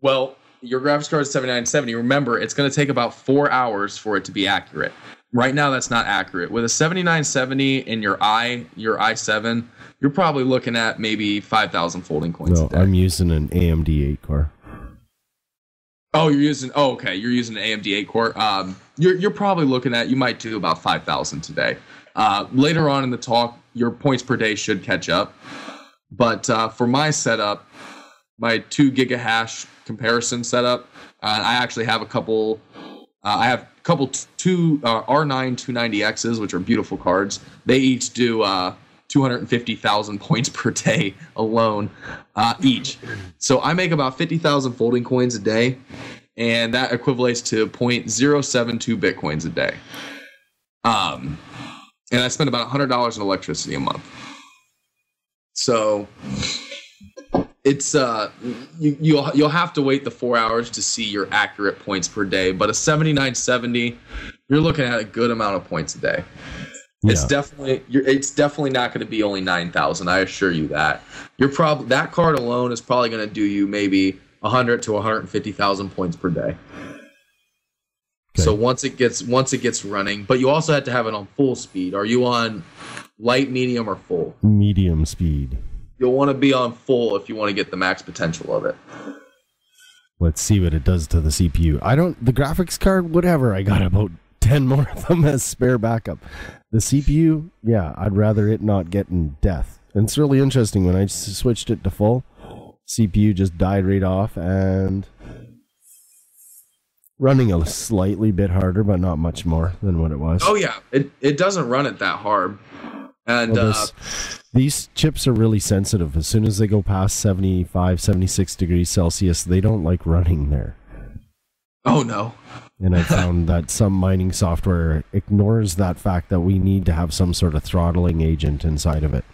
Well, your graphics card is 7970. Remember, it's going to take about 4 hours for it to be accurate. Right now, that's not accurate. With a 7970 in your i7, you're probably looking at maybe 5,000 folding coins a day. I'm using an AMD 8 core. Oh, you're using an AMD 8 core. You're probably looking at, you might do about 5,000 today. Later on in the talk, your points per day should catch up. But for my setup, my 2 gigahash comparison setup, I actually have a couple. I have two R9 290Xs, which are beautiful cards. They each do 250,000 points per day alone each. So I make about 50,000 folding coins a day, and that equivalates to 0.072 Bitcoins a day. And I spend about $100 in electricity a month. So it's you'll have to wait the 4 hours to see your accurate points per day. But a 7970, you're looking at a good amount of points a day. Yeah. It's definitely not going to be only 9,000. I assure you that. That card alone is probably going to do you maybe 100 to 150,000 points per day. Okay. So once it gets running, but you also have to have it on full speed. Are you on light, medium, or full? Medium speed. You'll want to be on full if you want to get the max potential of it. Let's see what it does to the CPU. The graphics card, whatever. I got about 10 more of them as spare backup. The CPU, yeah, I'd rather it not get in death. And it's really interesting. When I switched it to full, CPU just died right off and running a slightly bit harder, but not much more than what it was. Oh, yeah. It doesn't run it that hard. And these chips are really sensitive. As soon as they go past 75, 76 degrees Celsius, they don't like running there. Oh, no. And I found that some mining software ignores that fact that we need to have some sort of throttling agent inside of it.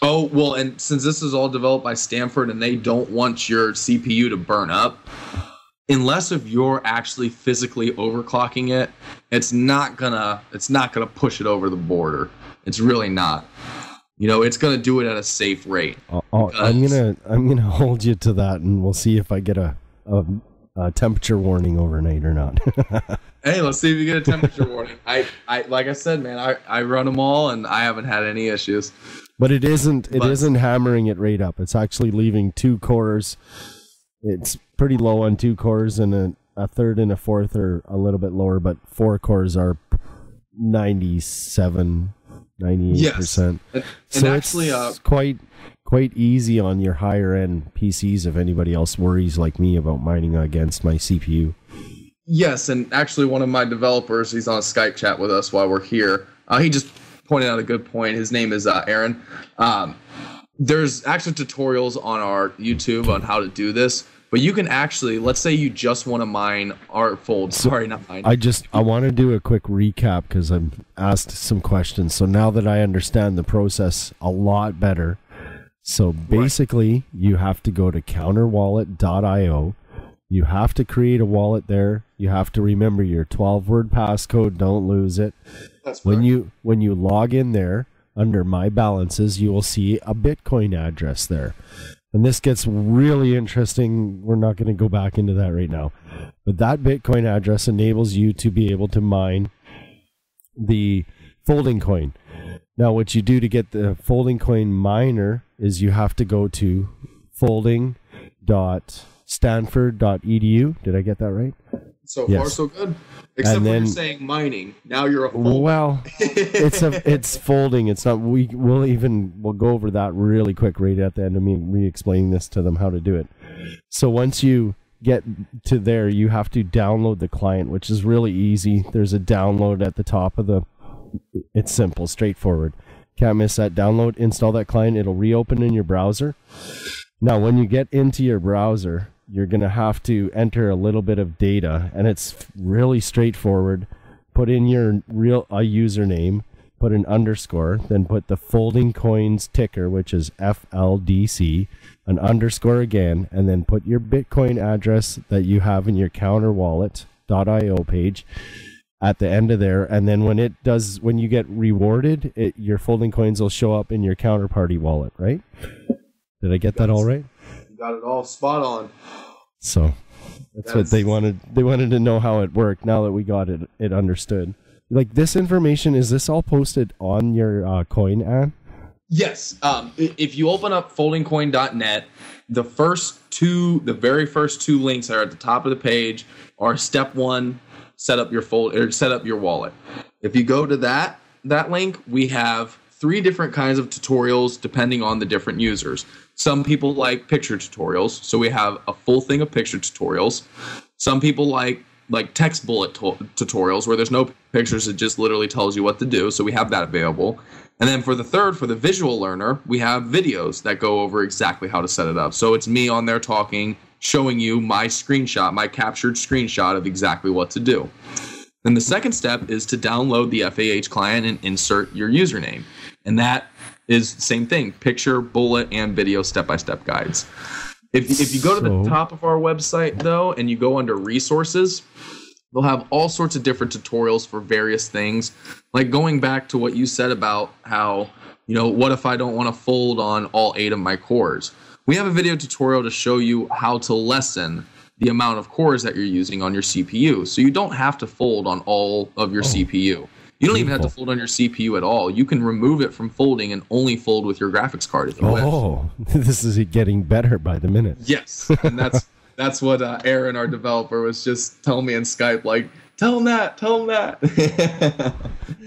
Oh, well, and since this is all developed by Stanford and they don't want your CPU to burn up, unless if you're actually physically overclocking it, it's not gonna push it over the border. It's really not. It's gonna do it at a safe rate. I'm gonna hold you to that, and we'll see if I get a temperature warning overnight or not. Hey, let's see if you get a temperature warning. I like I said, man, I run them all, and I haven't had any issues. But it isn't hammering it right up. It's actually leaving 2 cores. It's pretty low on 2 cores, and a third and a fourth are a little bit lower, but 4 cores are 97, 98%. Yes. And so actually, it's quite easy on your higher end PCs if anybody else worries like me about mining against my CPU. Yes, and actually one of my developers, he's on a Skype chat with us while we're here. He just pointed out a good point. His name is Aaron. There's actually tutorials on our YouTube on how to do this, But you can actually, let's say you just want to mine or fold. Sorry, not mine. I want to do a quick recap because I'm asked some questions. So now that I understand the process a lot better, so basically you have to go to counterwallet.io. You have to create a wallet there. You have to remember your 12-word passcode. Don't lose it. That's when you log in there under My Balances, you will see a Bitcoin address there. And this gets really interesting. We're not going to go back into that right now. But that Bitcoin address enables you to be able to mine the FoldingCoin. Now, what you do to get the FoldingCoin miner is you have to go to folding.stanford.edu. Did I get that right? So far, so good. Except when you're saying mining. Now you're a folder. Well, it's folding. It's not. We'll go over that really quick right at the end of me re-explaining this to them how to do it. So once you get to there, you have to download the client, which is really easy. There's a download at the top of the. It's simple, straightforward. Can't miss that download. Install that client. It'll reopen in your browser. Now, when you get into your browser, you're going to have to enter a little bit of data, and it's really straightforward. Put in your username, put an underscore, then put the Folding Coins ticker, which is FLDC, an underscore again, and then put your Bitcoin address that you have in your counterwallet.io page at the end of there. And then when you get rewarded, your Folding Coins will show up in your counterparty wallet, right? Did I get that all right? You got it all spot on. So that's what they wanted. They wanted to know how it worked. Now that we got it understood. Like this information, is this all posted on your coin ad? Yes. If you open up foldingcoin.net, the very first two links that are at the top of the page are step 1, set up your wallet. If you go to that link, we have 3 different kinds of tutorials depending on the different users. Some people like picture tutorials, so we have a full thing of picture tutorials. Some people like text bullet tutorials where there's no pictures, it just literally tells you what to do, so we have that available. And then for the visual learner, we have videos that go over exactly how to set it up. So it's me on there talking, showing you my captured screenshot of exactly what to do. Then the second step is to download the FAH client and insert your username. And that is the same thing, picture, bullet, and video step-by-step guides. If you go to the top of our website, though, and you go under resources, they'll have all sorts of different tutorials for various things. Like going back to what you said about how, what if I don't want to fold on all 8 of my cores? We have a video tutorial to show you how to lessen the amount of cores that you're using on your CPU. So you don't have to fold on all of your CPU. You don't even have to fold on your CPU at all. You can remove it from folding and only fold with your graphics card if you wish. Oh, this is getting better by the minute. Yes, and that's what Aaron, our developer, was just telling me in Skype, like, tell him that.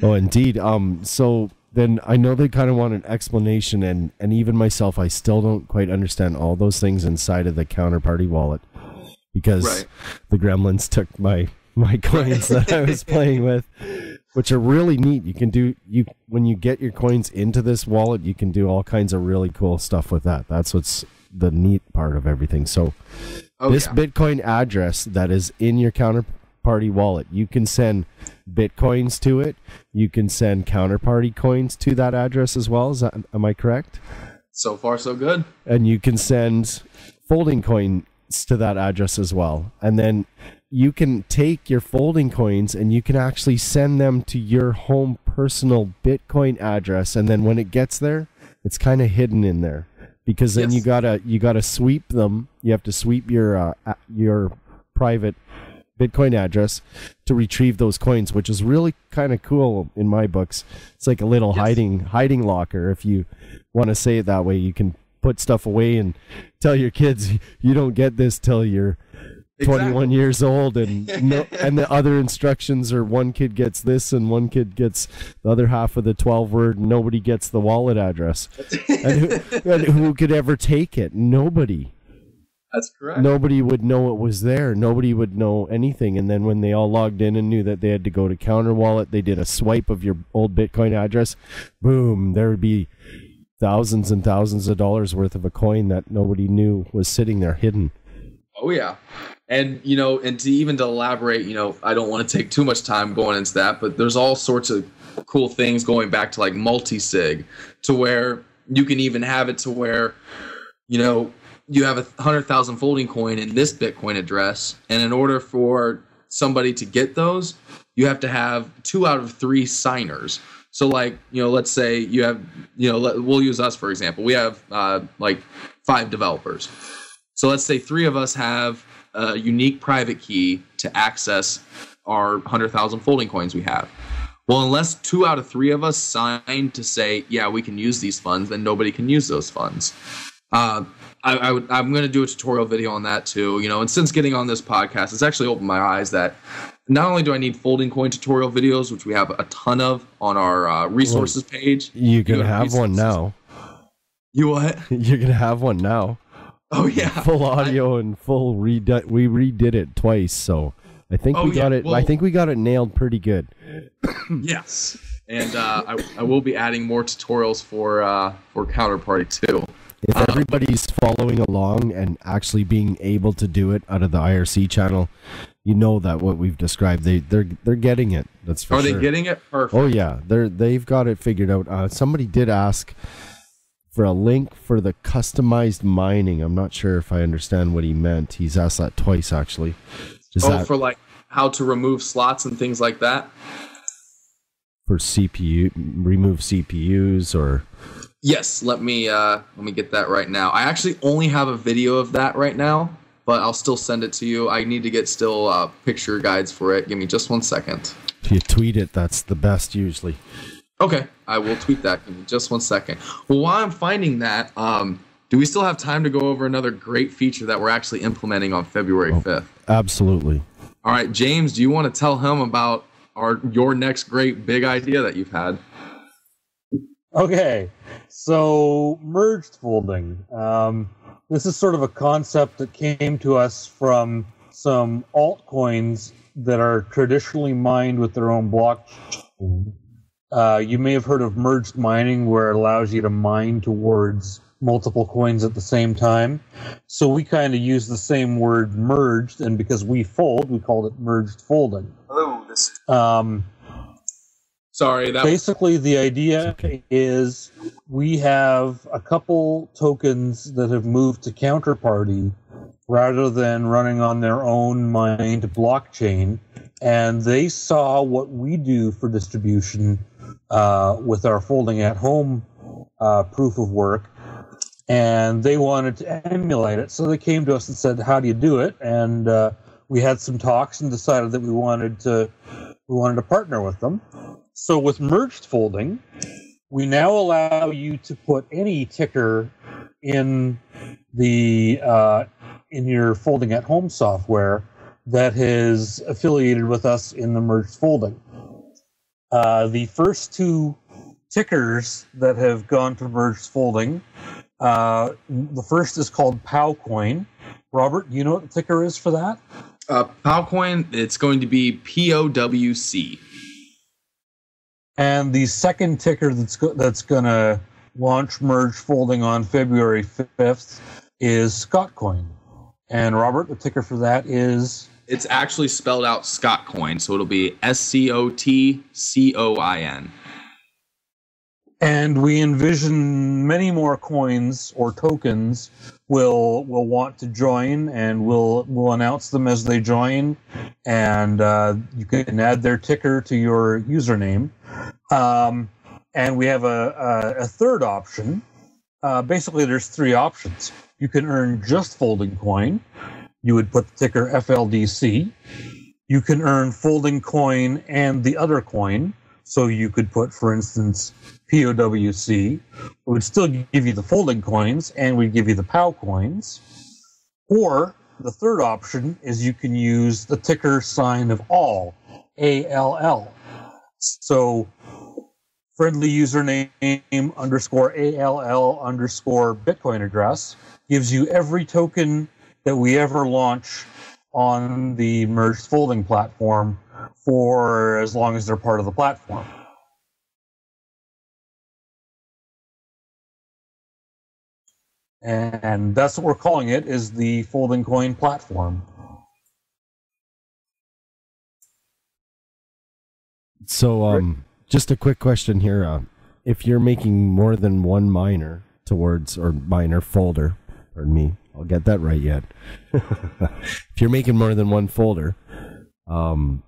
Oh, indeed. So then I know they kind of want an explanation, and even myself, I still don't quite understand all those things inside of the counterparty wallet because the gremlins took my coins that I was playing with, which are really neat. When you get your coins into this wallet, you can do all kinds of really cool stuff with that. That's what's the neat part of everything. So Bitcoin address that is in your counterparty wallet, you can send Bitcoins to it. You can send counterparty coins to that address as well. Am I correct? So far, so good. And you can send folding coins to that address as well. And then you can take your folding coins and you can actually send them to your home personal Bitcoin address. And then when it gets there, it's kind of hidden in there because then you gotta sweep them. You have to sweep your private Bitcoin address to retrieve those coins, which is really kind of cool in my books. It's like a little hiding locker. If you want to say it that way, you can put stuff away and tell your kids you don't get this till you're 21 years old, and the other instructions are one kid gets this and one kid gets the other half of the 12-word. Nobody gets the wallet address. and who could ever take it? Nobody. That's correct. Nobody would know it was there. Nobody would know anything. And then when they all logged in and knew that they had to go to Counter Wallet, they did a swipe of your old Bitcoin address. Boom, there would be thousands and thousands of dollars worth of a coin that nobody knew was sitting there hidden. Oh yeah. And, and to elaborate, I don't want to take too much time going into that, but there's all sorts of cool things going back to like multi-sig, to where you can even have it to where, you have 100,000 folding coin in this Bitcoin address. And in order for somebody to get those, you have to have 2 out of 3 signers. So like, let's say you have, we'll use us, for example. We have like 5 developers. So let's say 3 of us have a unique private key to access our 100,000 folding coins we have. Well, unless 2 out of 3 of us sign to say, yeah, we can use these funds, then nobody can use those funds. I'm going to do a tutorial video on that too, and since getting on this podcast, it's actually opened my eyes that not only do I need folding coin tutorial videos, which we have a ton of on our resources page. You can have one now. You what? You're going to have one now. Oh yeah, full audio and full redid. We redid it twice, so I think we got it. Well, I think we got it nailed pretty good. Yes, and I will be adding more tutorials for counterparty too. If everybody's following along and actually being able to do it out of the IRC channel, that what we've described, they're getting it. That's for sure. Are they getting it? Perfect. Oh yeah, they've got it figured out. Somebody did ask for a link for the customized mining. I'm not sure if I understand what he meant. He's asked that twice, actually. For like how to remove slots and things like that? For CPU, remove CPUs or... Yes, let me get that right now. I actually only have a video of that right now, but I'll still send it to you. I need to get still picture guides for it. Give me just 1 second. If you tweet it, that's the best usually. Okay, I will tweet that. Give me just 1 second. Well, while I'm finding that, do we still have time to go over another great feature that we're actually implementing on February 5th? Absolutely. All right, James, do you want to tell him about your next great big idea that you've had? Okay, so merged folding. This is sort of a concept that came to us from some altcoins that are traditionally mined with their own blockchain. You may have heard of merged mining, where it allows you to mine towards multiple coins at the same time. So we kind of use the same word merged, and because we fold, we called it merged folding. Hello, Sorry, basically the idea is we have a couple tokens that have moved to counterparty rather than running on their own mined blockchain, and they saw what we do for distribution with our folding at home proof of work, and they wanted to emulate it. So they came to us and said, how do you do it? And we had some talks and decided that we wanted to partner with them. So with merged folding, we now allow you to put any ticker in the in your folding at home software that is affiliated with us in the merged folding. The first 2 tickers that have gone to merged folding, the first is called PowCoin. Robert, do you know what the ticker is for that? PowCoin, it's going to be POWC. And the second ticker that's going to launch merge folding on February 5th is ScottCoin. And Robert, the ticker for that is... It's actually spelled out ScottCoin, so it'll be SCOTCOIN. And we envision many more coins or tokens will want to join, and we'll announce them as they join, and you can add their ticker to your username. And we have a third option. Basically, there's 3 options. You can earn just folding coin. You would put the ticker FLDC. You can earn folding coin and the other coin. So you could put, for instance, POWC. It would still give you the folding coins, and we'd give you the POW coins. Or the third option is you can use the ticker sign of all, ALL. So friendly username _ALL _ Bitcoin address gives you every token that we ever launch on the merged folding platform for as long as they're part of the platform. And that's what we're calling it, is the FoldingCoin platform. So, just a quick question here. If you're making more than one miner folder, pardon me, I'll get that right yet. If you're making more than one folder, can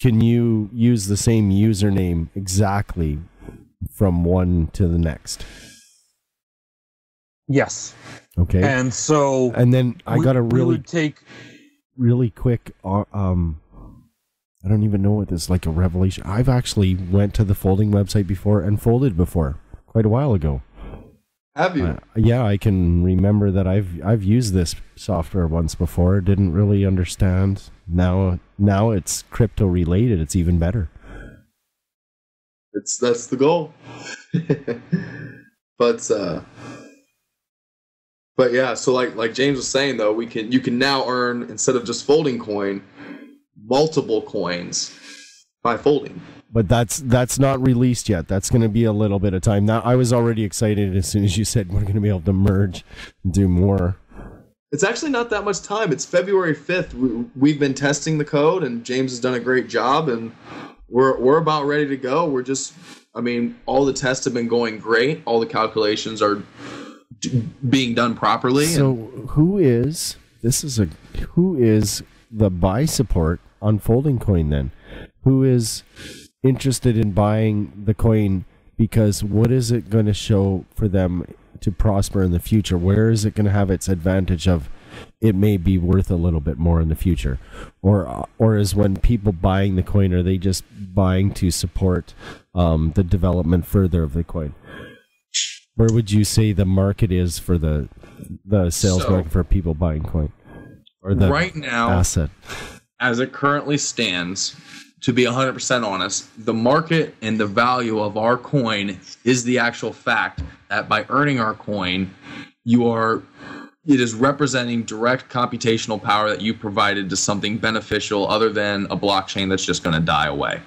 you use the same username exactly from one to the next? Yes. Okay. And so, and then I got a really quick. I don't even know what this is, like a revelation. I've actually went to the Folding website before and folded before, quite a while ago. Have you? Yeah, I can remember that I've used this software once before. Didn't really understand. Now it's crypto related. It's even better. That's the goal. But yeah, so like James was saying though, you can now earn, instead of just folding coin, multiple coins by folding. But that's not released yet. That's going to be a little bit of time. Now, I was already excited as soon as you said we're going to be able to merge and do more. It's actually not that much time. It's February 5th. We've been testing the code, and James has done a great job, and we're about ready to go. All the tests have been going great. All the calculations are being done properly. So who is the buy support on FoldingCoin then? Who is interested in buying the coin? Because what is it going to show for them to prosper in the future? Where is it going to have its advantage of it may be worth a little bit more in the future? Or is when people buying the coin, are they just buying to support the development further of the coin? Where would you say the market is for the sales market for people buying coin? Or the right now, asset? As it currently stands, to be 100% honest, the market and the value of our coin is the actual fact that by earning our coin, it is representing direct computational power that you provided to something beneficial other than a blockchain that's just going to die away.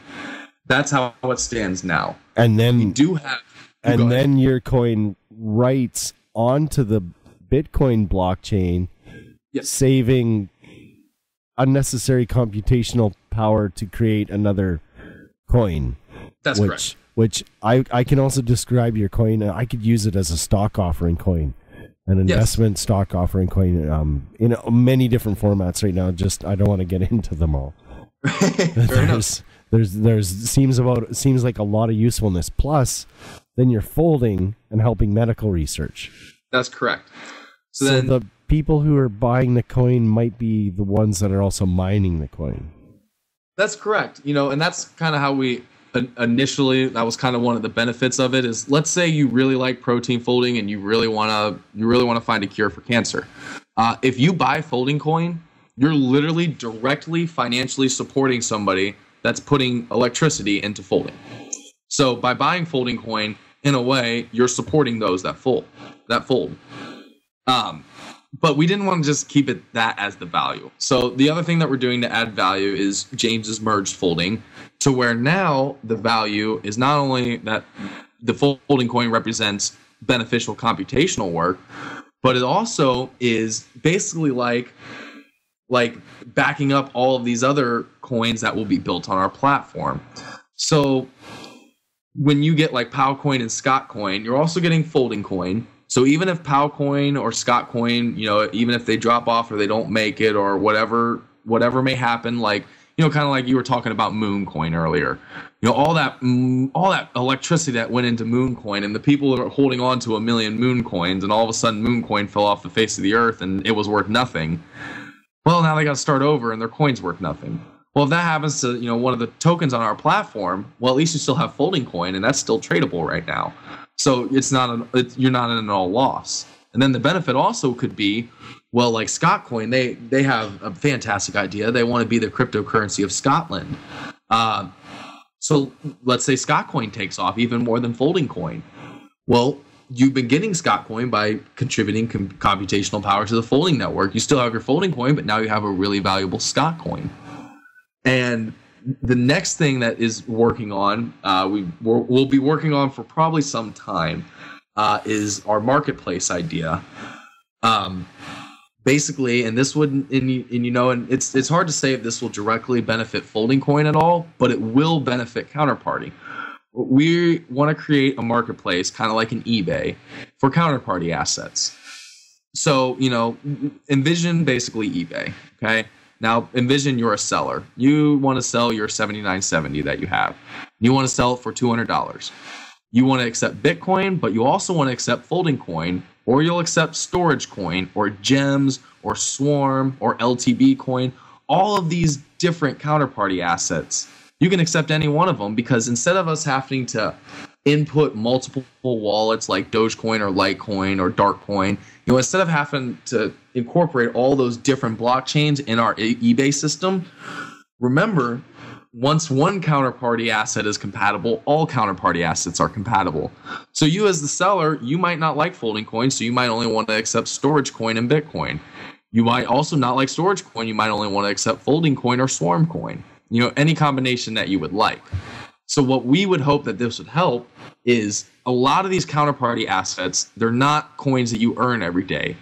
That's how it stands now. And then we do have, then your coin writes onto the Bitcoin blockchain, yes, saving unnecessary computational power to create another coin. That's correct. Which I can also describe your coin. I could use it as a stock offering coin, an investment stock offering coin, in many different formats right now. Just I don't want to get into them all. Seems like a lot of usefulness. Plus, then you're folding and helping medical research. That's correct. So then the people who are buying the coin might be the ones that are also mining the coin. That's correct. And that's kind of how we initially, that was kind of one of the benefits of it is, let's say you really like protein folding and you really want to find a cure for cancer. If you buy FoldingCoin, you're literally directly financially supporting somebody that's putting electricity into folding. So by buying FoldingCoin, in a way, you're supporting those that fold. But we didn't want to just keep it that as the value. So the other thing that we're doing to add value is James's merged folding, to where now the value is not only that the folding coin represents beneficial computational work, but it also is basically like backing up all of these other coins that will be built on our platform. So when you get like Powcoin and Scottcoin, you're also getting FoldingCoin. So even if Powcoin or Scottcoin, even if they drop off or they don't make it or whatever may happen, kind of like you were talking about Mooncoin earlier, all that electricity that went into Mooncoin, and the people that are holding on to 1 million Mooncoins, and all of a sudden Mooncoin fell off the face of the earth and it was worth nothing. Well, now they got to start over and their coin's worth nothing. Well, if that happens to one of the tokens on our platform, well, at least you still have FoldingCoin, and that's still tradable right now. So you're not in an all loss. And then the benefit also could be, well, like Scottcoin, they have a fantastic idea. They want to be the cryptocurrency of Scotland. So let's say Scottcoin takes off even more than FoldingCoin. Well, you've been getting Scottcoin by contributing computational power to the folding network. You still have your FoldingCoin, but now you have a really valuable Scottcoin. And the next thing that is working on, we'll be working on for probably some time, is our marketplace idea. Basically, and this would, and it's hard to say if this will directly benefit FoldingCoin at all, but it will benefit Counterparty. We want to create a marketplace, kind of like an eBay, for counterparty assets. So, envision basically eBay, okay? Now, envision you're a seller. You want to sell your 7970 that you have. You want to sell it for $200. You want to accept Bitcoin, but you also want to accept FoldingCoin, or you'll accept storage coin, or gems, or swarm, or LTB coin, all of these different counterparty assets. You can accept any one of them, because instead of us having to input multiple wallets like Dogecoin or Litecoin or Darkcoin, instead of having to incorporate all those different blockchains in our eBay system, remember, once one counterparty asset is compatible, all counterparty assets are compatible. So you as the seller, you might not like FoldingCoin, so you might only want to accept storage coin and Bitcoin. You might also not like storage coin, you might only want to accept FoldingCoin or swarm coin. Any combination that you would like. So what we would hope that this would help is a lot of these counterparty assets, they're not coins that you earn every day.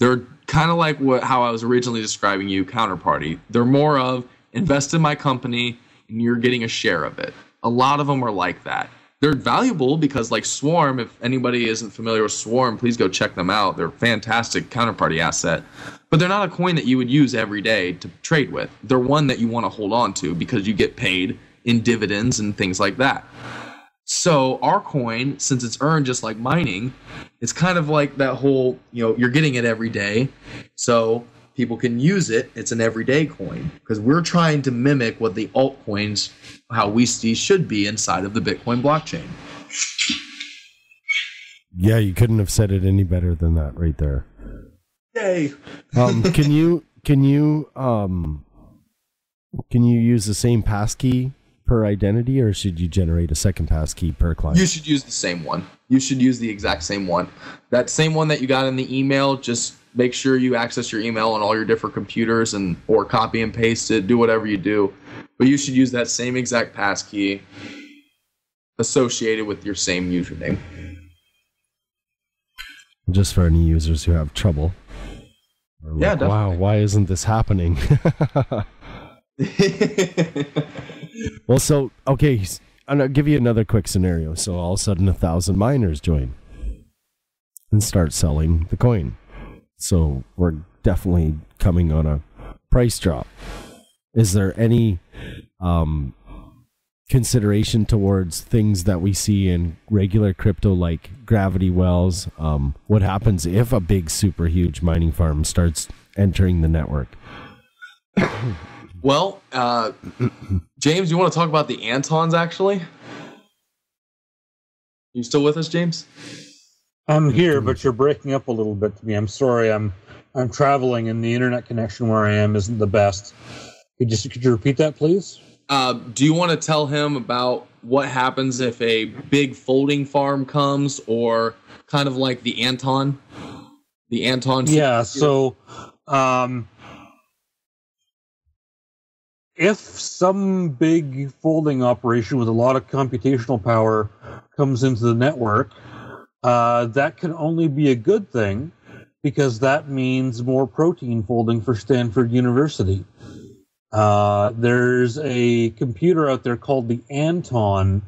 They're kind of like how I was originally describing you, counterparty. They're more of invest in my company and you're getting a share of it. A lot of them are like that. They're valuable because, like Swarm, if anybody isn't familiar with Swarm, please go check them out. They're a fantastic counterparty asset. But they're not a coin that you would use every day to trade with. They're one that you want to hold on to because you get paid in dividends and things like that. So our coin, since it's earned just like mining, it's kind of like that whole, you're getting it every day. So people can use it. It's an everyday coin because we're trying to mimic what the altcoins, how we see should be inside of the Bitcoin blockchain. Yeah, you couldn't have said it any better than that right there. Yay. Can you use the same passkey per identity, or should you generate a second passkey per client? You should use the same one. You should use the exact same one. That same one that you got in the email, just make sure you access your email on all your different computers or copy and paste it, do whatever you do. But you should use that same exact passkey associated with your same username. Just for any users who have trouble. Yeah, definitely. Wow, why isn't this happening? Well, so, okay, I'll give you another quick scenario. So all of a sudden 1,000 miners join and start selling the coin. So we're definitely coming on a price drop. Is there any consideration towards things that we see in regular crypto like gravity wells? What happens if a big super huge mining farm starts entering the network? Well, James, you want to talk about the Antons actually? You still with us, James? I'm here, but you're breaking up a little bit to me. I'm sorry. I'm traveling and the internet connection where I am isn't the best. Could you repeat that, please? Do you want to tell him about what happens if a big folding farm comes, or kind of like the Anton? The Anton? Yeah, so if some big folding operation with a lot of computational power comes into the network, that can only be a good thing because that means more protein folding for Stanford University. There's a computer out there called the Anton,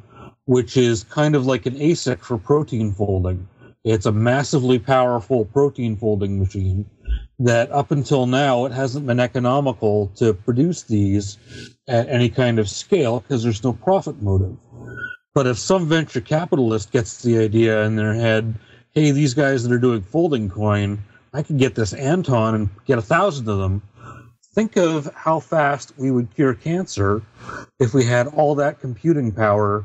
which is kind of like an ASIC for protein folding. It's a massively powerful protein folding machine that up until now it hasn't been economical to produce these at any kind of scale because there's no profit motive. But if some venture capitalist gets the idea in their head, hey, these guys that are doing FoldingCoin, I could get this Anton and get 1,000 of them. Think of how fast we would cure cancer if we had all that computing power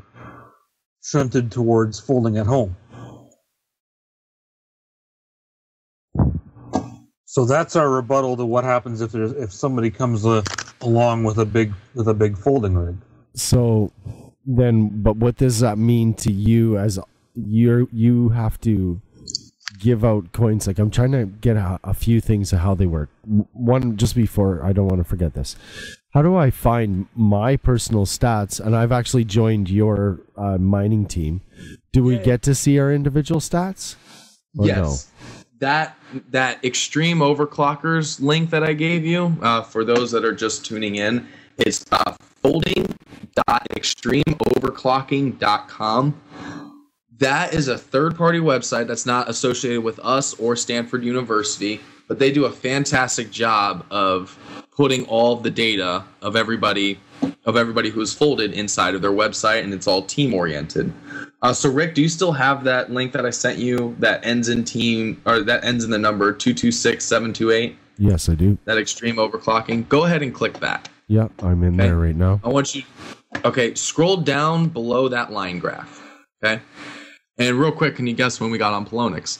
shunted towards folding at home. So that's our rebuttal to what happens if somebody comes along with a big folding rig. So then, but what does that mean to you as you have to give out coins? Like, I'm trying to get a few things of how they work. One, just before, I don't want to forget this. How do I find my personal stats? And I've actually joined your mining team. Do we get to see our individual stats? Or yes. No? That extreme overclockers link that I gave you, for those that are just tuning in, it's folding.extremeoverclocking.com. That is a third-party website that's not associated with us or Stanford University, but they do a fantastic job of putting all of the data of everybody who is folded inside of their website, and it's all team-oriented. So, Rick, do you still have that link that I sent you that ends in that ends in the number 226728? Yes, I do. That extreme overclocking. Go ahead and click that. Yep, I'm in there right now. I want you. Okay, scroll down below that line graph. Okay. And real quick, can you guess when we got on Polonix?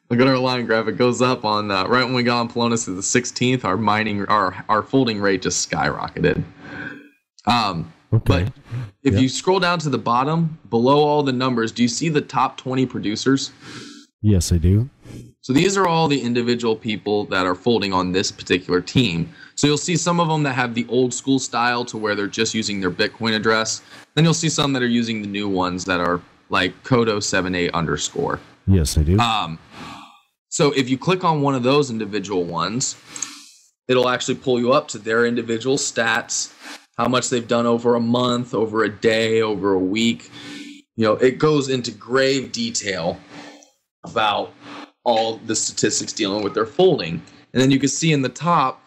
Look at our line graph. It goes up on right when we got on Polonix to the 16th. Our folding rate just skyrocketed. But if you scroll down to the bottom, below all the numbers, do you see the top 20 producers? Yes, I do. So these are all the individual people that are folding on this particular team. So you'll see some of them that have the old school style to where they're just using their Bitcoin address. Then you'll see some that are using the new ones that are like Kodo78_. Yes, I do. So if you click on one of those individual ones, it'll actually pull you up to their individual stats, how much they've done over a month, over a day, over a week. You know, it goes into grave detail about all the statistics dealing with their folding. And then you can see in the top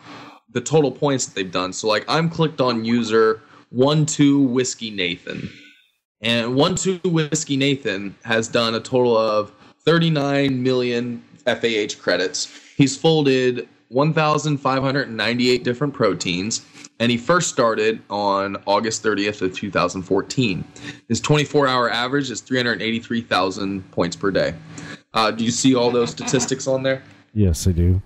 the total points that they've done. So like I'm clicked on user 12 Whiskey Nathan. And 12 Whiskey Nathan has done a total of 39 million FAH credits. He's folded 1,598 different proteins, and he first started on August 30th of 2014. His 24-hour average is 383,000 points per day. Do you see all those statistics on there? Yes, I do.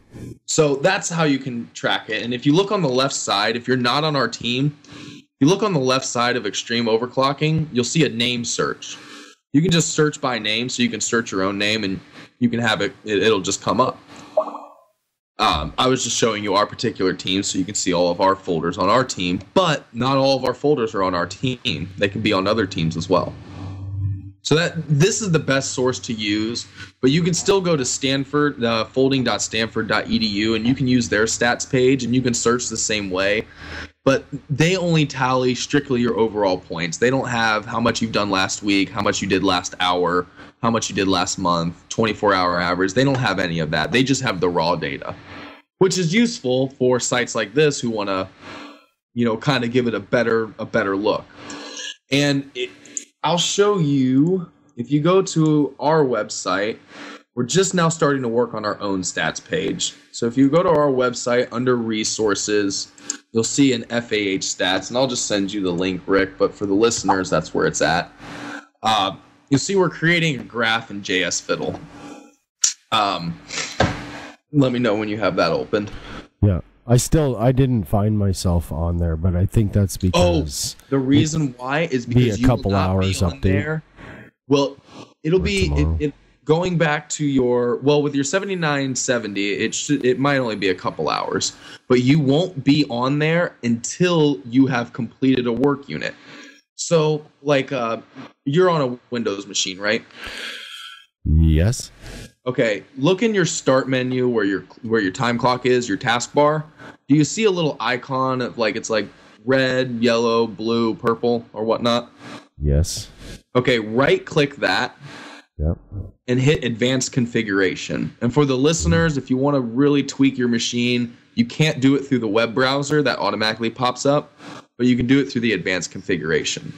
So that's how you can track it. And if you look on the left side, if you're not on our team, if you look on the left side of Extreme Overclocking, you'll see a name search. You can just search by name, so you can search your own name, and you can have it'll just come up. I was just showing you our particular team so you can see all of our folders on our team, but not all of our folders are on our team. They can be on other teams as well. So this is the best source to use, but you can still go to Stanford, folding.stanford.edu, and you can use their stats page, and you can search the same way. But they only tally strictly your overall points. They don't have how much you've done last week, how much you did last hour, how much you did last month, 24-hour average. They don't have any of that. They just have the raw data, which is useful for sites like this who want to, kind of give it a better look. And I'll show you, if you go to our website, we're just now starting to work on our own stats page. So if you go to our website under resources, you'll see an FAH stats, and I'll just send you the link, Rick, but for the listeners, that's where it's at. You'll see we're creating a graph in JS Fiddle. Let me know when you have that opened. Yeah. I didn't find myself on there, but I think that's because the reason why is because a couple hours update there. Well, it'll be going back to with your 7970, it might only be a couple hours, but you won't be on there until you have completed a work unit. So, like, you're on a Windows machine, right? Yes. Okay, look in your start menu where your time clock is, your taskbar. Do you see a little icon of it's like red, yellow, blue, purple, or whatnot? Yes. Okay, right click that. Yep. And hit advanced configuration. And for the listeners, if you want to really tweak your machine, you can't do it through the web browser that automatically pops up, but you can do it through the advanced configuration.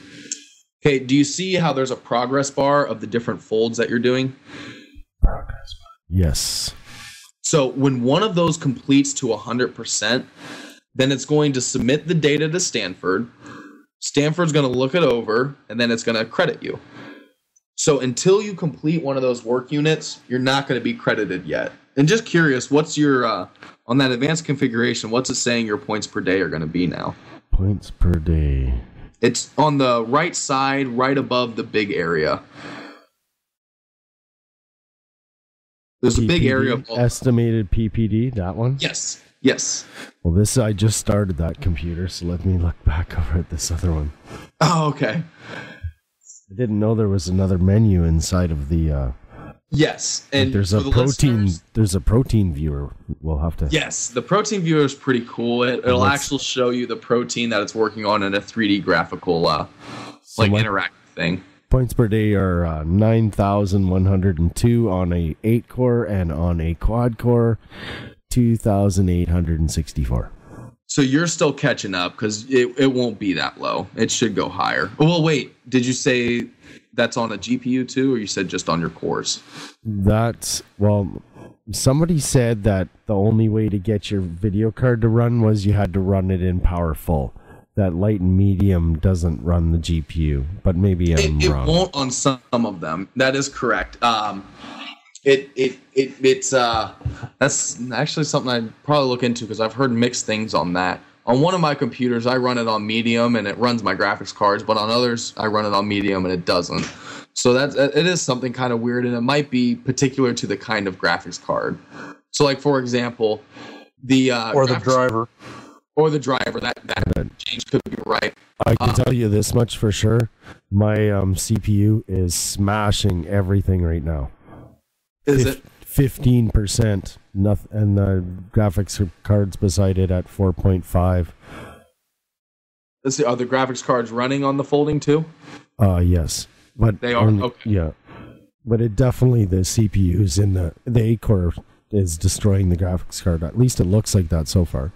Okay, do you see how there's a progress bar of the different folds that you're doing? Yes. So when one of those completes to 100%, then it's going to submit the data to Stanford. Stanford's going to look it over, and then it's going to credit you. So until you complete one of those work units, you're not going to be credited yet. And just curious, what's your, on that advanced configuration, what's it saying your points per day are going to be now? Points per day. It's on the right side, right above the big area. There's a big PPD, area of estimated PPD, that one? Yes. Well, I just started that computer, so let me look back over at this other one. Oh, okay. I didn't know there was another menu inside of the yes, and there's a protein viewer. We'll have to. Yes, the protein viewer is pretty cool. It'll actually show you the protein that it's working on in a 3D graphical interactive thing. Points per day are 9,102 on a 8-core, and on a quad-core, 2,864. So you're still catching up because it won't be that low. It should go higher. Well, wait, did you say that's on a GPU too, or you said just on your cores? Somebody said that the only way to get your video card to run was you had to run it in powerful. That light and medium doesn't run the GPU, but maybe I'm wrong. It won't on some of them. That is correct. It's that's actually something I'd probably look into because I've heard mixed things on that. On one of my computers, I run it on medium and it runs my graphics cards, but on others, I run it on medium and it doesn't. So it is something kind of weird, and it might be particular to the kind of graphics card. So, like for example, the driver. Or the driver, that James could be right. I can tell you this much for sure. My CPU is smashing everything right now. Is it 15%? Nothing, and the graphics cards beside it at 4.5. Let's see. Are the graphics cards running on the Folding too? Yes, but they are. Okay. Yeah, but it definitely, the CPU's in the 8-core is destroying the graphics card. At least it looks like that so far.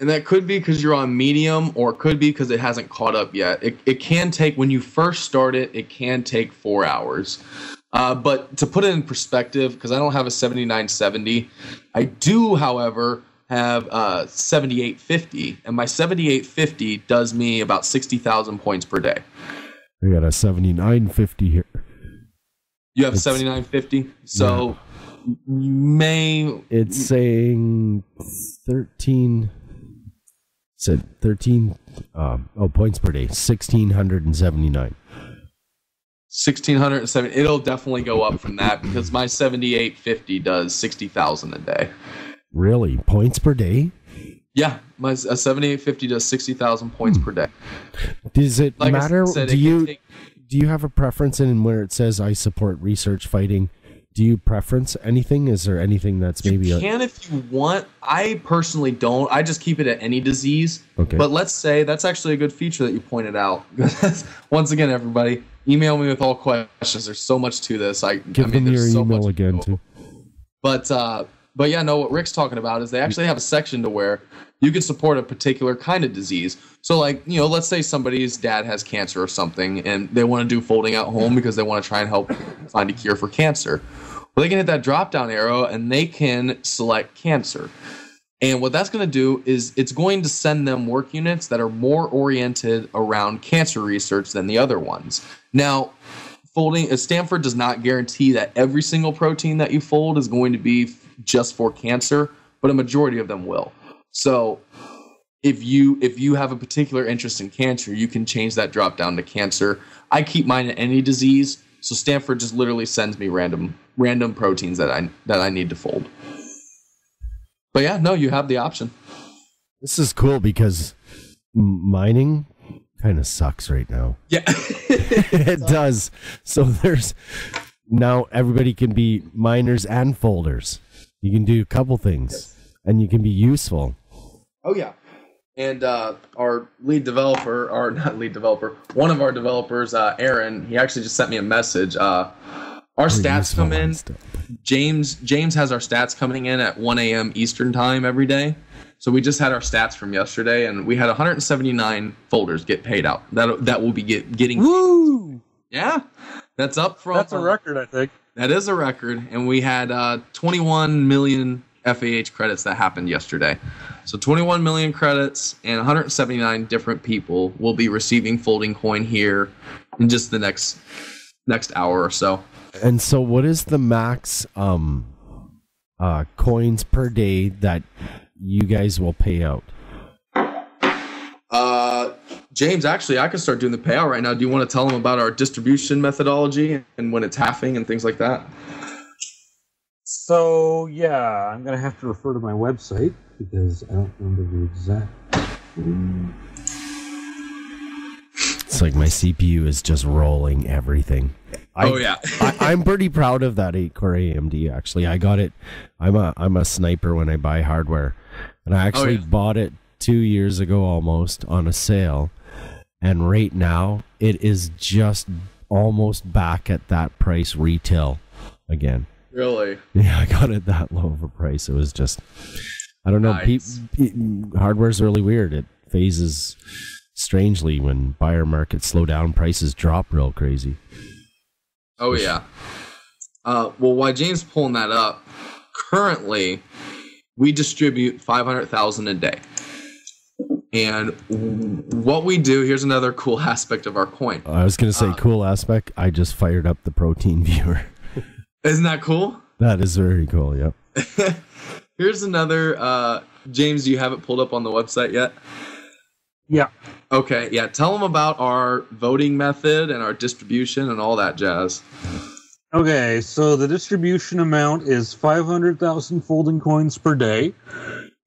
And that could be because you're on medium, or it could be because it hasn't caught up yet. It can take, when you first start it can take 4 hours. But to put it in perspective, because I don't have a 7970, I do, however, have a 7850, and my 7850 does me about 60,000 points per day. I got a 7950 here. You have 7950? So yeah. You may... It's saying 13... Said 13 points per day, 1,679. 1,670. It'll definitely go up from that because my 7850 does 60,000 a day. Really? Points per day? Yeah, my 7850 does 60,000 points per day. Does it matter? Do you have a preference in where it says I support research fighting? Do you preference anything? Is there anything that's maybe... You can if you want. I personally don't. I just keep it at any disease. Okay. But let's say that's actually a good feature that you pointed out. Once again, everybody, email me with all questions. There's so much to this. Give them your email again, too. But yeah, no, what Rick's talking about is they actually have a section to where you can support a particular kind of disease. So, like, let's say somebody's dad has cancer or something, and they want to do folding at home because they want to try and help find a cure for cancer. Well, they can hit that drop-down arrow, and they can select cancer. And what that's going to do is it's going to send them work units that are more oriented around cancer research than the other ones. Now, Stanford does not guarantee that every single protein that you fold is going to be just for cancer, but a majority of them will. So if you have a particular interest in cancer, you can change that drop down to cancer. I keep mine in any disease, so Stanford just literally sends me random proteins that I need to fold. But yeah, no, you have the option. This is cool because mining kind of sucks right now. Yeah. It does. So now everybody can be miners and folders. You can do a couple things, and you can be useful. Oh, yeah. And our lead developer, or not lead developer, one of our developers, Aaron, he actually just sent me a message. Our stats come in. James has our stats coming in at 1 a.m. Eastern time every day. So we just had our stats from yesterday, and we had 179 folders get paid out. That will be getting. Woo! Yeah, that's up from. That's a record, I think. That is a record, and we had 21 million FAH credits that happened yesterday. So 21 million credits, and 179 different people will be receiving FoldingCoin here in just the next hour or so. And so what is the max coins per day that you guys will pay out? James, actually, I can start doing the payout right now. Do you want to tell them about our distribution methodology and when it's halving and things like that? So, yeah, I'm going to have to refer to my website because I don't remember the exact... It's like my CPU is just rolling everything. I'm pretty proud of that 8-core AMD, actually. I got it. I'm a sniper when I buy hardware. And I actually bought it 2 years ago almost on a sale. And right now, it is just almost back at that price retail again. Really? Yeah, I got it that low of a price. It was just, I don't know. Nice. Hardware's really weird. It phases strangely when buyer markets slow down. Prices drop real crazy. Oh, yeah. Well, while James pulling that up, currently, we distribute 500,000 a day. And what we do, here's another cool aspect of our coin. I was going to say cool aspect. I just fired up the protein viewer. Isn't that cool? That is very cool, yep. Here's another, James, do you have it pulled up on the website yet? Yeah. Okay, yeah. Tell them about our voting method and our distribution and all that jazz. Okay, so the distribution amount is 500,000 folding coins per day.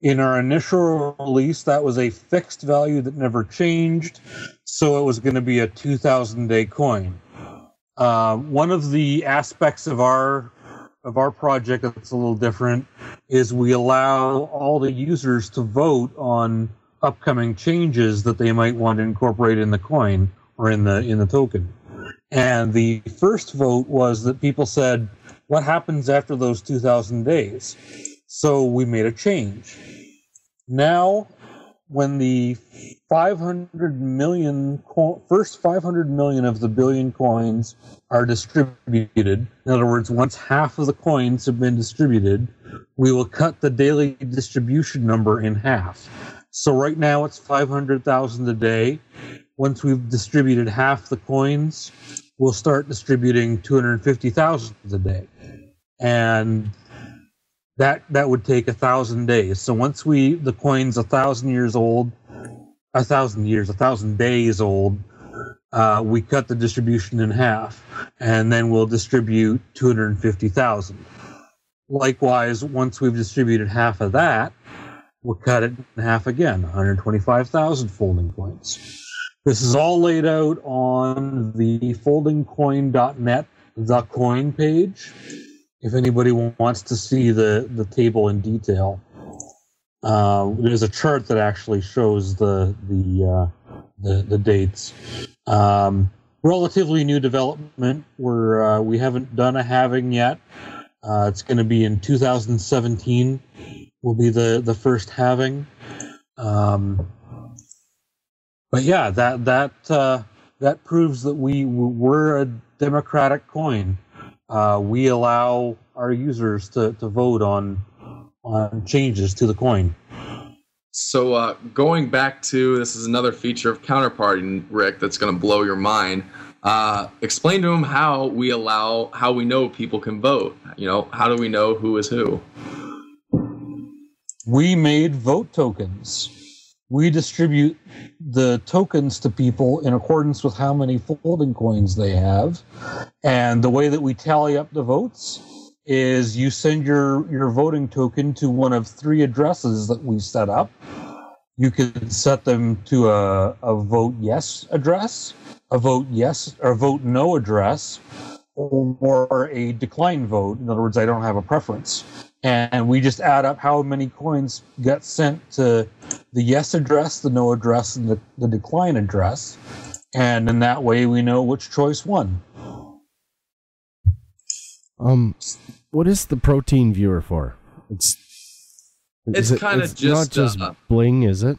In our initial release, that was a fixed value that never changed, so it was going to be a 2,000-day coin. One of the aspects of our project that's a little different is we allow all the users to vote on upcoming changes that they might want to incorporate in the coin or in the token. And the first vote was that people said, what happens after those 2,000 days? So we made a change. Now, when the 500 million first 500 million of the billion coins are distributed, in other words, once half of the coins have been distributed, we will cut the daily distribution number in half. So right now it's 500,000 a day. Once we've distributed half the coins, we'll start distributing 250,000 a day. And that would take 1,000 days. So once the coin's 1,000 days old, we cut the distribution in half, and then we'll distribute 250,000. Likewise, once we've distributed half of that, we'll cut it in half again, 125,000 folding coins. This is all laid out on the FoldingCoin.net, the coin page. If anybody wants to see the table in detail, there's a chart that actually shows the dates. Relatively new development. We haven't done a halving yet. It's going to be in 2017. Will be the first halving. But yeah, that proves that we're a democratic coin. We allow our users to vote on changes to the coin. So going back to, this is another feature of Counterparty, Rick, that's going to blow your mind. Explain to them how we know people can vote. How do we know who is who? We made vote tokens. We distribute the tokens to people in accordance with how many folding coins they have. And the way that we tally up the votes is you send your voting token to one of 3 addresses that we set up. You can set them to a vote yes address, a vote yes or vote no address, or a decline vote. In other words, I don't have a preference. And we just add up how many coins got sent to the yes address, the no address, and the decline address. And in that way, we know which choice won. What is the protein viewer for? It's kind of just not just bling, is it?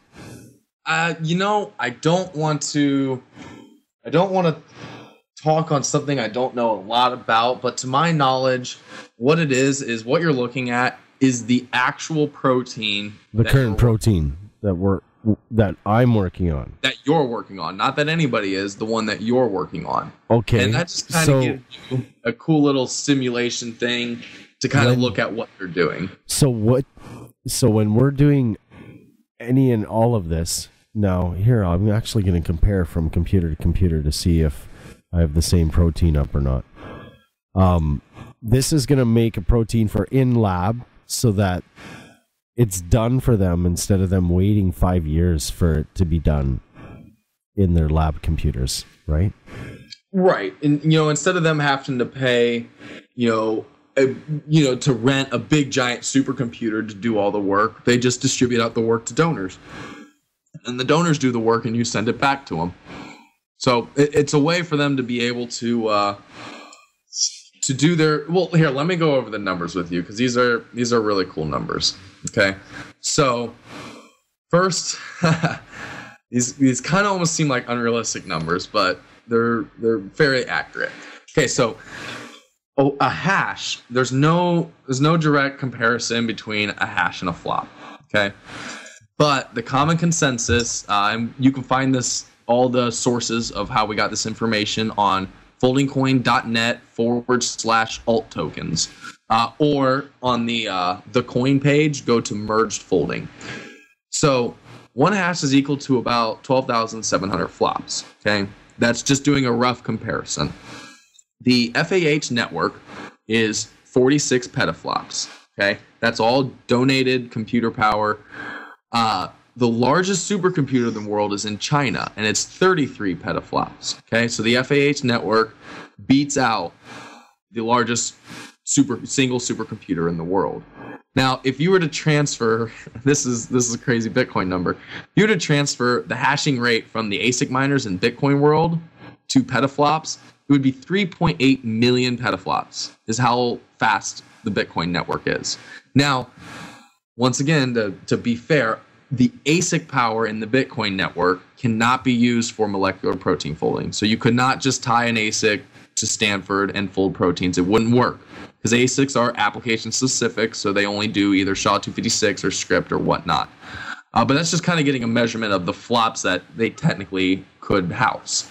I don't want to talk on something I don't know a lot about, but to my knowledge, what it is what you're looking at is the actual protein. The current protein that I'm working on. That you're working on. Not that anybody is, the one that you're working on. Okay. And that just kind of gives you a cool little simulation thing to kind of look at what you're doing. So when we're doing any and all of this, now here I'm actually going to compare from computer to computer to see if I have the same protein up or not. this is going to make a protein for in lab so that it's done for them instead of them waiting 5 years for it to be done in their lab computers, right? Right. And, instead of them having to pay, to rent a big giant supercomputer to do all the work, they just distribute out the work to donors. And the donors do the work and you send it back to them. So it's a way for them to be able to do their, well, here, let me go over the numbers with you, because these are really cool numbers. Okay. So first, these kind of almost seem like unrealistic numbers, but they're very accurate. Okay. So a hash, there's no direct comparison between a hash and a flop. Okay. But the common consensus, and you can find this, all the sources of how we got this information on foldingcoin.net/alt tokens, or on the coin page, go to merged folding. So one hash is equal to about 12,700 flops. Okay, that's just doing a rough comparison. The FAH network is 46 petaflops. Okay, that's all donated computer power. The largest supercomputer in the world is in China, and it's 33 petaflops. Okay, so the FAH network beats out the largest single supercomputer in the world. Now, if you were to transfer, this is a crazy Bitcoin number. If you were to transfer the hashing rate from the ASIC miners in Bitcoin world to petaflops, it would be 3.8 million petaflops is how fast the Bitcoin network is. Now, once again, to be fair, the ASIC power in the Bitcoin network cannot be used for molecular protein folding. So you could not just tie an ASIC to Stanford and fold proteins. It wouldn't work, because ASICs are application specific, so they only do either SHA-256 or script or whatnot. But that's just kind of getting a measurement of the flops that they technically could house.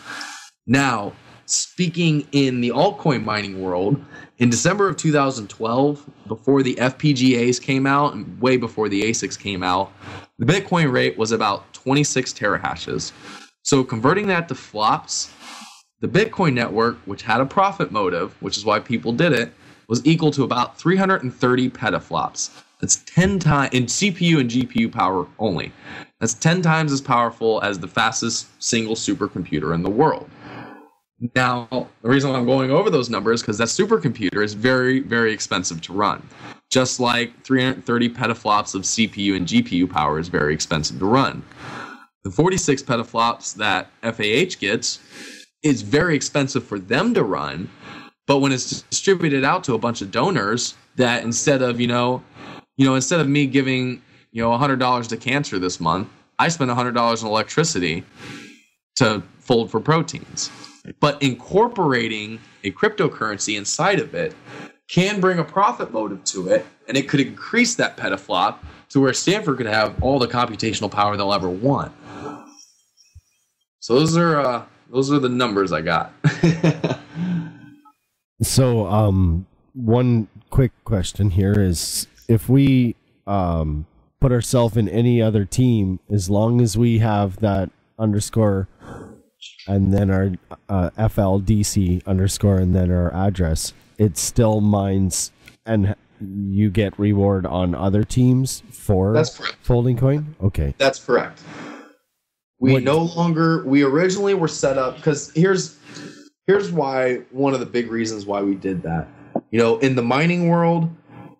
Now, speaking in the altcoin mining world, in December of 2012, before the FPGAs came out and way before the ASICs came out, the Bitcoin rate was about 26 terahashes. So converting that to flops, the Bitcoin network, which had a profit motive, which is why people did it, was equal to about 330 petaflops. That's 10 times in CPU and GPU power only. That's 10 times as powerful as the fastest single supercomputer in the world. Now, the reason why I'm going over those numbers is because that supercomputer is very, very expensive to run. Just like 330 petaflops of CPU and GPU power is very expensive to run. The 46 petaflops that FAH gets is very expensive for them to run, but when it's distributed out to a bunch of donors, that instead of instead of me giving $100 to cancer this month, I spend $100 in electricity to fold for proteins. But incorporating a cryptocurrency inside of it can bring a profit motive to it, and it could increase that petaflop to where Stanford could have all the computational power they'll ever want. So those are the numbers I got. So one quick question here is, if we put ourselves in any other team, as long as we have that underscore and then our FLDC underscore and then our address, it still mines and you get reward on other teams for FoldingCoin? Okay. That's correct. We originally were set up, because here's why, one of the big reasons why we did that. In the mining world,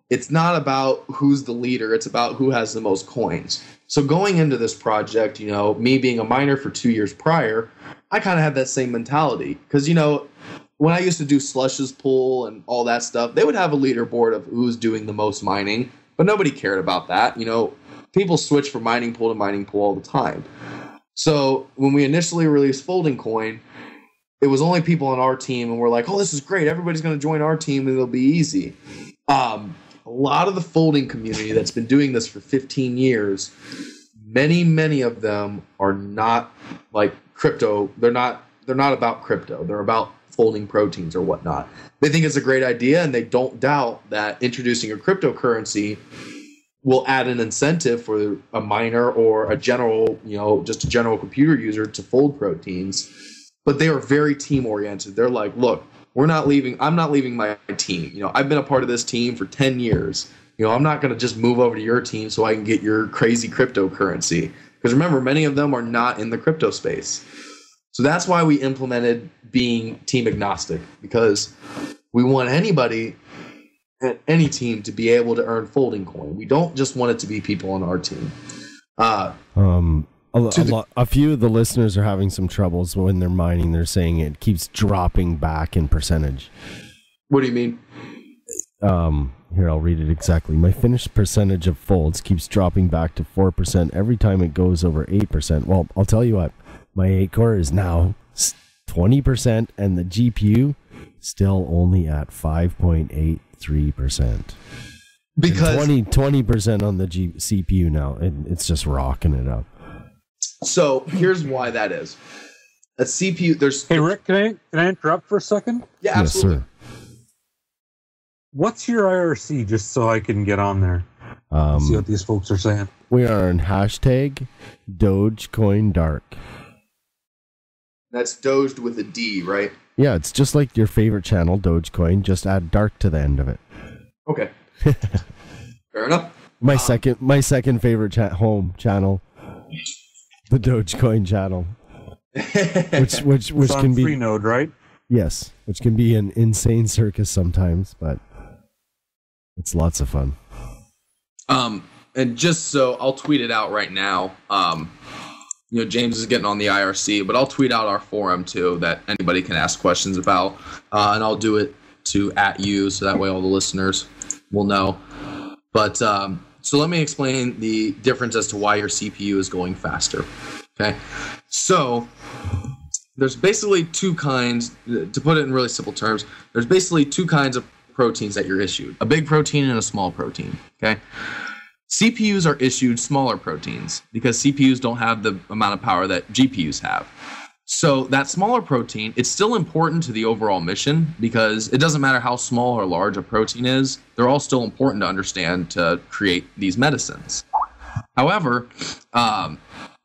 it's not about who's the leader, it's about who has the most coins. So going into this project, me being a miner for 2 years prior, I kind of had that same mentality. Because, when I used to do Slush's pool and all that stuff, they would have a leaderboard of who's doing the most mining, but nobody cared about that. People switch from mining pool to mining pool all the time. So when we initially released FoldingCoin, it was only people on our team, and we're like, oh, this is great. Everybody's going to join our team, and it'll be easy. A lot of the folding community that's been doing this for 15 years, many of them are not like crypto. They're not about crypto. They're about folding proteins or whatnot. They think it's a great idea, and they don't doubt that introducing a cryptocurrency will add an incentive for a miner or a general, just a general computer user to fold proteins. But they are very team oriented. They're like, look, I'm not leaving my team. You know, I've been a part of this team for 10 years. You know, I'm not going to just move over to your team so I can get your crazy cryptocurrency. Because remember, many of them are not in the crypto space. So that's why we implemented being team agnostic, because we want anybody at any team to be able to earn FoldingCoin. We don't just want it to be people on our team. A few of the listeners are having some troubles when they're mining. They're saying it keeps dropping back in percentage. What do you mean? Here, I'll read it exactly. My finished percentage of folds keeps dropping back to 4% every time it goes over 8%. Well, I'll tell you what, my 8-core is now 20%, and the GPU still only at 5.83%. Because 20% on the CPU now, and it's just rocking it up. So here's why that is. A CPU, Hey Rick, can I interrupt for a second? Yeah, absolutely. Yes, sir. What's your IRC, just so I can get on there? See what these folks are saying. We are on hashtag dogecoindark. That's doged with a D, right? Yeah, it's just like your favorite channel, Dogecoin. Just add dark to the end of it. Okay. Fair enough. My second favorite home channel, the Dogecoin channel, which it's can on be Freenode, right? Yes, which can be an insane circus sometimes, but it's lots of fun. And just so I'll tweet it out right now. You know, James is getting on the IRC, but I'll tweet out our forum too that anybody can ask questions about, and I'll do it to @you so that way all the listeners will know. But so let me explain the difference as to why your CPU is going faster. Okay, so there's basically two kinds. To put it in really simple terms, there's basically two kinds of proteins that you're issued: a big protein and a small protein. Okay. CPUs are issued smaller proteins because CPUs don't have the amount of power that GPUs have. So that smaller protein, it's still important to the overall mission because it doesn't matter how small or large a protein is, they're all still important to understand to create these medicines. However, the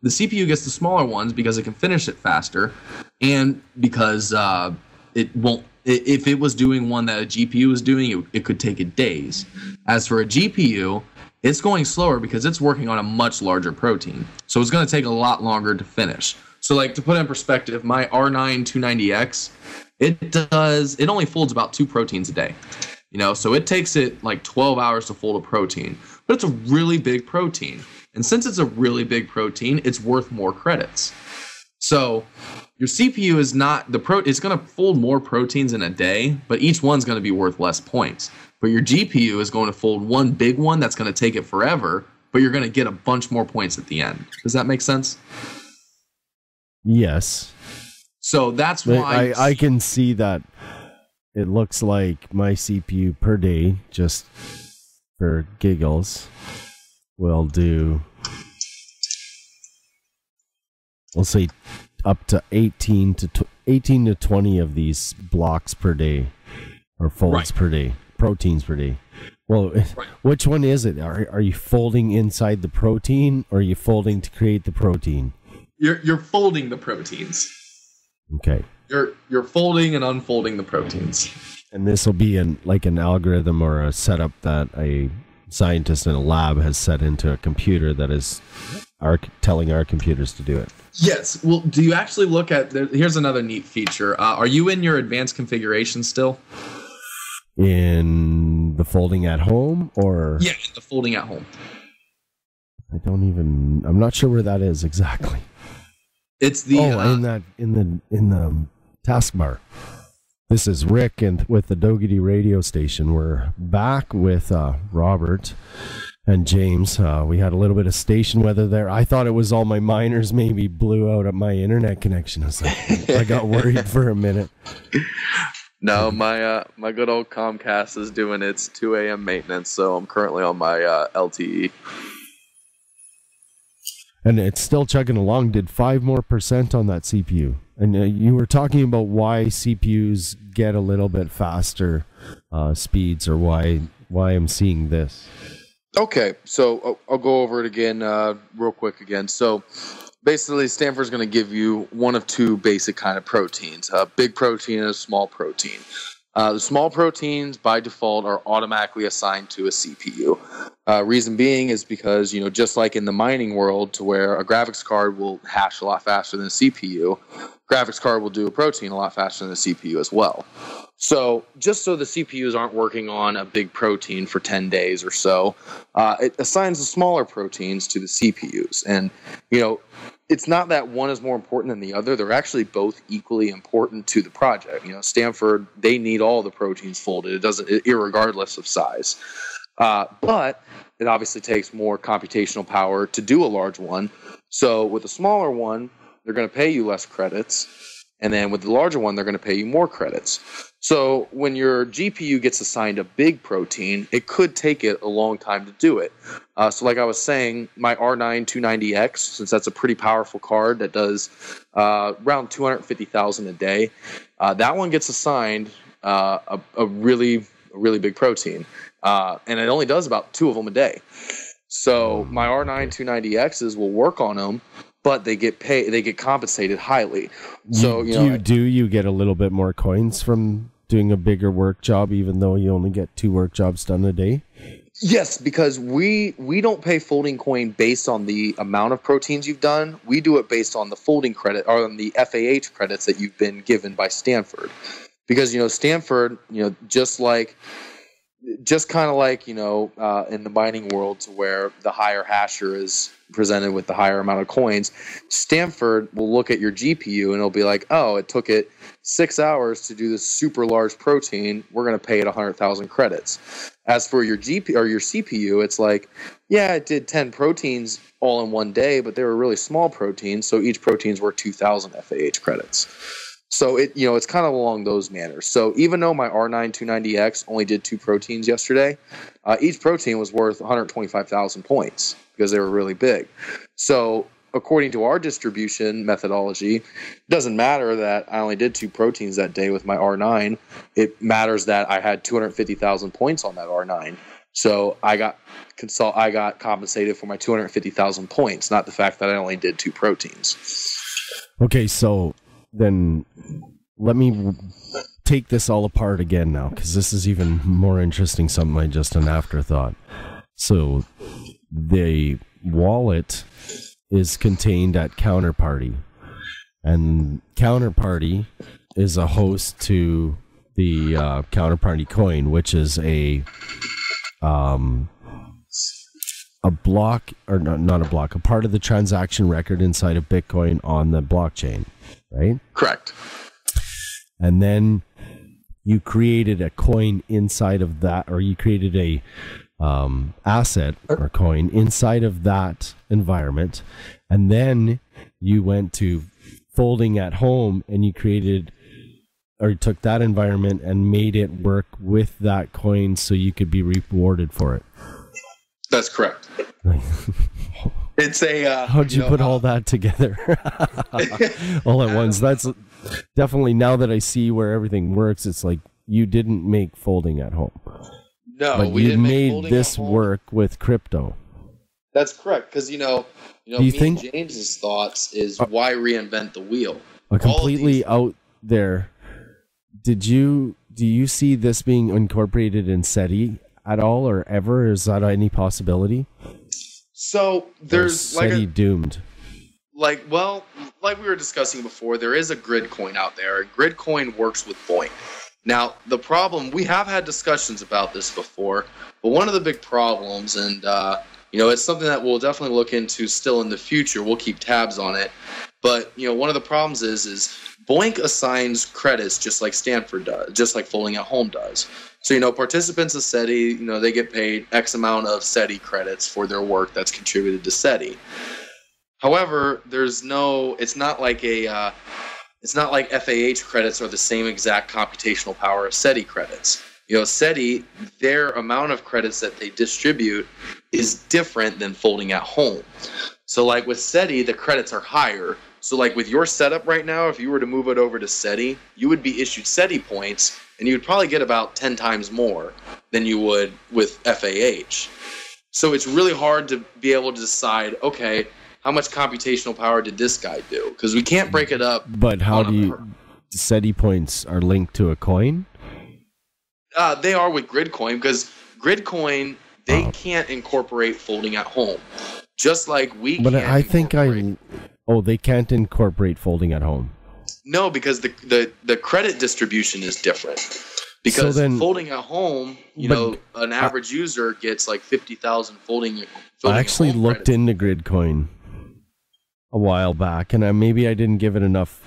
CPU gets the smaller ones because it can finish it faster, and because it won't. If it was doing one that a GPU was doing, it could take it days. As for a GPU, it's going slower because it's working on a much larger protein. So it's going to take a lot longer to finish. So like to put it in perspective, my R9 290X, it only folds about 2 proteins a day. You know, so it takes it like 12 hours to fold a protein. But it's a really big protein. And since it's a really big protein, it's worth more credits. So your CPU is not it's going to fold more proteins in a day, but each one's going to be worth less points. But your GPU is going to fold one big one that's going to take it forever, but you're going to get a bunch more points at the end. Does that make sense? Yes. So that's why I can see that it looks like my CPU per day, just for giggles, will do, we'll say up to 18 to 20 of these blocks per day, or folds per day. Proteins per day. Well, which one is it? Are you folding inside the protein, or are you folding to create the protein? You're folding the proteins. Okay. You're folding and unfolding the proteins. And this will be an algorithm or a setup that a scientist in a lab has set into a computer that is telling our computers to do it. Yes. Well, do you actually look at? Here's another neat feature. Are you in your advanced configuration still? In the folding at home, or yeah, the folding at home. I'm not sure where that is exactly. It's the in the taskbar. This is Rick, and with the Dougherty radio station. We're back with Robert and James. We had a little bit of station weather there. I thought it was all my miners maybe blew out at my internet connection. I got worried for a minute. No, my good old Comcast is doing its 2 a.m. maintenance, so I'm currently on my LTE. And it's still chugging along. Did 5% more on that CPU. And you were talking about why CPUs get a little bit faster speeds, or why I'm seeing this. Okay, so I'll go over it again real quick again. So Basically, Stanford's going to give you one of two basic kind of proteins, a big protein and a small protein. The small proteins, by default, are automatically assigned to a CPU. Reason being is because, just like in the mining world, to where a graphics card will hash a lot faster than a CPU, graphics card will do a protein a lot faster than the CPU as well. So just so the CPUs aren't working on a big protein for 10 days or so, it assigns the smaller proteins to the CPUs. And, it's not that one is more important than the other. They're actually both equally important to the project. Stanford, they need all the proteins folded. Irregardless of size. But it obviously takes more computational power to do a large one. So with a smaller one, they're going to pay you less credits. And then with the larger one, they're going to pay you more credits. So when your GPU gets assigned a big protein, it could take it a long time to do it. So like I was saying, my R9 290X, since that's a pretty powerful card that does around 250,000 a day, that one gets assigned a really big protein. And it only does about 2 of them a day. So my R9 290Xs will work on them, but they get compensated highly. So you get a little bit more coins from doing a bigger work job, even though you only get 2 work jobs done a day? Yes, because we don't pay FoldingCoin based on the amount of proteins you've done. We do it based on the folding credit or on the FAH credits that you've been given by Stanford. Because Stanford, just kind of like in the mining world, to where the higher hasher is presented with the higher amount of coins, Stanford will look at your GPU and it'll be like, oh, it took it 6 hours to do this super large protein. We're going to pay it 100,000 credits. As for your GPU or your CPU, it's like, yeah, it did 10 proteins all in one day, but they were really small proteins, so each protein's worth 2,000 FAH credits. So it's kind of along those manners. So even though my R9 290X only did 2 proteins yesterday, each protein was worth 125,000 points because they were really big. So according to our distribution methodology, it doesn't matter that I only did 2 proteins that day with my R9. It matters that I had 250,000 points on that R9. So I got compensated for my 250,000 points, not the fact that I only did 2 proteins. Okay, so then let me take this all apart again now, because this is even more interesting, something like just an afterthought. So the wallet is contained at Counterparty, and Counterparty is a host to the Counterparty coin, which is a block, or not a block, a part of the transaction record inside of Bitcoin on the blockchain, right? Correct. And then you created a coin inside of that, or you created a asset or coin inside of that environment, and then you went to folding at home and you created, or took that environment and made it work with that coin so you could be rewarded for it. That's correct. It's a how'd you put all that together all at once? That's definitely, now that I see where everything works, it's like you didn't make folding at home. No, but we you didn't made make this work with crypto. That's correct, because Do you think James's thoughts is why reinvent the wheel? Completely out there. Do you see this being incorporated in SETI at all, or ever? Is that any possibility? So there's SETI doomed. Like we were discussing before, there is a grid coin out there. Grid coin works with Boink. Now, the problem, we have had discussions about this before, but one of the big problems, and it's something that we'll definitely look into still in the future. We'll keep tabs on it. But one of the problems is Boink assigns credits just like Stanford does, just like Folding at Home does. So participants of SETI, they get paid X amount of SETI credits for their work that's contributed to SETI. However, it's not like FAH credits are the same exact computational power as SETI credits. SETI, their amount of credits that they distribute is different than Folding at Home. So like with SETI, the credits are higher. So like with your setup right now, if you were to move it over to SETI, you would be issued SETI points, and you would probably get about 10 times more than you would with FAH. So it's really hard to be able to decide, okay, how much computational power did this guy do? Because we can't break it up. But how do you... SETI points are linked to a coin? They are with Gridcoin, because Gridcoin, they can't incorporate folding at home. Just like we can't. But I think they can't incorporate folding at home. No, because the credit distribution is different. Because folding at home, an average user gets like 50,000 folding. I actually looked into Gridcoin a while back, and maybe I didn't give it enough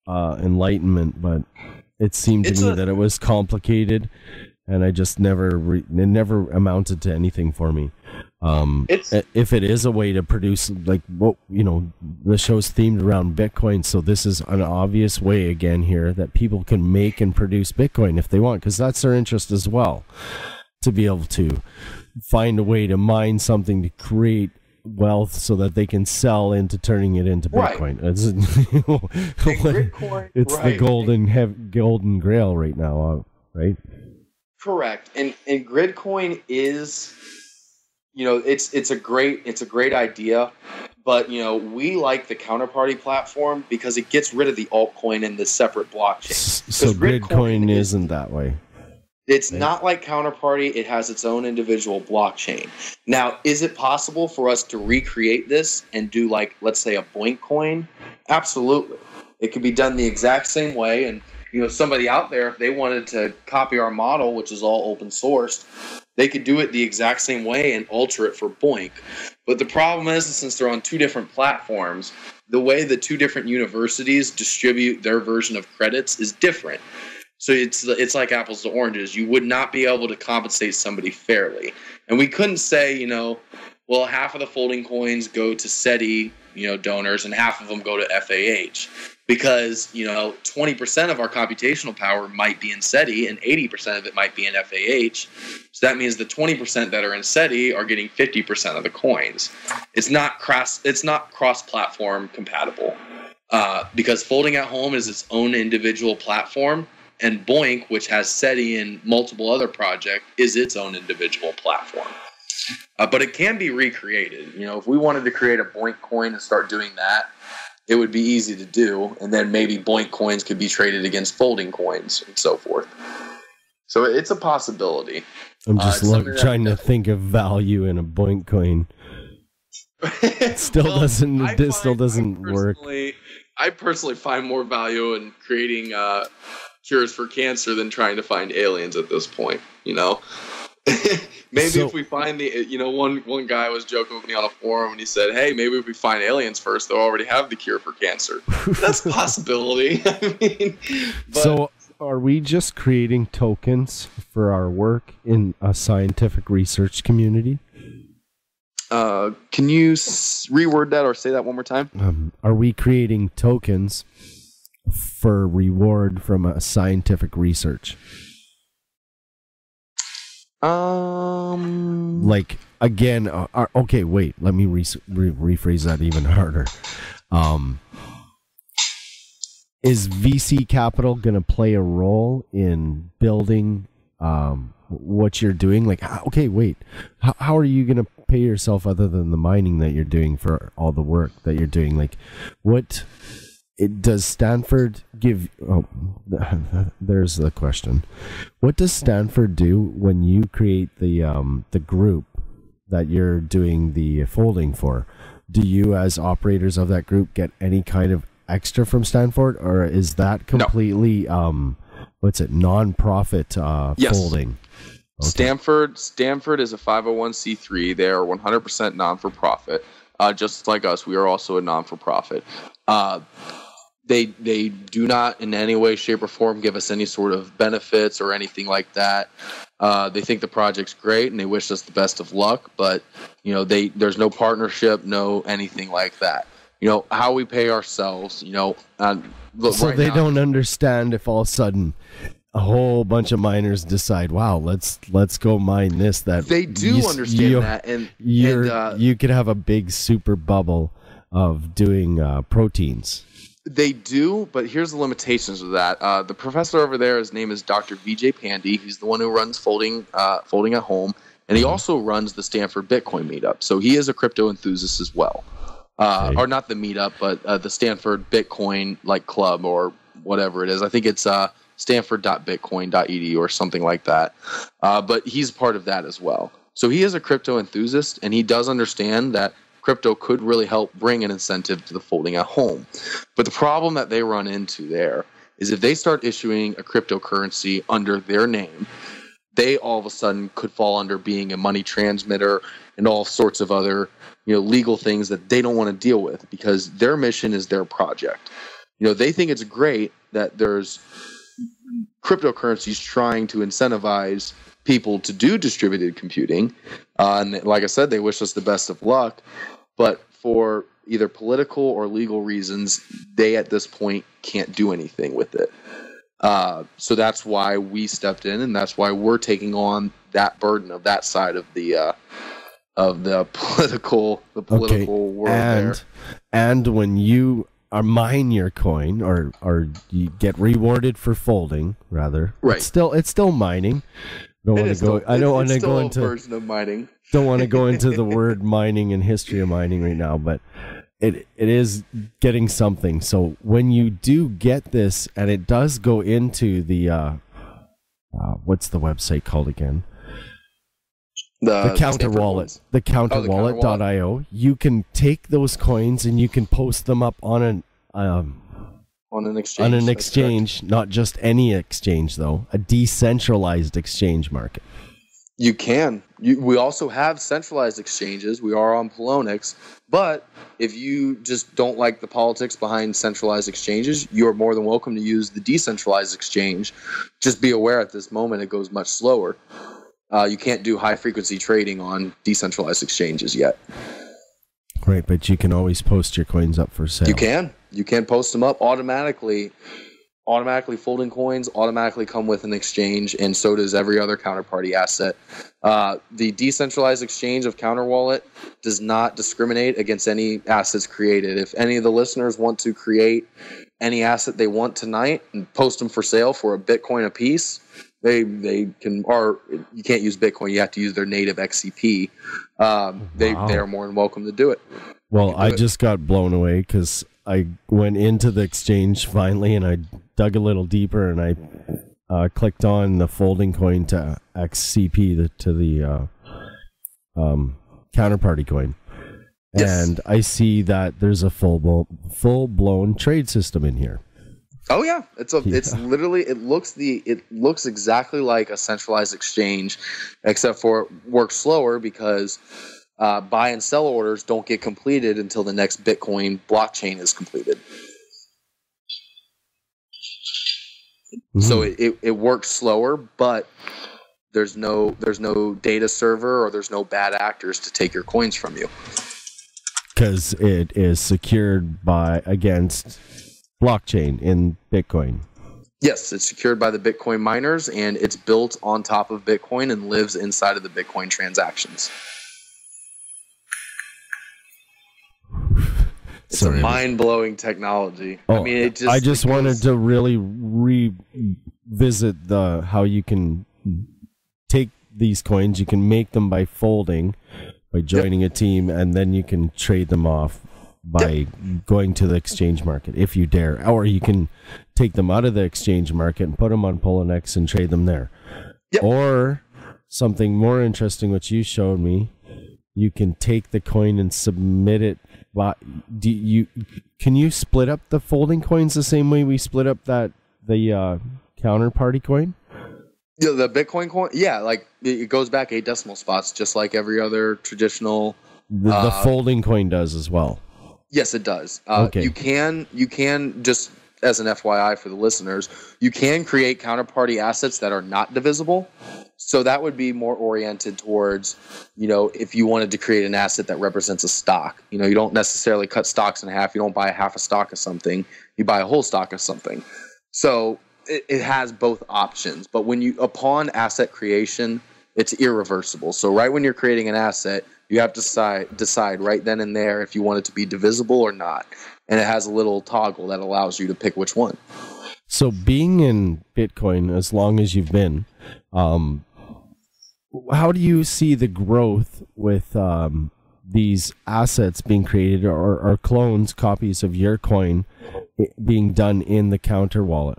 enlightenment, but it seemed to me that it was complicated, and I just it never amounted to anything for me. If it is a way to produce, the show's themed around Bitcoin, so this is an obvious way again here that people can make and produce Bitcoin if they want, because that's their interest as well, to be able to find a way to mine something to create wealth so that they can sell into turning it into Bitcoin. Right. It's the golden grail right now, right? Correct. And Gridcoin is, it's a great idea, but we like the counterparty platform because it gets rid of the altcoin and the separate blockchain. So Gridcoin isn't that way. It's not like counterparty. It has its own individual blockchain. Now, is it possible for us to recreate this and do, let's say, a Boink coin? Absolutely. It could be done the exact same way. And, somebody out there, if they wanted to copy our model, which is all open sourced, they could do it the exact same way and alter it for Boink. But the problem is, since they're on two different platforms, the way the two different universities distribute their version of credits is different. So it's like apples to oranges. You would not be able to compensate somebody fairly. And we couldn't say, half of the folding coins go to SETI, donors, and half of them go to FAH. Because, 20% of our computational power might be in SETI and 80% of it might be in FAH. So that means the 20% that are in SETI are getting 50% of the coins. It's not cross-platform compatible. Because folding at home is its own individual platform. And Boink, which has SETI and multiple other projects, is its own individual platform. But it can be recreated. If we wanted to create a Boink coin and start doing that, it would be easy to do. And then maybe Boink coins could be traded against folding coins and so forth. So it's a possibility. I'm just trying to think of value in a Boink coin. It still doesn't work. I personally find more value in creating cures for cancer than trying to find aliens at this point. Maybe if we find one guy was joking with me on a forum and he said, hey, maybe if we find aliens first, they'll already have the cure for cancer. That's a possibility. So are we just creating tokens for our work in a scientific research community? Can you reword that or say that one more time? Are we creating tokens for reward from a scientific research? Again, okay, wait, let me rephrase that even harder. Is VC capital going to play a role in building what you're doing? Okay, wait, how are you going to pay yourself other than the mining that you're doing for all the work that you're doing? Does Stanford give... there's the question. What does Stanford do when you create the group that you're doing the folding for? Do you, as operators of that group, get any kind of extra from Stanford, or is that completely non-profit folding? Okay. Stanford is a 501c3. They are 100% non-for-profit. Just like us, we are also a non-for-profit. They do not in any way, shape, or form give us any sort of benefits or anything like that. They think the project's great and they wish us the best of luck, but there's no partnership, no anything like that. How we pay ourselves. So they don't understand if all of a sudden a whole bunch of miners decide, wow, let's go mine this. That they do understand that, and you could have a big super bubble of doing proteins. They do, but here's the limitations of that. The professor over there, his name is Dr. Vijay Pandey. He's the one who runs folding at home, and he also runs the Stanford Bitcoin meetup. So he is a crypto enthusiast as well. or not the meetup, but the Stanford Bitcoin like club or whatever it is. I think it's stanford.bitcoin.edu or something like that. But he's part of that as well. So he is a crypto enthusiast, and he does understand that crypto could really help bring an incentive to the folding at home. But the problem that they run into there is if they start issuing a cryptocurrency under their name, they all of a sudden could fall under being a money transmitter and all sorts of other, legal things that they don't want to deal with because their mission is their project. They think it's great that there's cryptocurrencies trying to incentivize people to do distributed computing. And like I said, they wish us the best of luck. But for either political or legal reasons, they at this point can't do anything with it. So that's why we stepped in, and that's why we're taking on that burden of that side of the political world there. And when you mine your coin, or you get rewarded for folding, rather, right? It's still mining. I don't want to go into version of mining. Don't want to go into the word mining and history of mining right now, but it is getting something. So when you do get this, and it does go into the what's the website called again? The counter wallet, the counterwallet.io. You can take those coins and you can post them up on an exchange, not just any exchange though, a decentralized exchange market. You can. We also have centralized exchanges. We are on Poloniex, but if you just don't like the politics behind centralized exchanges, you are more than welcome to use the decentralized exchange. Just be aware at this moment it goes much slower. You can't do high-frequency trading on decentralized exchanges yet. Right, but you can always post your coins up for sale. You can. You can post them up automatically. Folding coins automatically come with an exchange, and so does every other counterparty asset. The decentralized exchange of CounterWallet does not discriminate against any assets created. If any of the listeners want to create any asset they want tonight and post them for sale for a Bitcoin a piece, they can, or you can't use Bitcoin, you have to use their native XCP. They are more than welcome to do it. Well, I just got blown away because I went into the exchange finally and I dug a little deeper and I clicked on the FoldingCoin to XCP to the counterparty coin. Yes. And I see that there's a full-blown trade system in here. Oh yeah, it's literally it looks exactly like a centralized exchange, except for it works slower because buy and sell orders don't get completed until the next Bitcoin blockchain is completed. Mm-hmm. So it works slower, but there's no data server or there's no bad actors to take your coins from you. Because it is secured against blockchain in Bitcoin. Yes, it's secured by the Bitcoin miners, and it's built on top of Bitcoin and lives inside of the Bitcoin transactions. It's a mind-blowing technology. Oh, I just wanted to really revisit how you can take these coins, you can make them by folding, by joining a team, and then you can trade them off by going to the exchange market if you dare, or you can take them out of the exchange market and put them on Poloniex and trade them there. Or something more interesting, which you showed me, you can take the coin and submit it. Can you split up the folding coins the same way we split up the counterparty coin? Yeah, the Bitcoin coin. Yeah, like it goes back 8 decimal spots, just like every other traditional. The folding coin does as well. Yes, it does. Okay. You can just as an FYI for the listeners, you can create counterparty assets that are not divisible. So that would be more oriented towards, if you wanted to create an asset that represents a stock. You don't necessarily cut stocks in half. You don't buy half a stock of something. You buy a whole stock of something. So it has both options. But upon asset creation, it's irreversible. So right when you're creating an asset, you have to decide right then and there if you want it to be divisible or not. And it has a little toggle that allows you to pick which one. So being in Bitcoin as long as you've been, how do you see the growth with these assets being created or clones, copies of your coin being done in the counter wallet.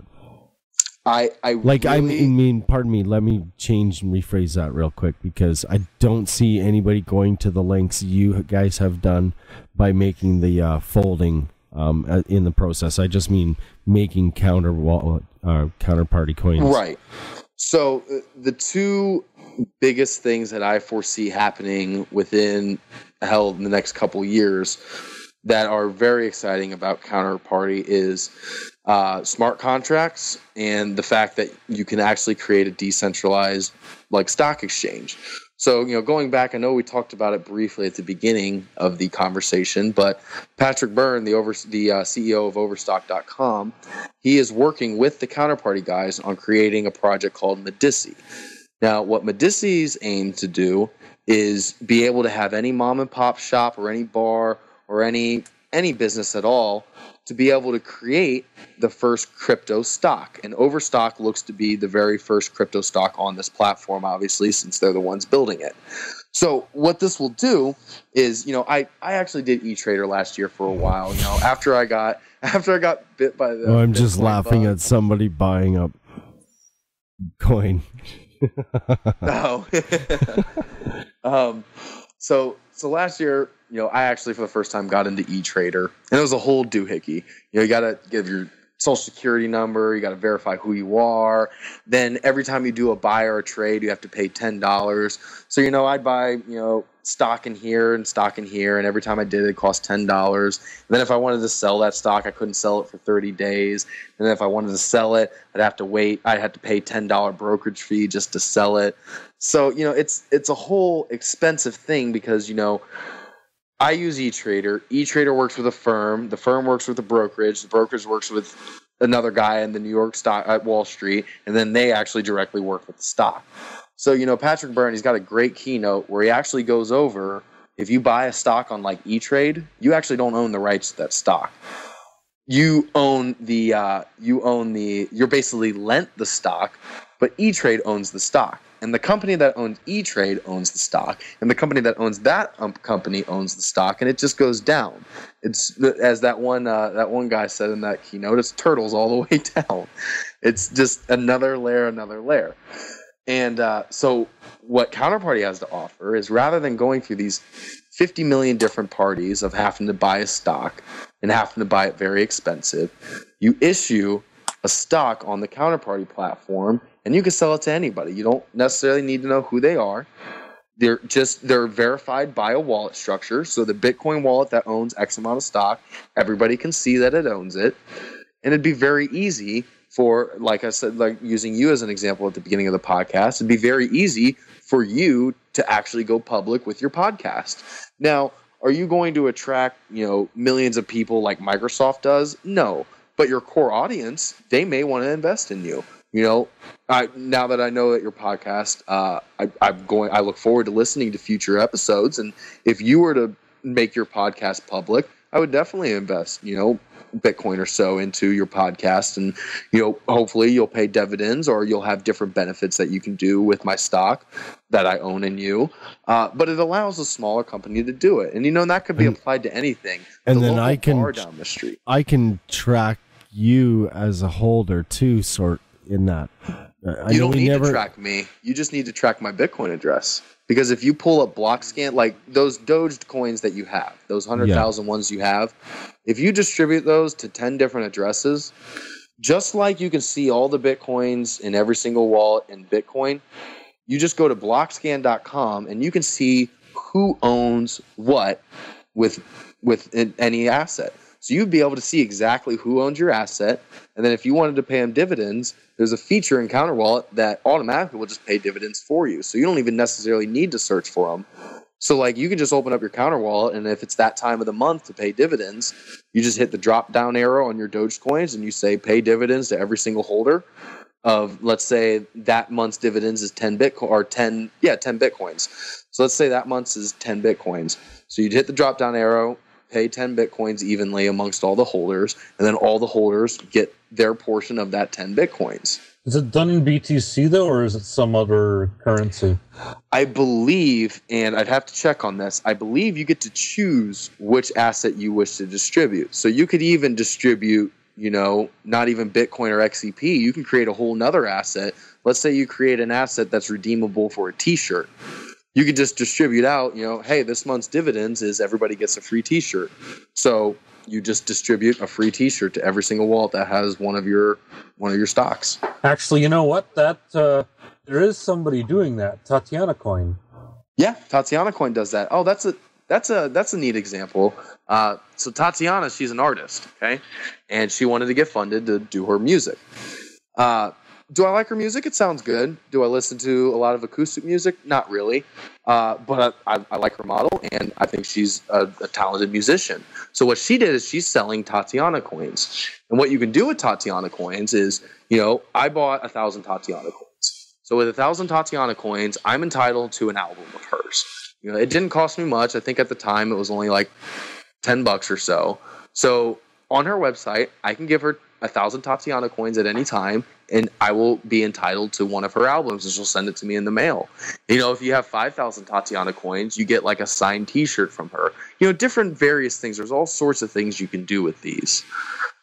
Pardon me, let me change and rephrase that real quick, because I don't see anybody going to the lengths you guys have done by making the folding in the process. I just mean making counterparty coins. Right. So the two biggest things that I foresee happening within the next couple years that are very exciting about counterparty is smart contracts and the fact that you can actually create a decentralized stock exchange. So, going back, I know we talked about it briefly at the beginning of the conversation, but Patrick Byrne, the CEO of Overstock.com, he is working with the counterparty guys on creating a project called Medici. Now, what Medici's aim to do is be able to have any mom and pop shop or any bar or any business at all to be able to create the first crypto stock. And Overstock looks to be the very first crypto stock on this platform, obviously, since they're the ones building it. So what this will do is, I actually did E-Trader last year for a while. After I got bit by the. I'm just laughing at somebody buying up coin. No. So last year, I actually for the first time got into E-Trader, and it was a whole doohickey. You got to give your social security number, you got to verify who you are. Then every time you do a buy or a trade, you have to pay $10. So, I'd buy, stock in here, and every time I did it cost $10. And then if I wanted to sell that stock, I couldn't sell it for 30 days. And then if I wanted to sell it, I'd have to wait. I'd have to pay $10 brokerage fee just to sell it. So, it's a whole expensive thing because, I use E-Trader. E-Trader works with a firm. The firm works with a brokerage. The brokerage works with another guy in the New York stock at Wall Street, and then they actually directly work with the stock. So, Patrick Byrne, he's got a great keynote where he actually goes over, if you buy a stock on E-Trade, you actually don't own the rights to that stock. You're basically lent the stock, but E-Trade owns the stock. And the company that owns E-Trade owns the stock, and the company that owns that company owns the stock, and it just goes down. It's as that one guy said in that keynote, it's turtles all the way down. It's just another layer. And so what Counterparty has to offer is, rather than going through these 50 million different parties of having to buy a stock and having to buy it very expensive, you issue a stock on the Counterparty platform, and you can sell it to anybody. You don't necessarily need to know who they are. They're verified by a wallet structure. So the Bitcoin wallet that owns X amount of stock, everybody can see that it owns it. And it'd be very easy for, like I said, using you as an example at the beginning of the podcast, it'd be very easy for you to actually go public with your podcast. Now, are you going to attract, millions of people like Microsoft does? No. But your core audience, they may want to invest in you. Now that I know that your podcast, I look forward to listening to future episodes. And if you were to make your podcast public, I would definitely invest, Bitcoin or so into your podcast. And, hopefully you'll pay dividends, or you'll have different benefits that you can do with my stock that I own in you. But it allows a smaller company to do it. And, that could be applied to anything. And then I can, bar down the street. I can track you as a holder too, in that. You don't need to track me. You just need to track my Bitcoin address. Because if you pull up BlockScan, like those Doge coins that you have, those 100,000 ones you have, if you distribute those to 10 different addresses, just like you can see all the Bitcoins in every single wallet in Bitcoin, you just go to blockscan.com and you can see who owns what with any asset. So you'd be able to see exactly who owns your asset. And then if you wanted to pay them dividends, there's a feature in CounterWallet that automatically will just pay dividends for you. So you don't even necessarily need to search for them. So you can just open up your CounterWallet, and if it's that time of the month to pay dividends, you just hit the drop down arrow on your Doge coins and you say pay dividends to every single holder of, let's say that month's dividends is 10 Bitcoin or 10 Bitcoins. So let's say that month's is 10 Bitcoins. So you'd hit the drop down arrow, pay 10 Bitcoins evenly amongst all the holders, and then all the holders get their portion of that 10 Bitcoins. Is it done in BTC though, or is it some other currency? I believe, and I'd have to check on this, I believe you get to choose which asset you wish to distribute. So you could even distribute, not even Bitcoin or XCP. You can create a whole nother asset. Let's say you create an asset that's redeemable for a t-shirt. You could just distribute out, hey, this month's dividends is everybody gets a free t-shirt. So you just distribute a free t-shirt to every single wallet that has one of your stocks. Actually, you know what? That there is somebody doing that. Tatiana Coin. Yeah, Tatiana Coin does that. Oh, that's a neat example. So Tatiana, she's an artist, okay? And she wanted to get funded to do her music. Do I like her music? It sounds good. Do I listen to a lot of acoustic music? Not really. But I like her model, and I think she's a talented musician. So what she did is she's selling Tatiana coins. And what you can do with Tatiana coins is, I bought 1,000 Tatiana coins. So with 1,000 Tatiana coins, I'm entitled to an album of hers. It didn't cost me much. I think at the time it was only like $10 or so. So on her website, I can give her 1,000 Tatiana coins at any time, and I will be entitled to one of her albums, and she'll send it to me in the mail. If you have 5,000 Tatiana coins, you get like a signed t-shirt from her. Different various things. There's all sorts of things you can do with these.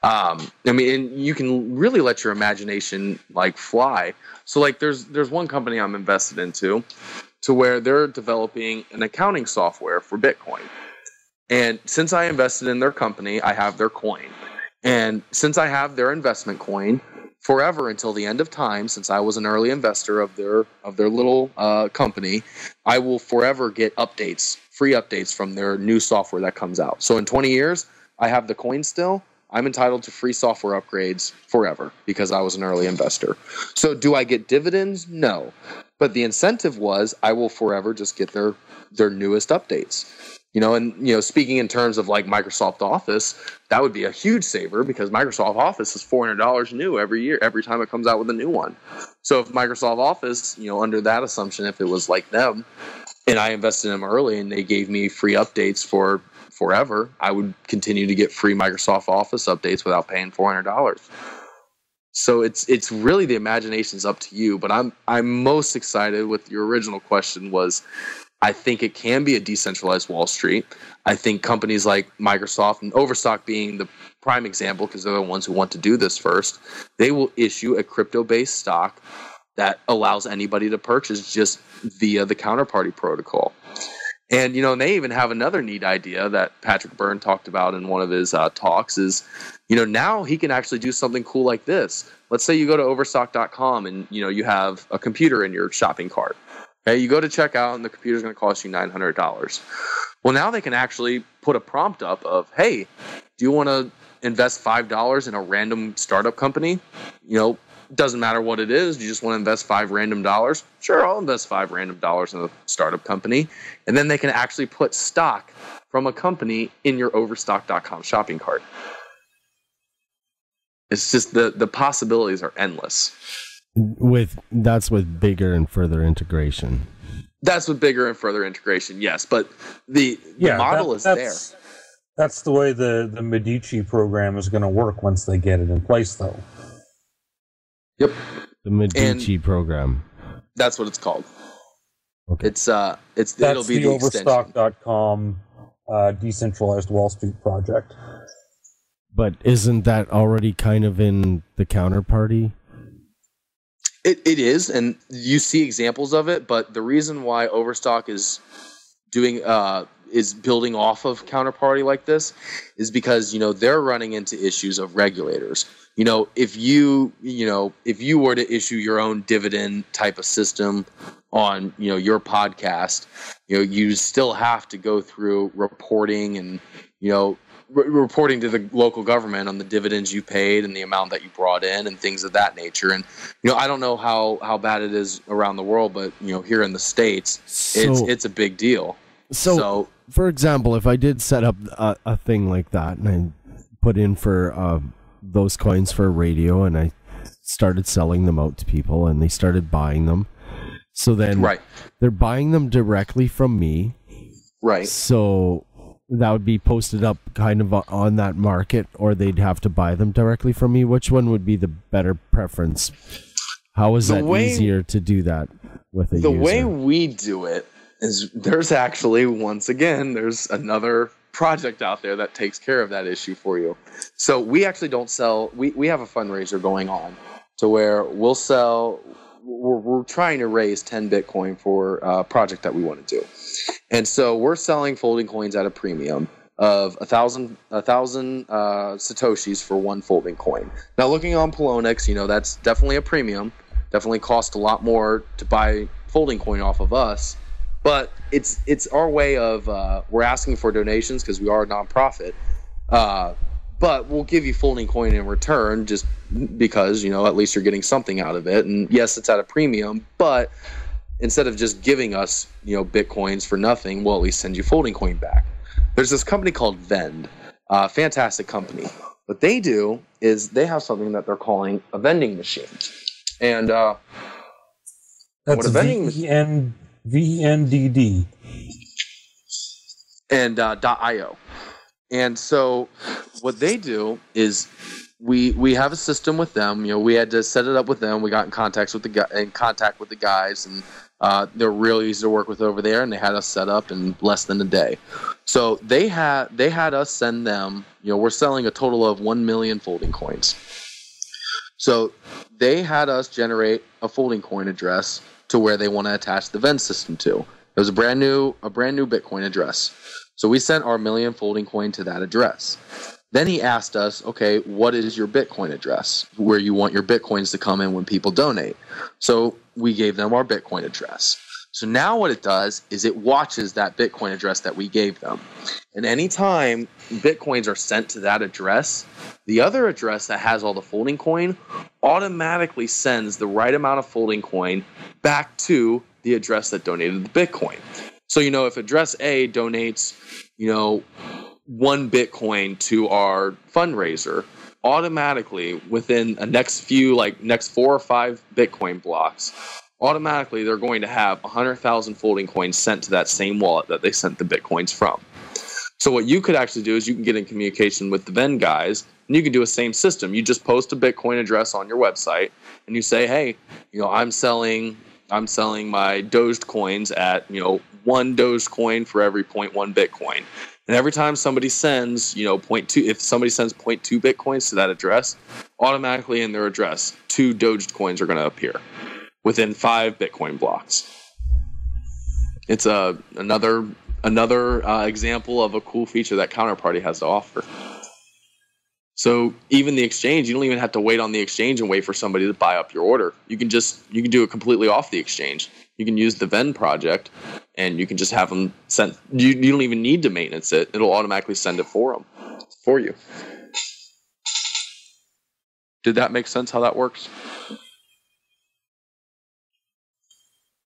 And you can really let your imagination like fly. So like there's one company I'm invested into to where they're developing an accounting software for Bitcoin. And since I invested in their company, I have their coin. And since I have their investment coin, forever until the end of time, since I was an early investor of their little company, I will forever get free updates from their new software that comes out. So in 20 years, I have the coin still. I'm entitled to free software upgrades forever because I was an early investor. So do I get dividends? No. But the incentive was I will forever just get their newest updates. Speaking in terms of like Microsoft Office, that would be a huge saver because Microsoft Office is $400 new every year, every time it comes out with a new one. So if Microsoft Office, under that assumption, if it was like them and I invested in them early and they gave me free updates for forever, I would continue to get free Microsoft Office updates without paying $400. So it's really the imagination's up to you. But I'm most excited with your original question was, I think it can be a decentralized Wall Street. I think companies like Microsoft and Overstock being the prime example because they're the ones who want to do this first, they will issue a crypto-based stock that allows anybody to purchase just via the counterparty protocol. And, and they even have another neat idea that Patrick Byrne talked about in one of his talks is, now he can actually do something cool like this. Let's say you go to overstock.com and, you have a computer in your shopping cart. Okay, you go to checkout and the computer's going to cost you $900. Well, now they can actually put a prompt up of, hey, do you want to invest $5 in a random startup company? Doesn't matter what it is. You just want to invest $5 random. Sure, I'll invest $5 random in a startup company. And then they can actually put stock from a company in your overstock.com shopping cart. It's just the possibilities are endless. That's with bigger and further integration. That's with bigger and further integration, yes. But the model is there. That's the way the Medici program is going to work once they get it in place, though. Yep. The Medici program. That's what it's called. Okay. It'll be the Overstock.com decentralized Wall Street project. But isn't that already kind of in the counterparty? It is, and you see examples of it, but the reason why Overstock is doing is building off of counterparty like this is because they're running into issues of regulators. If you were to issue your own dividend type of system on your podcast, you still have to go through reporting and reporting to the local government on the dividends you paid and the amount that you brought in and things of that nature. And I don't know how bad it is around the world, but here in the States, it's a big deal. So for example, if I did set up a thing like that and I put in for those coins for radio and I started selling them out to people and they started buying them, so then they're buying them directly from me, right? So that would be posted up kind of on that market, or they'd have to buy them directly from me. Which one would be the better preference? How is that easier to do that with a user? The way we do it is there's actually, once again, there's another project out there that takes care of that issue for you. So we actually don't sell, we have a fundraiser going on to where we'll sell, we're trying to raise 10 Bitcoin for a project that we want to do. And so we're selling folding coins at a premium of 1,000 Satoshis for one folding coin. Now looking on Poloniex, you know, that's definitely a premium. Definitely cost a lot more to buy folding coin off of us, but it's our way of we're asking for donations because we are a nonprofit, but we'll give you folding coin in return just because, you know, at least you're getting something out of it. And yes, it's at a premium, but instead of just giving us, you know, Bitcoins for nothing, we'll at least send you folding coin back. There's this company called Vend, fantastic company. What they do is they have something that they're calling a vending machine. And that's what a vending VNDD and .io. And so what they do is we have a system with them. You know, we had to set it up with them. We got in contact with the guys, and they're really easy to work with over there. And they had us set up in less than a day. So they had us send them. You know, we're selling a total of 1 million folding coins. So they had us generate a folding coin address to where they want to attach the Vend system to. It was a brand new Bitcoin address. So we sent our million folding coin to that address. Then he asked us, okay, what is your Bitcoin address where you want your Bitcoins to come in when people donate? So we gave them our Bitcoin address. So now what it does is it watches that Bitcoin address that we gave them. And anytime Bitcoins are sent to that address, the other address that has all the folding coin automatically sends the right amount of folding coin back to the address that donated the Bitcoin. So, you know, if address A donates, you know, 1 Bitcoin to our fundraiser, automatically within the next 4 or 5 Bitcoin blocks, automatically they're going to have 100,000 folding coins sent to that same wallet that they sent the Bitcoins from. So what you could actually do is you can get in communication with the Vend guys, and you can do a same system. You just post a Bitcoin address on your website, and you say, hey, you know, I'm selling my Dogecoins at, you know, 1 Dogecoin for every 0.1 Bitcoin. And every time somebody sends, you know, 0.2, if somebody sends 0.2 Bitcoins to that address, automatically in their address, 2 Dogecoins are going to appear within 5 Bitcoin blocks. It's another example of a cool feature that Counterparty has to offer. So even the exchange, you don't even have to wait on the exchange and wait for somebody to buy up your order. You can do it completely off the exchange. You can use the Vend project, and you can just have them sent. You don't even need to maintenance it. It'll automatically send it for you. Did that make sense how that works?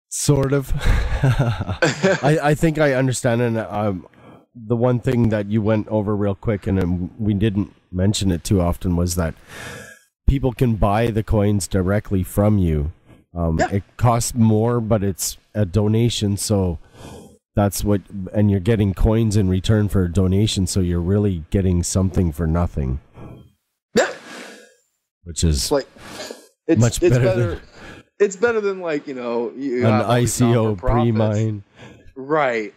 Sort of. I think I understand. And the one thing that you went over real quick, and we didn't mention it too often, was that people can buy the coins directly from you. Yeah. It costs more, but it's a donation. So that's what, and you're getting coins in return for a donation. So you're really getting something for nothing. Yeah. Which is like, much better. It's better than, like, you know, an ICO pre-mine. Right.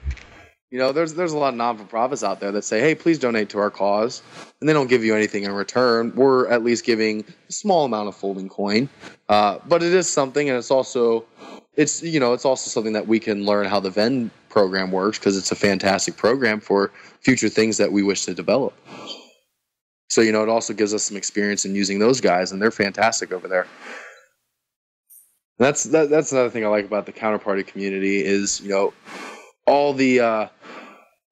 You know, there's a lot of non-for-profits out there that say, hey, please donate to our cause. And they don't give you anything in return. We're at least giving a small amount of folding coin. But it is something, and it's also something that we can learn how the Vend program works, because it's a fantastic program for future things that we wish to develop. So, you know, it also gives us some experience in using those guys, and they're fantastic over there. That's another thing I like about the Counterparty community is, you know, all the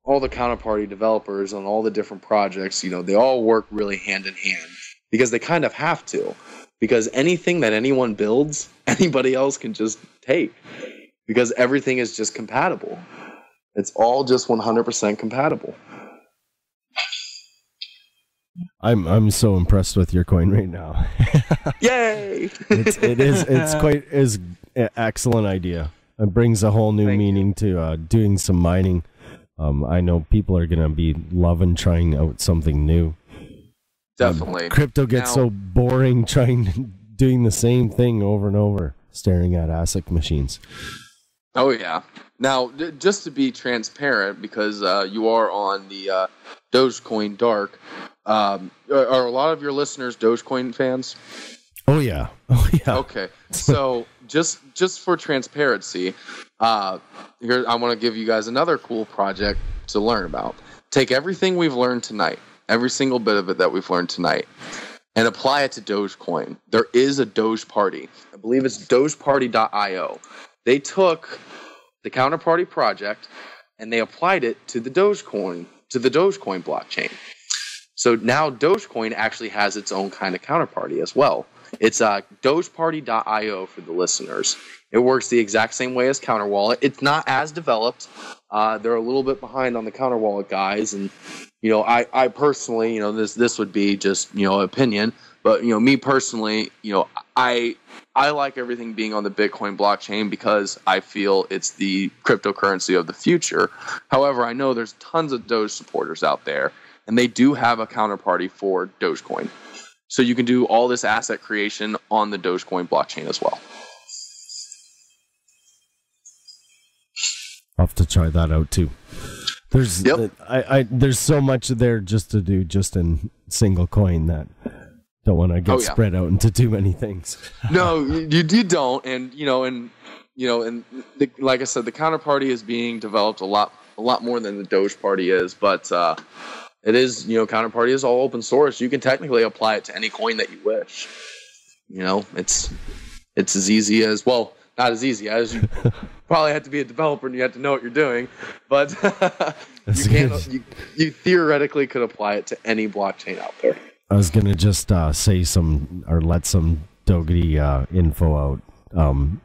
Counterparty developers on all the different projects, you know, they all work really hand in hand, because they kind of have to, because anything that anyone builds, anybody else can just take, because everything is just compatible. It's all just 100% compatible. I'm so impressed with your coin right now. Yay! It's quite an excellent idea. It brings a whole new meaning to doing some mining. I know people are going to be loving trying out something new. Definitely. Crypto gets so boring trying to doing the same thing over and over, staring at ASIC machines. Oh yeah. Now, just to be transparent, because you are on the dogecoindark, are a lot of your listeners Dogecoin fans? Oh yeah. Oh yeah. Okay. So just for transparency, here I want to give you guys another cool project to learn about. Take everything we've learned tonight, every single bit of it that we've learned tonight, and apply it to Dogecoin. There is a Doge Party. I believe it's dogeparty.io. They took the counterparty project and they applied it to the Dogecoin blockchain. So now Dogecoin actually has its own kind of counterparty as well. It's dogeparty.io for the listeners. It works the exact same way as Counterwallet. It's not as developed. They're a little bit behind on the Counterwallet guys, and I personally, this would be just opinion, but me personally, I like everything being on the Bitcoin blockchain because I feel it's the cryptocurrency of the future. However, I know there's tons of Doge supporters out there, and they do have a counterparty for Dogecoin. So you can do all this asset creation on the Dogecoin blockchain as well. I'll have to try that out too. There's there's so much there just to do just in single coin that don't want to get spread out into too many things. No, you don't, and like I said, the counterparty is being developed a lot more than the Doge Party is, but it is counterparty is all open source. You can technically apply it to any coin that you wish. It's as easy as, well, not as easy as you probably have to be a developer and you have to know what you're doing, but you theoretically could apply it to any blockchain out there. I was gonna just say some or let some Dougherty info out,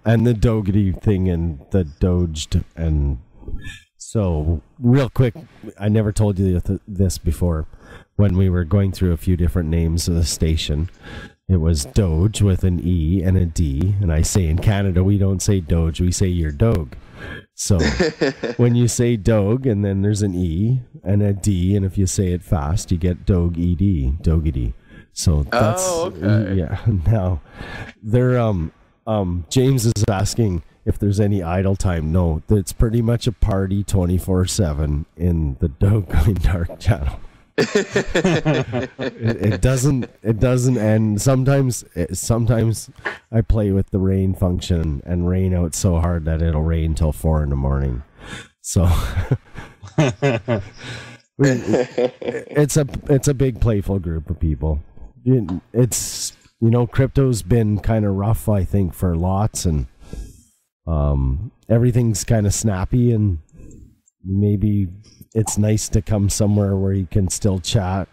and the Dougherty thing and the Doged, and so real quick, I never told you this before. When we were going through a few different names of the station, it was Doge with an E and a D, and I say in Canada we don't say Doge, we say you're Doge. So when you say Doge and then there's an E and a D, and if you say it fast, you get Doge ED, Dougherty. So that's okay. Yeah. Now they're James is asking if there's any idle time. No, it's pretty much a party 24/7 in the dogecoindark channel. it doesn't end. Sometimes I play with the rain function and rain out so hard that it'll rain till 4 a.m. So it's a big playful group of people. It's crypto's been kind of rough, I think, for lots, and everything's kind of snappy, and maybe it's nice to come somewhere where you can still chat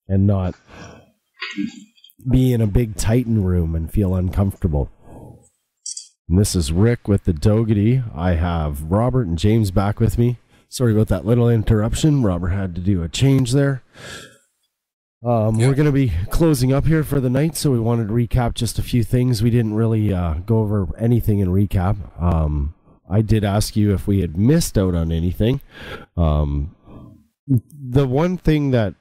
and not be in a big Titan room and feel uncomfortable. And this is Rick with the Dougherty. I have Robert and James back with me. Sorry about that little interruption. Robert had to do a change there. We're going to be closing up here for the night, so we wanted to recap just a few things. We didn't really go over anything in recap. I did ask you if we had missed out on anything. The one thing that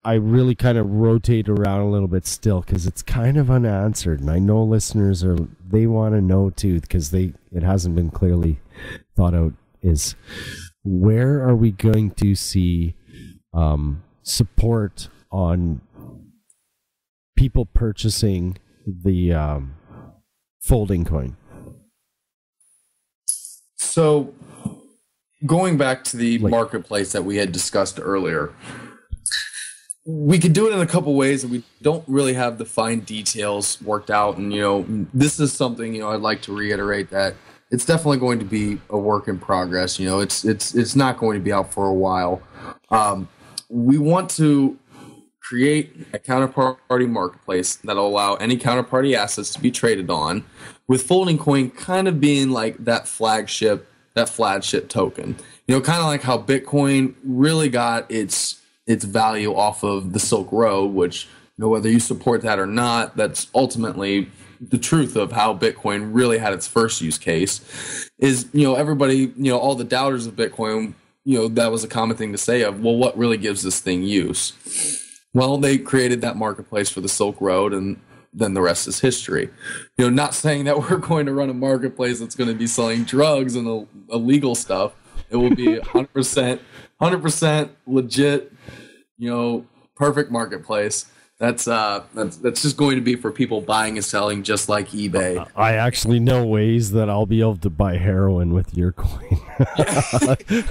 I really kind of rotate around a little bit still, because it's kind of unanswered, and I know listeners they want to know too, because it hasn't been clearly thought out, is where are we going to see support on people purchasing the FoldingCoin? So, going back to the marketplace that we had discussed earlier, we could do it in a couple ways, and we don't really have the fine details worked out. And this is something I'd like to reiterate that it's definitely going to be a work in progress. It's not going to be out for a while. We want to create a counterparty marketplace that'll allow any counterparty assets to be traded on, with FoldingCoin kind of being like that flagship token. Kind of like how Bitcoin really got its value off of the Silk Road, which whether you support that or not, that's ultimately the truth of how Bitcoin really had its first use case. Is everybody, all the doubters of Bitcoin, that was a common thing to say of, well, what really gives this thing use? Well, they created that marketplace for the Silk Road, and then the rest is history. Not saying that we're going to run a marketplace that's going to be selling drugs and illegal stuff. It will be 100% legit, perfect marketplace. That's just going to be for people buying and selling, just like eBay. I actually know ways that I'll be able to buy heroin with your coin.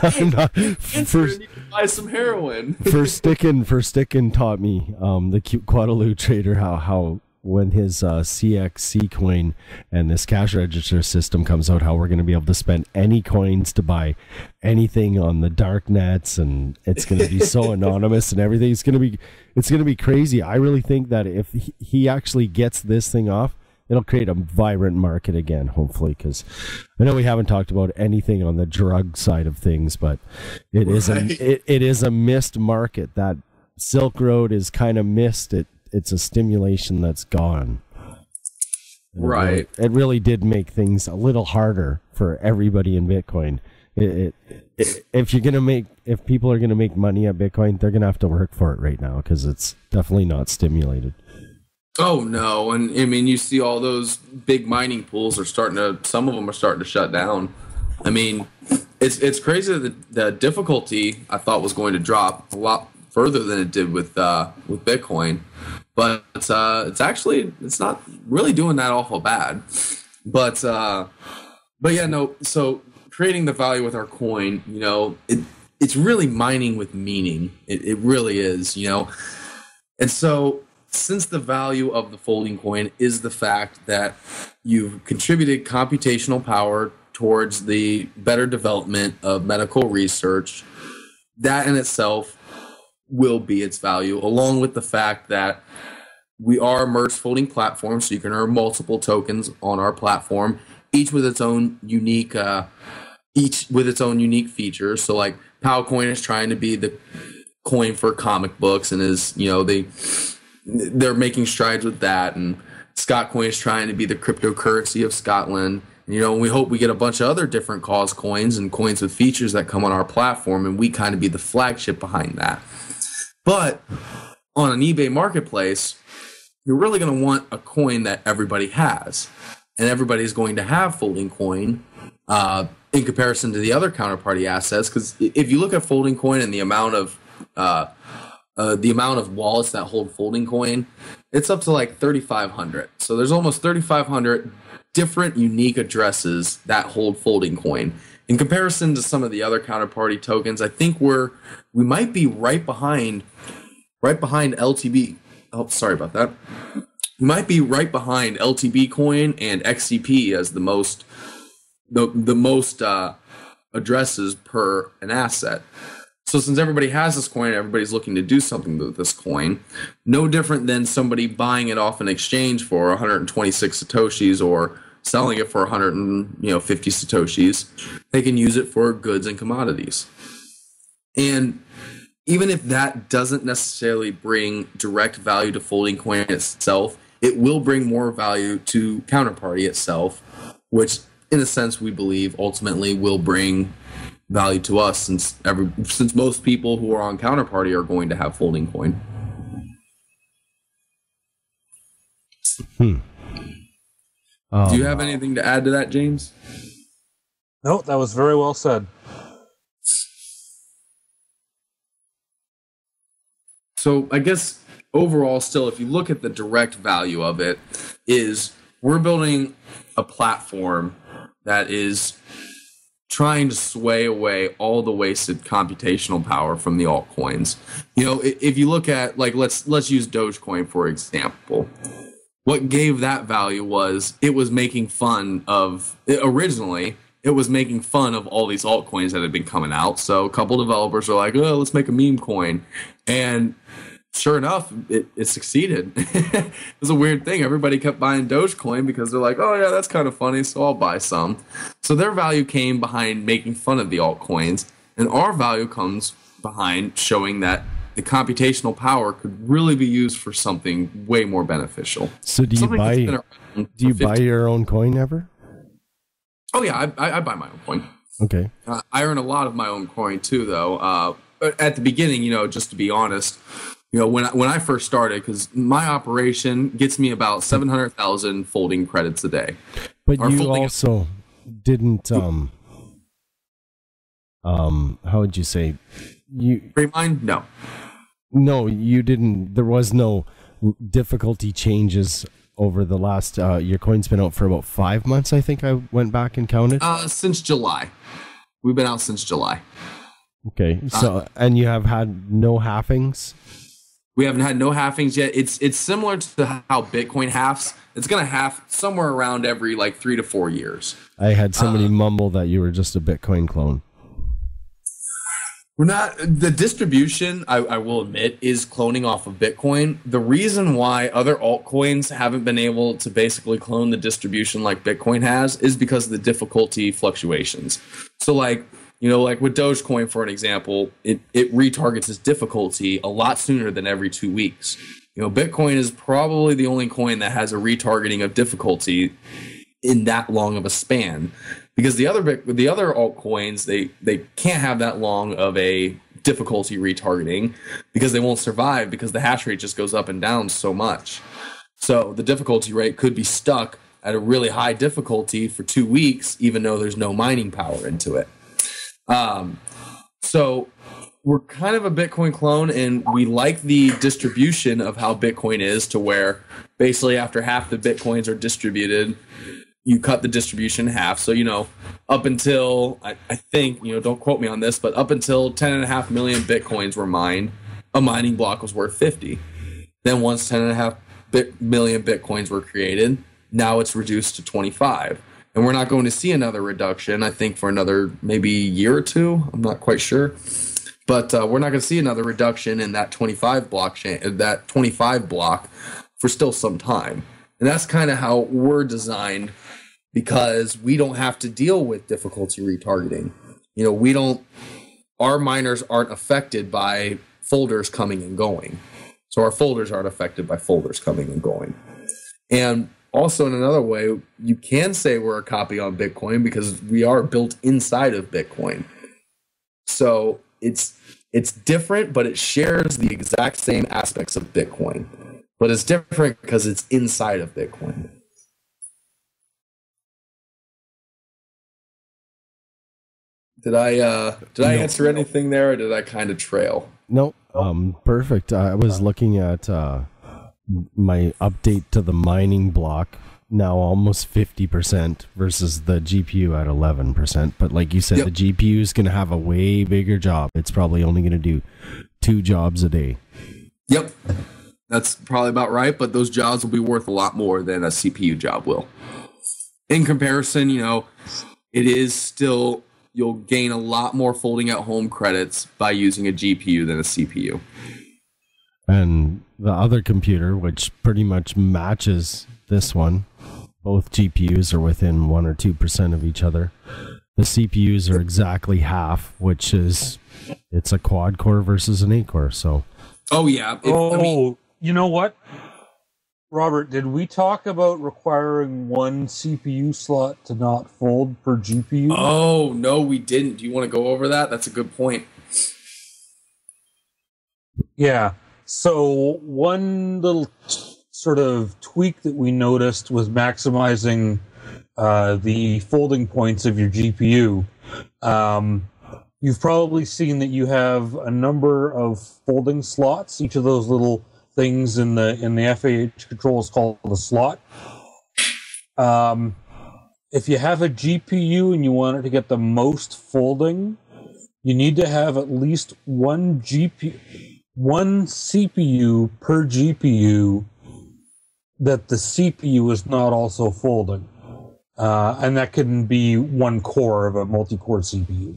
I'm not first. You can buy some heroin. First Stickin taught me, the Guadalupe trader, how when his CXC coin and this cash register system comes out, how we're going to be able to spend any coins to buy anything on the dark nets, and it's going to be so anonymous and everything. It's going to be crazy. I really think that if he actually gets this thing off, it'll create a vibrant market again, hopefully, because I know we haven't talked about anything on the drug side of things, but it is a missed market. That Silk Road is kind of missed. It's a stimulation that's gone. Right. It really did make things a little harder for everybody in Bitcoin. If people are gonna make money at Bitcoin, they're gonna have to work for it right now, because it's definitely not stimulated. Oh no, and I mean, you see all those big mining pools some of them are starting to shut down. I mean, it's crazy that the difficulty I thought was going to drop a lot further than it did with Bitcoin, but it's not really doing that awful bad. But yeah, no. So creating the value with our coin, it's really mining with meaning. It really is, and so, since the value of the folding coin is the fact that you've contributed computational power towards the better development of medical research, that in itself will be its value, along with the fact that we are a merged folding platform, so you can earn multiple tokens on our platform, each with its own unique features. So like Powcoin is trying to be the coin for comic books, and is they're making strides with that, and Scotcoin is trying to be the cryptocurrency of Scotland. And we hope we get a bunch of other different cause coins and coins with features that come on our platform, and we kind of be the flagship behind that. But on an eBay marketplace, you're really going to want a coin that everybody has, and everybody's going to have FoldingCoin in comparison to the other counterparty assets. Because if you look at FoldingCoin and the amount of wallets that hold FoldingCoin, it's up to like 3,500. So there's almost 3,500 different unique addresses that hold FoldingCoin. In comparison to some of the other counterparty tokens, I think we might be right behind LTB. Oh, sorry about that. We might be right behind LTB coin and XCP as the most addresses per an asset. So since everybody has this coin, everybody's looking to do something with this coin. No different than somebody buying it off an exchange for 126 Satoshis or selling it for 150 Satoshis. They can use it for goods and commodities. And even if that doesn't necessarily bring direct value to FoldingCoin itself, it will bring more value to Counterparty itself, which in a sense we believe ultimately will bring value to us, since most people who are on Counterparty are going to have FoldingCoin. Do you have anything to add to that, James? No, that was very well said. So I guess overall, still, if you look at the direct value of it, is we're building a platform that is trying to sway away all the wasted computational power from the altcoins. If you look at, like, let's use Dogecoin for example. What gave that value was it was making fun of all these altcoins that had been coming out. So a couple developers are like, oh, let's make a meme coin. And sure enough, it succeeded. It was a weird thing. Everybody kept buying Dogecoin because they're like, oh yeah, that's kind of funny, so I'll buy some. So their value came behind making fun of the altcoins, and our value comes behind showing that the computational power could really be used for something way more beneficial. So do you buy your own coin ever? Oh yeah, I buy my own coin. Okay. I earn a lot of my own coin too, though. At the beginning, just to be honest, when I first started, because my operation gets me about 700,000 folding credits a day. But you also didn't how would you say, pre-mine? No, you didn't. There was no difficulty changes over the last your coin's been out for about 5 months, I think. I went back and counted. Since July. We've been out since July. Okay. So and you have had no halvings? We haven't had no halvings yet. It's similar to how Bitcoin halves. It's going to halve somewhere around every 3 to 4 years. I had somebody mumble that you were just a Bitcoin clone. We're not. The distribution, I will admit, is cloning off of Bitcoin. The reason why other altcoins haven't been able to basically clone the distribution like Bitcoin has is because of the difficulty fluctuations. So like with Dogecoin, for an example, it retargets its difficulty a lot sooner than every 2 weeks. Bitcoin is probably the only coin that has a retargeting of difficulty in that long of a span. Because the other altcoins, they can't have that long of a difficulty retargeting because they won't survive because the hash rate just goes up and down so much. So the difficulty rate could be stuck at a really high difficulty for 2 weeks, even though there's no mining power into it. So we're kind of a Bitcoin clone, and we like the distribution of how Bitcoin is, to where basically after half the Bitcoins are distributed, you cut the distribution in half. So, up until, I think, don't quote me on this, but up until 10.5 million Bitcoins were mined, a mining block was worth 50. Then once 10.5 million Bitcoins were created, now it's reduced to 25. And we're not going to see another reduction, I think, for another maybe year or two. I'm not quite sure. But we're not going to see another reduction in that 25 block for still some time. And that's kind of how we're designed, because we don't have to deal with difficulty retargeting. Our miners aren't affected by folders coming and going. So our folders aren't affected by folders coming and going. And also, in another way, you can say we're a copy on Bitcoin because we are built inside of Bitcoin. So it's different, but it shares the exact same aspects of Bitcoin. But it's different because it's inside of Bitcoin. Did I answer anything there, or did I kind of trail? Nope. Perfect. I was looking at my update to the mining block, now almost 50% versus the GPU at 11%. But like you said, Yep. The GPU is going to have a way bigger job. It's probably only going to do 2 jobs a day. Yep. That's probably about right, but those jobs will be worth a lot more than a CPU job will. In comparison, it is still, you'll gain a lot more folding at home credits by using a GPU than a CPU. And the other computer, which pretty much matches this one, both GPUs are within 1 or 2% of each other. The CPUs are exactly half, which is, it's a quad core versus an 8-core. So, oh yeah. You know what, Robert? Did we talk about requiring 1 CPU slot to not fold per GPU? Oh no, we didn't. Do you want to go over that? That's a good point. Yeah. So one little sort of tweak that we noticed was maximizing the folding points of your GPU. You've probably seen that you have a number of folding slots. Each of those little things in the FAH control is called a slot. If you have a GPU and you want it to get the most folding, you need to have at least one CPU per GPU that the CPU is not also folding. And that can be 1 core of a multi-core CPU.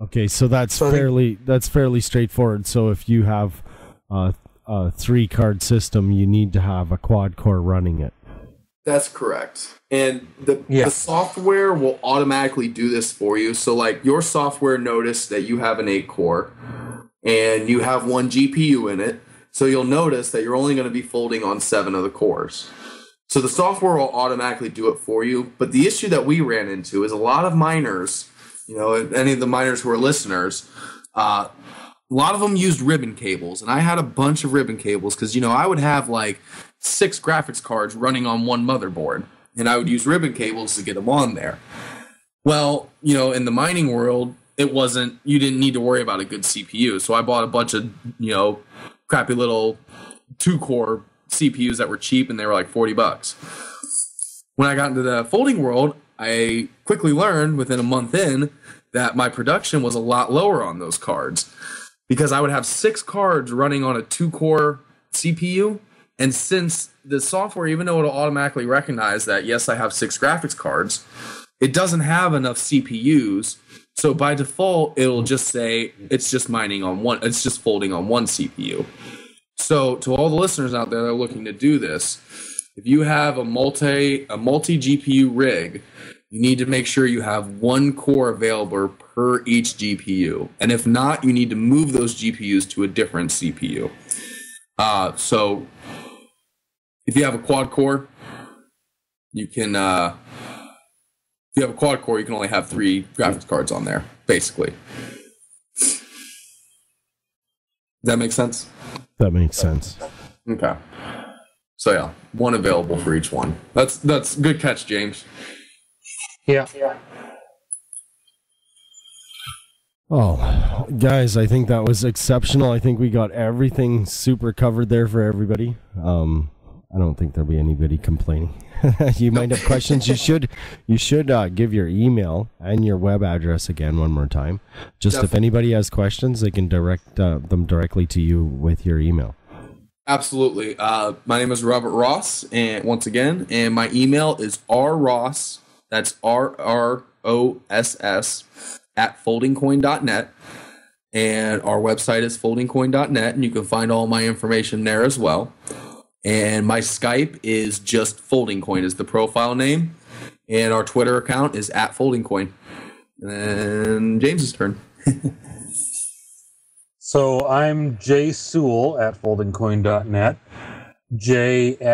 okay, so that's fairly straightforward. So if you have a 3-card system, you need to have a quad core running it. That's correct. And the software will automatically do this for you. So like your software noticed that you have an 8-core and you have 1 GPU in it. So you'll notice that you're only going to be folding on 7 of the cores. So the software will automatically do it for you. But the issue that we ran into is a lot of miners, any of the miners who are listeners, a lot of them used ribbon cables, and I had a bunch of ribbon cables because, you know, I would have like 6 graphics cards running on one motherboard, and I would use ribbon cables to get them on there. Well, you know, in the mining world, you didn't need to worry about a good CPU, so I bought a bunch of, you know, crappy little 2-core CPUs that were cheap, and they were like $40. When I got into the folding world, I quickly learned within a month in that my production was a lot lower on those cards because I would have 6 cards running on a 2-core CPU. And since the software, even though it'll automatically recognize that, yes, I have 6 graphics cards, it doesn't have enough CPUs. So by default, it'll just say it's just mining on one, it's just folding on one CPU. So to all the listeners out there that are looking to do this, if you have a multi GPU rig, you need to make sure you have 1 core available per each GPU. And if not, you need to move those GPUs to a different CPU. So if you have a quad core, you can you can only have 3 graphics cards on there, basically. Does that make sense? That makes sense. Okay. So yeah, 1 available for each one. That's good catch, James. Yeah. Oh, guys, I think that was exceptional. I think we got everything super covered there for everybody. I don't think there'll be anybody complaining. You might have questions. You should give your email and your web address again one more time. Just Definitely. If anybody has questions, they can direct them directly to you with your email. Absolutely. My name is Robert Ross, and once again, and my email is rross. That's RROSS at foldingcoin.net, and our website is foldingcoin.net, and you can find all my information there as well. And my Skype is just FoldingCoin is the profile name, and our Twitter account is at FoldingCoin. And James's turn. So I'm Jay Sewell at foldingcoin.net, JSEWELL,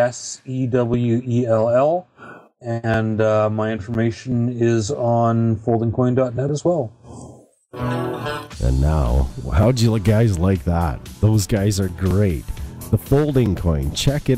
and my information is on foldingcoin.net as well. And now, how'd you guys like that? Those guys are great. The Folding Coin. Check it